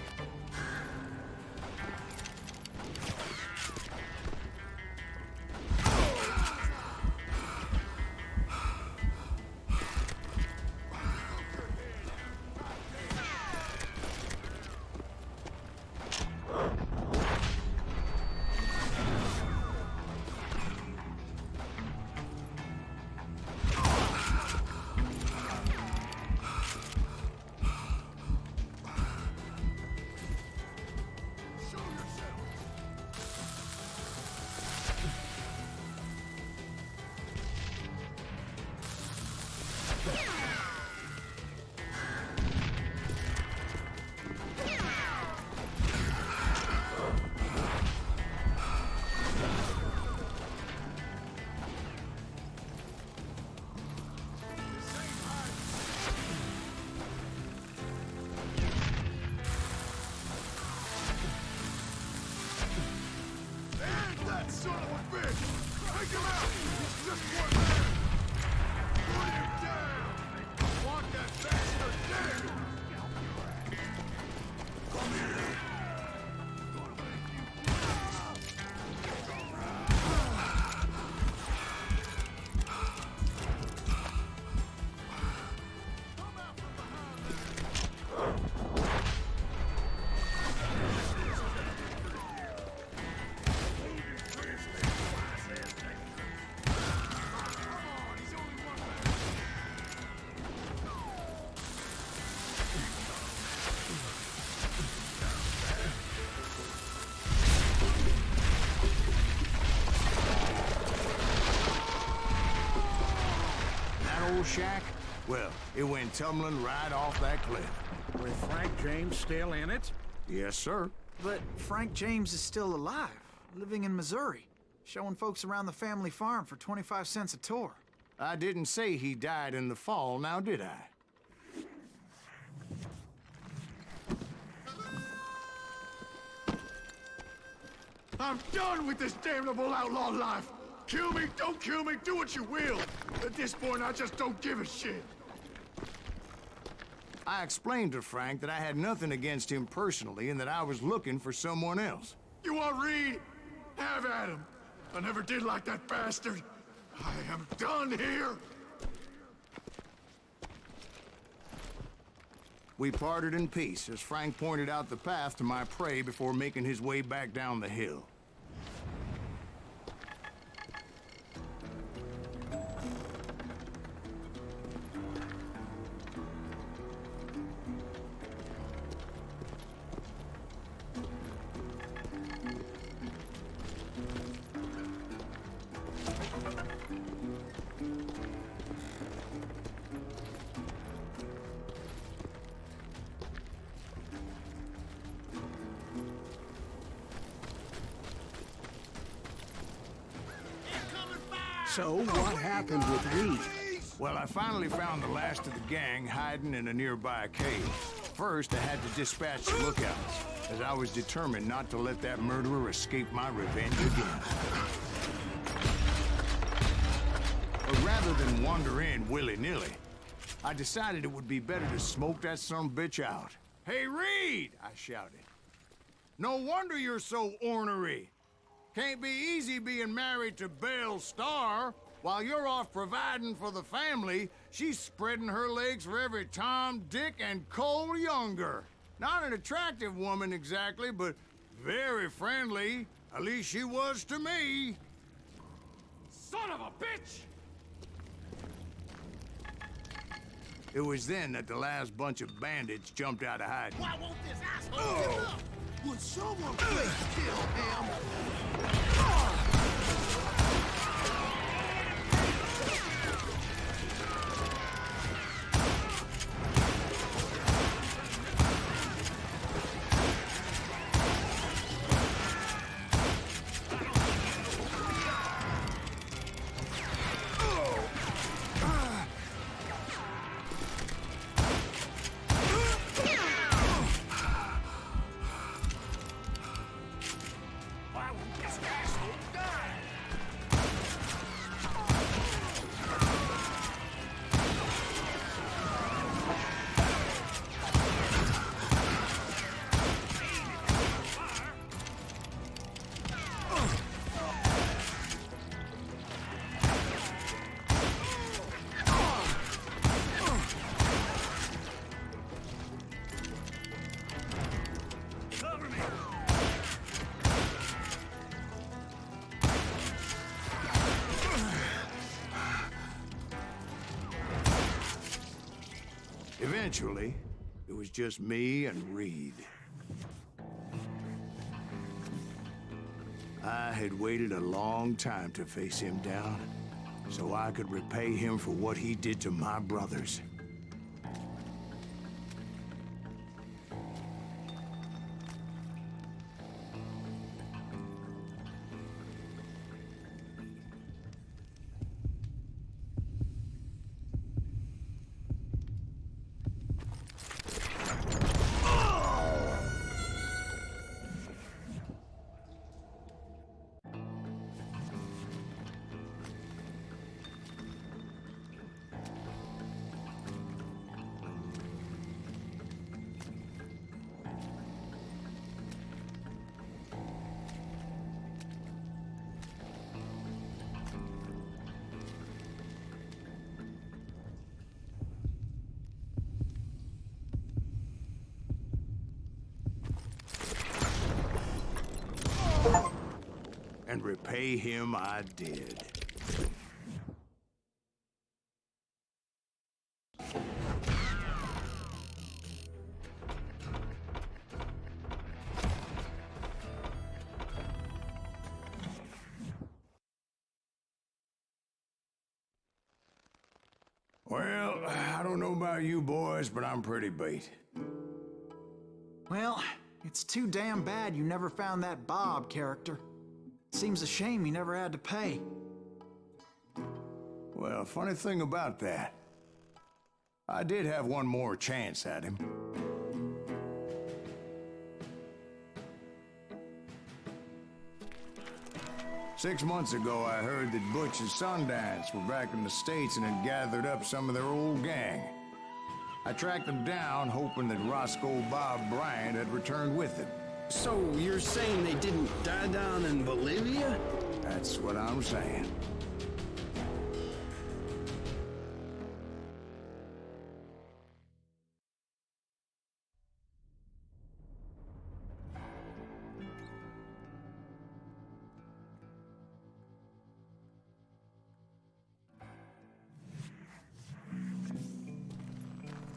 Shack? Well, it went tumbling right off that cliff. With Frank James still in it? Yes, sir. But Frank James is still alive, living in Missouri, showing folks around the family farm for 25 cents a tour. I didn't say he died in the fall, now did I? I'm done with this damnable outlaw life! Kill me, don't kill me, do what you will! At this point, I just don't give a shit! I explained to Frank that I had nothing against him personally and that I was looking for someone else. You want Reed? Have at him. I never did like that bastard. I am done here. We parted in peace as Frank pointed out the path to my prey before making his way back down the hill. So, what happened with Reed? Well, I finally found the last of the gang hiding in a nearby cave. First, I had to dispatch the lookouts, as I was determined not to let that murderer escape my revenge again. But rather than wander in willy-nilly, I decided it would be better to smoke that sumbitch out. "Hey, Reed!" I shouted. "No wonder you're so ornery. Can't be easy being married to Belle Starr. While you're off providing for the family, she's spreading her legs for every Tom, Dick, and Cole Younger. Not an attractive woman exactly, but very friendly. At least she was to me." Son of a bitch! It was then that the last bunch of bandits jumped out of hiding. Why won't this asshole give up? Would someone please kill him? Eventually, it was just me and Reed. I had waited a long time to face him down, so I could repay him for what he did to my brothers. And repay him I did. Well, I don't know about you boys, but I'm pretty beat. Well, it's too damn bad you never found that Bob character. Seems a shame you never had to pay. Well, funny thing about that, I did have one more chance at him. Six months ago, I heard that Butch and Sundance were back in the States and had gathered up some of their old gang. I tracked them down, hoping that Roscoe Bob Bryant had returned with them. So you're saying they didn't die down in Bolivia? That's what I'm saying.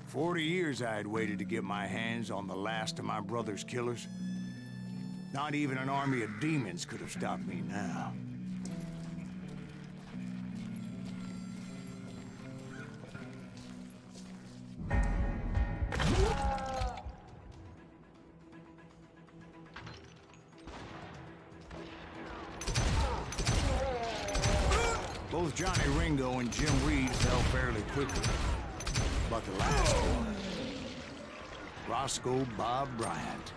"40 years I had waited to get my hands on the last of my brother's killers. Not even an army of demons could have stopped me now. Both Johnny Ringo and Jim Reed fell fairly quickly. But the last one, Roscoe Bob Bryant,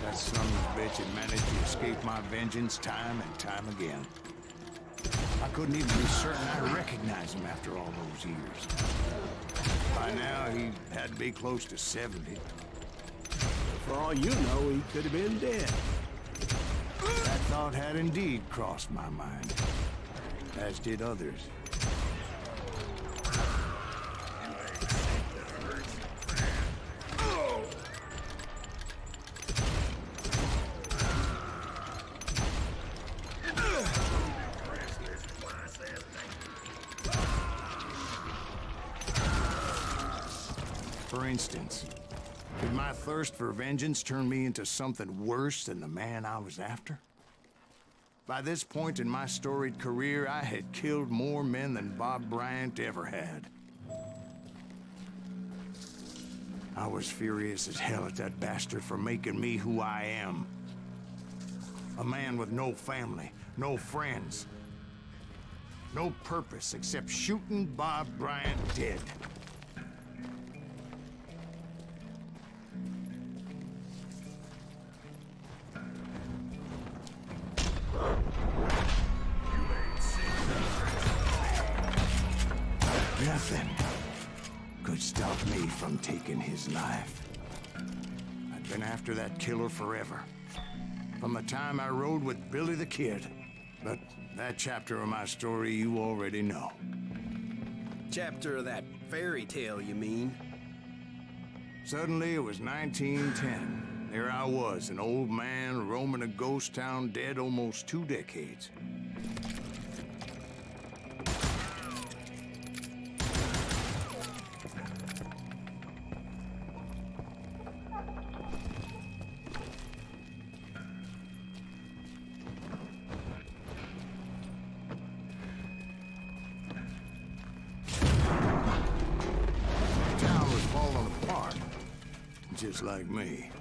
that son of a bitch had managed to escape my vengeance time and time again. I couldn't even be certain I recognized him after all those years. By now, he had to be close to 70. For all you know, he could have been dead. That thought had indeed crossed my mind, as did others. For instance, did my thirst for vengeance turn me into something worse than the man I was after? By this point in my storied career, I had killed more men than Bob Bryant ever had. I was furious as hell at that bastard for making me who I am. A man with no family, no friends, no purpose except shooting Bob Bryant dead. Nothing could stop me from taking his life. I'd been after that killer forever, from the time I rode with Billy the Kid. But that chapter of my story you already know. Chapter of that fairy tale, you mean? Suddenly it was 1910. There I was, an old man roaming a ghost town dead almost 2 decades. Just like me.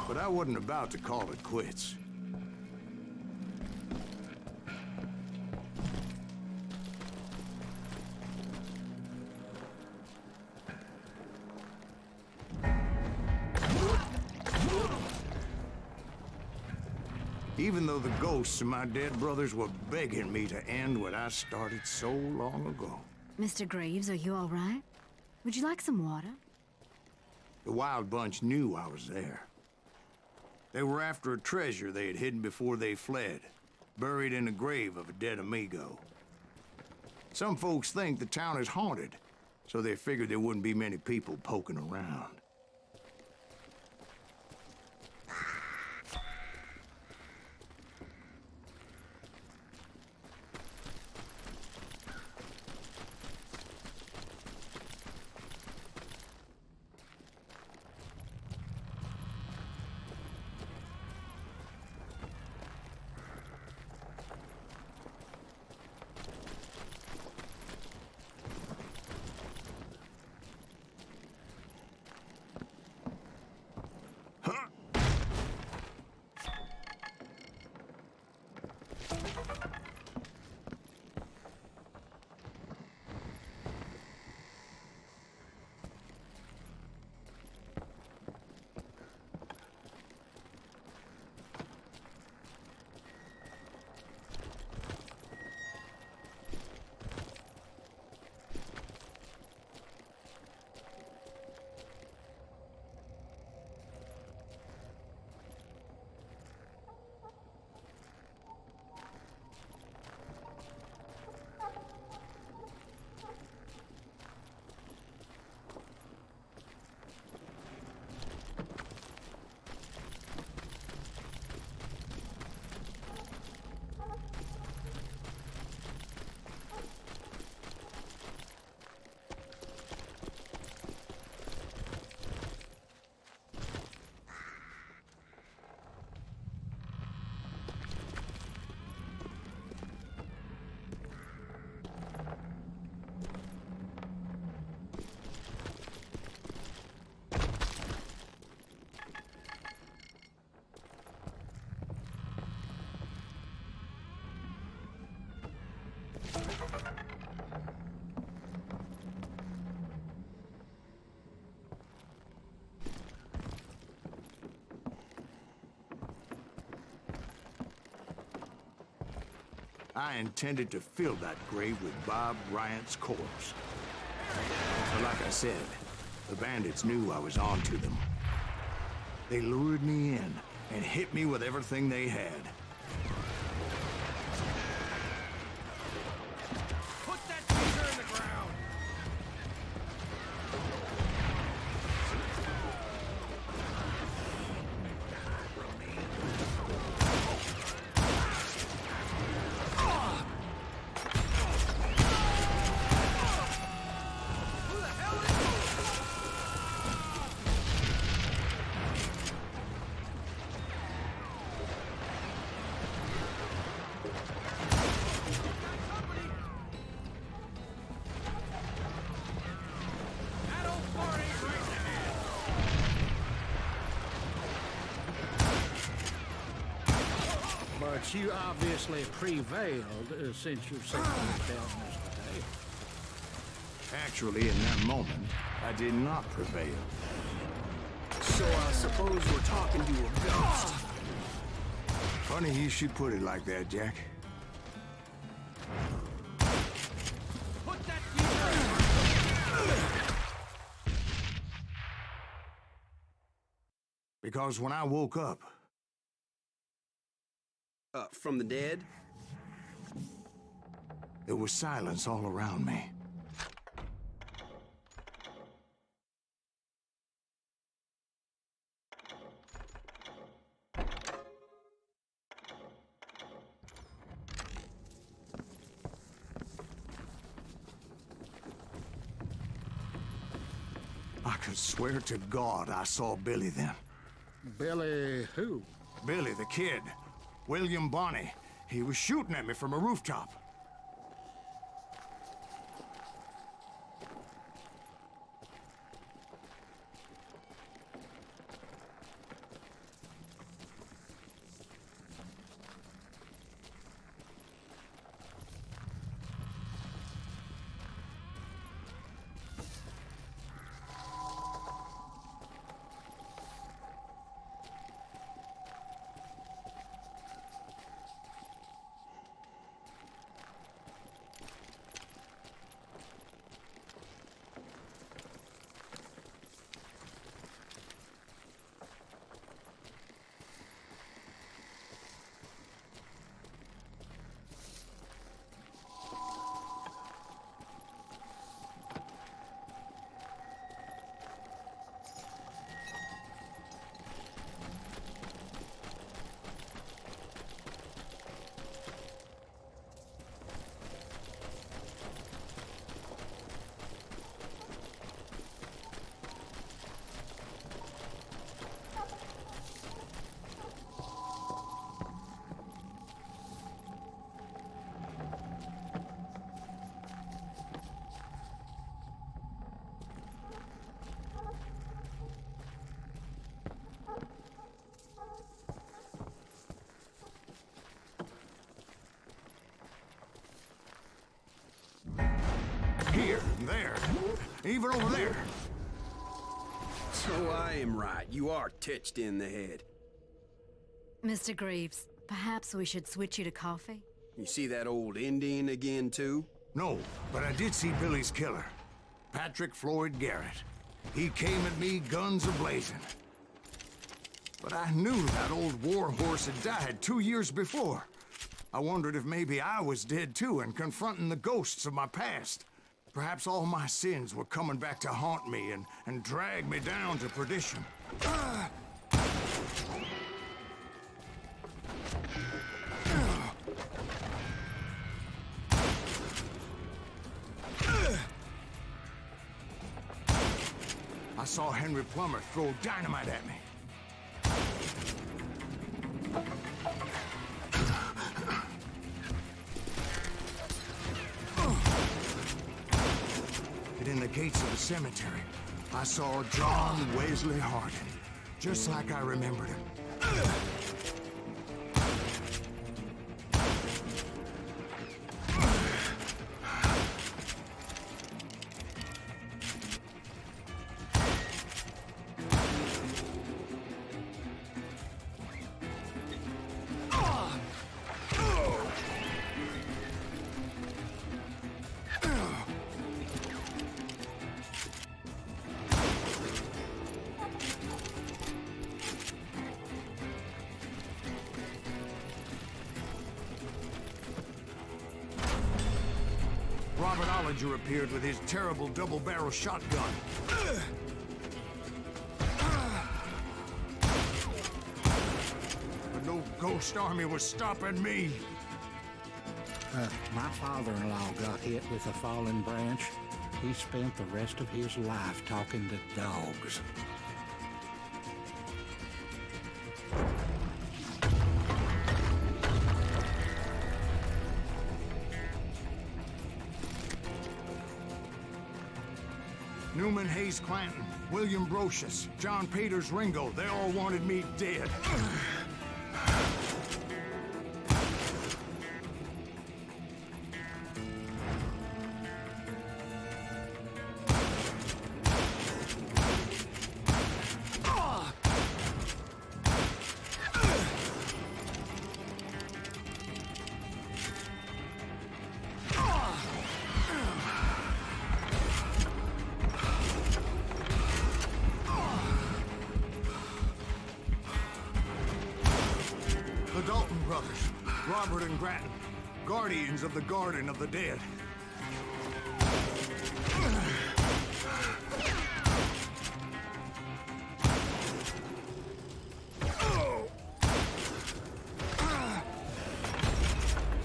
But I wasn't about to call it quits. Even though the ghosts of my dead brothers were begging me to end what I started so long ago. Mr. Graves, are you all right? Would you like some water? The Wild Bunch knew I was there. They were after a treasure they had hidden before they fled, buried in the grave of a dead amigo. Some folks think the town is haunted, so they figured there wouldn't be many people poking around. I intended to fill that grave with Bob Bryant's corpse. But like I said, the bandits knew I was on to them. They lured me in and hit me with everything they had. Put that teaser in the ground! But you obviously prevailed since you've seen us down this today. Actually, in that moment, I did not prevail. So I suppose we're talking to a ghost. Funny you should put it like that, Jack. Put that teaser in! Because when I woke up, From the dead? there was silence all around me. I could swear to God I saw Billy then. Billy who? Billy, the kid. William Bonney. He was shooting at me from a rooftop. Here, there, even over there. So I am right. You are touched in the head. Mr. Greaves, perhaps we should switch you to coffee? You see that old Indian again, too? No, but I did see Billy's killer, Patrick Floyd Garrett. He came at me guns a-blazing. But I knew that old war horse had died 2 years before. I wondered if maybe I was dead too and confronting the ghosts of my past. Perhaps all my sins were coming back to haunt me and drag me down to perdition. I saw Henry Plummer throw dynamite at me. And in the gates of the cemetery, I saw John Wesley Hardin, just like I remembered him. Dollinger appeared with his terrible double-barrel shotgun. But no ghost army was stopping me. My father-in-law got hit with a fallen branch. He spent the rest of his life talking to dogs. Newman Hayes Clanton, William Brocious, John Peters Ringo, they all wanted me dead. The Dalton brothers, Robert and Grattan, guardians of the Garden of the Dead.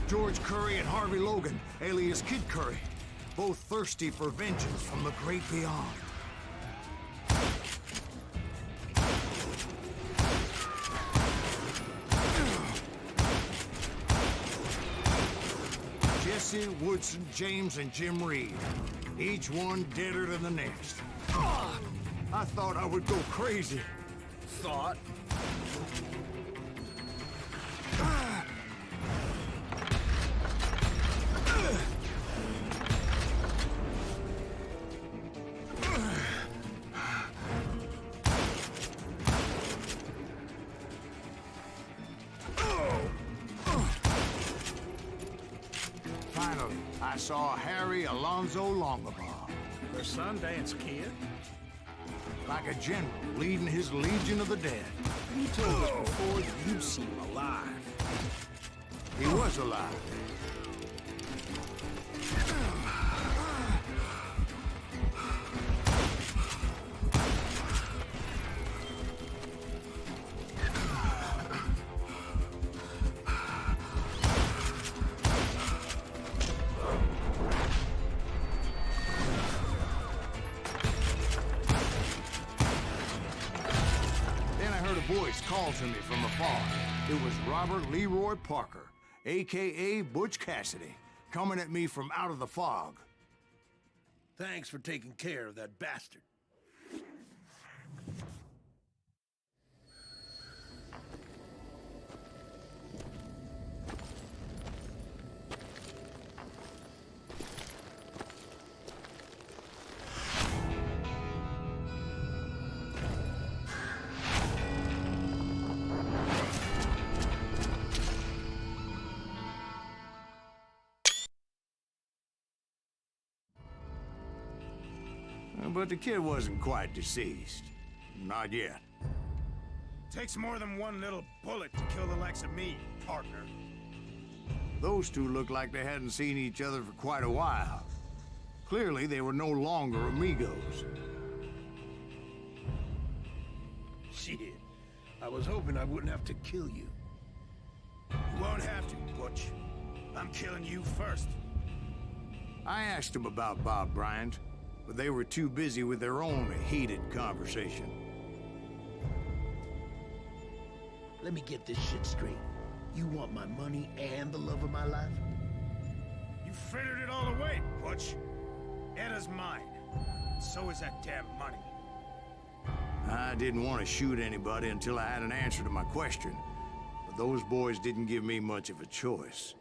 George Curry and Harvey Logan, alias Kid Curry, both thirsty for vengeance from the great beyond. Jesse, Woodson, James, and Jim Reed. Each one deader than the next. I thought I would go crazy. Thought? Finally, I saw Harry Alonzo Longabaugh. The Sundance Kid? Like a general leading his Legion of the Dead. You told us before that you seem alive. He was alive. Voice called to me from afar. It was Robert Leroy Parker, a.k.a. Butch Cassidy, coming at me from out of the fog. Thanks for taking care of that bastard. But the kid wasn't quite deceased. Not yet. Takes more than one little bullet to kill the likes of me, partner. Those two looked like they hadn't seen each other for quite a while. Clearly, they were no longer amigos. Shit. I was hoping I wouldn't have to kill you. You won't have to, Butch. I'm killing you first. I asked them about Bob Bryant, but they were too busy with their own heated conversation. Let me get this shit straight. You want my money and the love of my life? You frittered it all away, Butch. Anna's mine. So is that damn money. I didn't want to shoot anybody until I had an answer to my question, but those boys didn't give me much of a choice.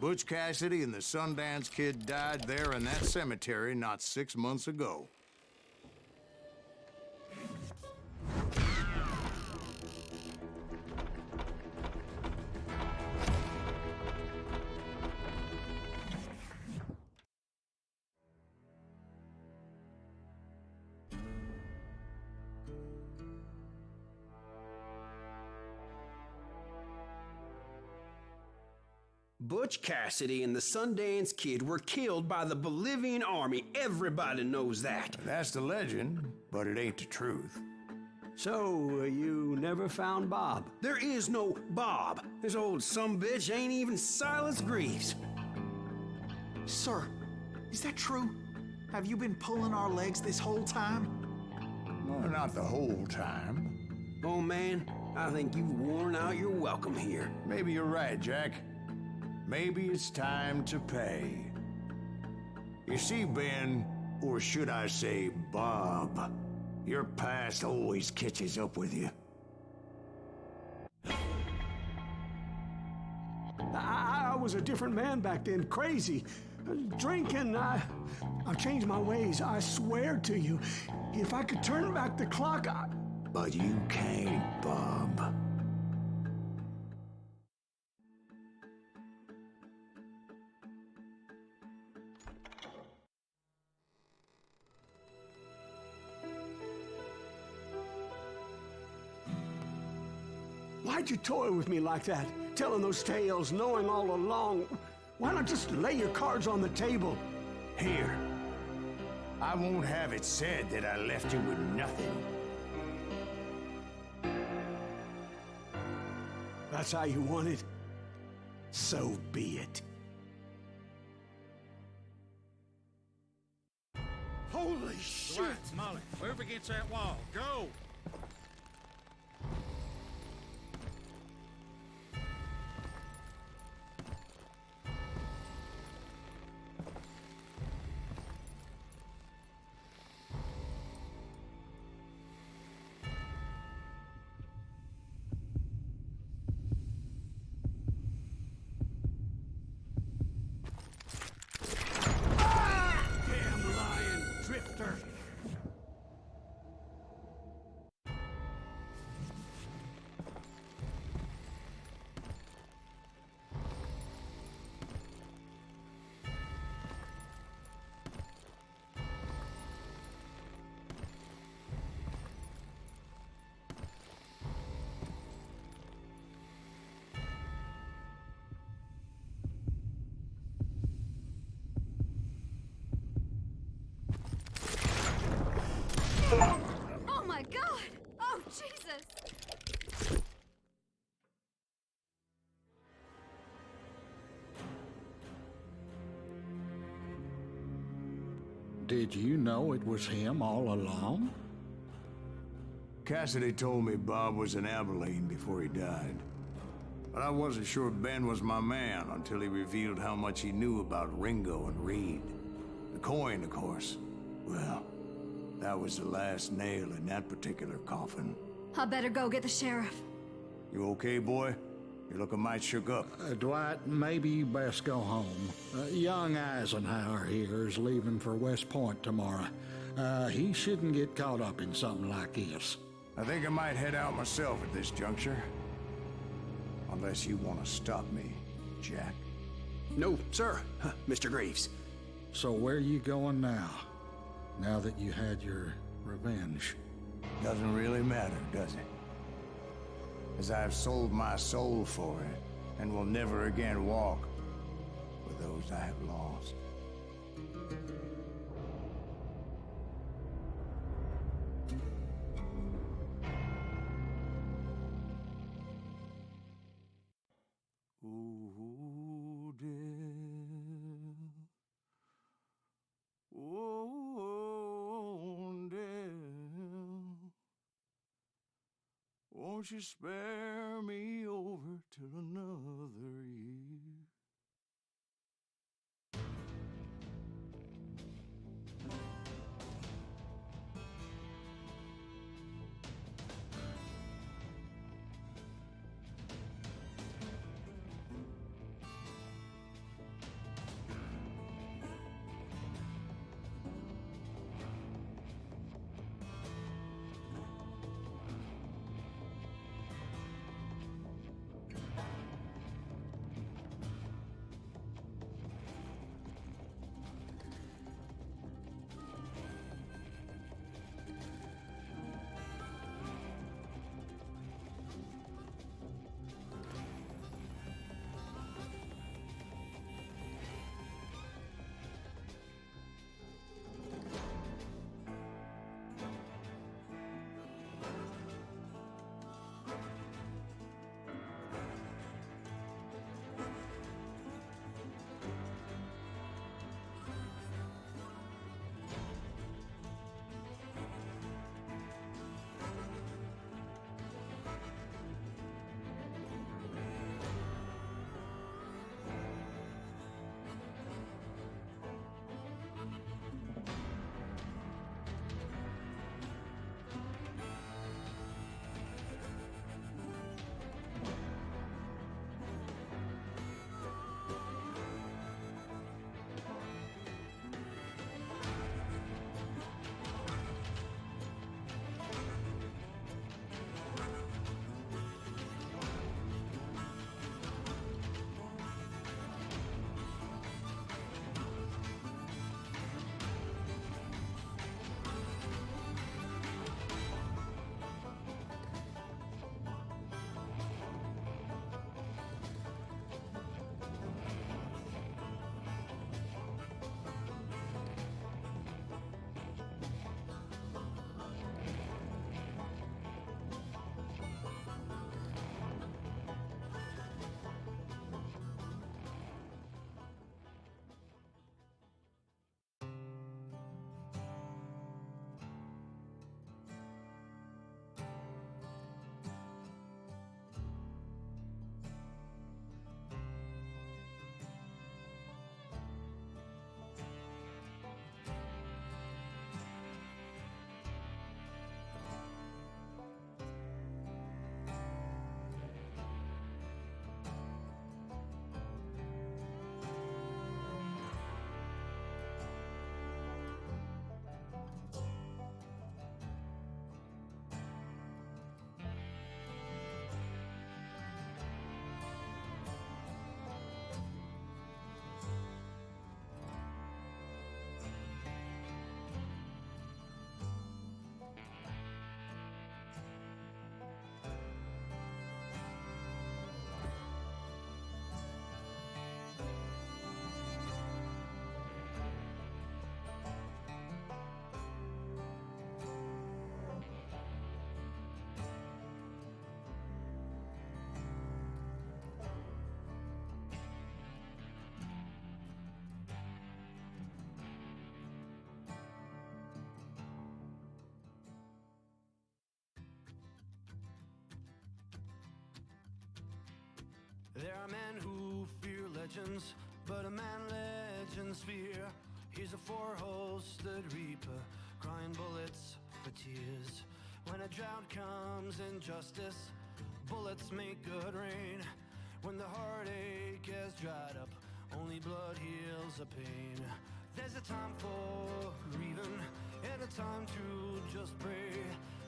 Butch Cassidy and the Sundance Kid died there in that cemetery not 6 months ago. Butch Cassidy and the Sundance Kid were killed by the Bolivian army. Everybody knows that. That's the legend, but it ain't the truth. So, you never found Bob? There is no Bob. This old sumbitch ain't even Silas Greaves. Sir, is that true? Have you been pulling our legs this whole time? Well, not the whole time. Oh man, I think you've worn out your welcome here. Maybe you're right, Jack. Maybe it's time to pay. You see, Ben, or should I say Bob, your past always catches up with you. I was a different man back then, crazy. Drinking, I've changed my ways, I swear to you. If I could turn back the clock, But you can't, Bob. Why'd you toy with me like that? Telling those tales, knowing all along. Why not just lay your cards on the table? Here. I won't have it said that I left you with nothing. That's how you want it? So be it. Holy shit! Dwight, Molly, move against that wall. Go! Damn lion drifter! Oh my god! Oh, Jesus! Did you know it was him all along? Cassidy told me Bob was in Abilene before he died. But I wasn't sure Ben was my man until he revealed how much he knew about Ringo and Reed. The coin, of course. Well, that was the last nail in that particular coffin. I better go get the sheriff. You okay, boy? You're looking mighty shook up. Dwight, maybe you best go home. Young Eisenhower here is leaving for West Point tomorrow. He shouldn't get caught up in something like this. I think I might head out myself at this juncture. Unless you want to stop me, Jack. No, sir, Mr. Greaves. So where you going now? Now that you had your revenge? Doesn't really matter, does it? As I've sold my soul for it, and will never again walk with those I have lost. Ooh, dear. Oh, dear. Won't you spare me over till another year? There are men who fear legends, but a man legends fear. He's a four-hosted reaper, crying bullets for tears. When a drought comes in justice, bullets make good rain. When the heartache has dried up, only blood heals the pain. There's a time for grieving and a time to just pray.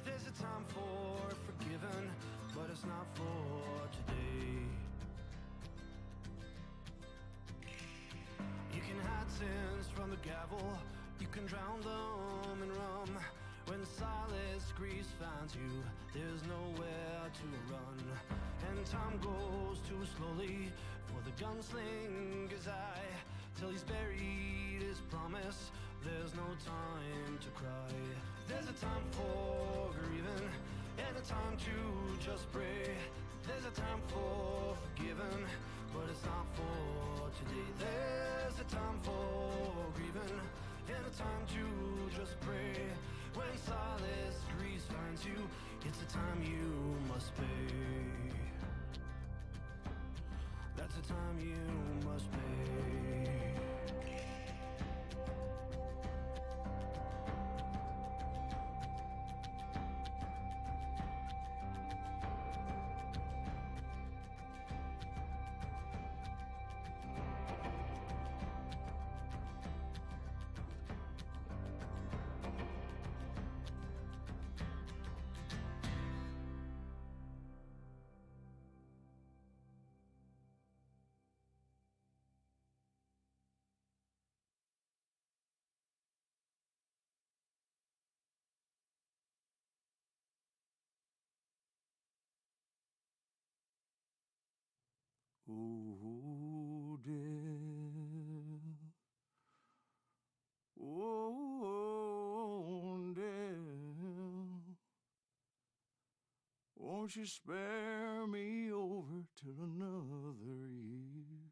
There's a time for forgiving, but it's not for today. You can hide sins from the gavel, you can drown them in rum. When silence grease finds you, there's nowhere to run. And time goes too slowly for the gunslinger's eye. Till he's buried his promise, there's no time to cry. There's a time for grieving and a time to just pray. There's a time for forgiving, but it's not for today. There's a time for grieving and a time to just pray. When solace grease finds you, it's a time you must pay. That's a time you must pay. Oh, dear. Oh, dear. Won't you spare me over till another year?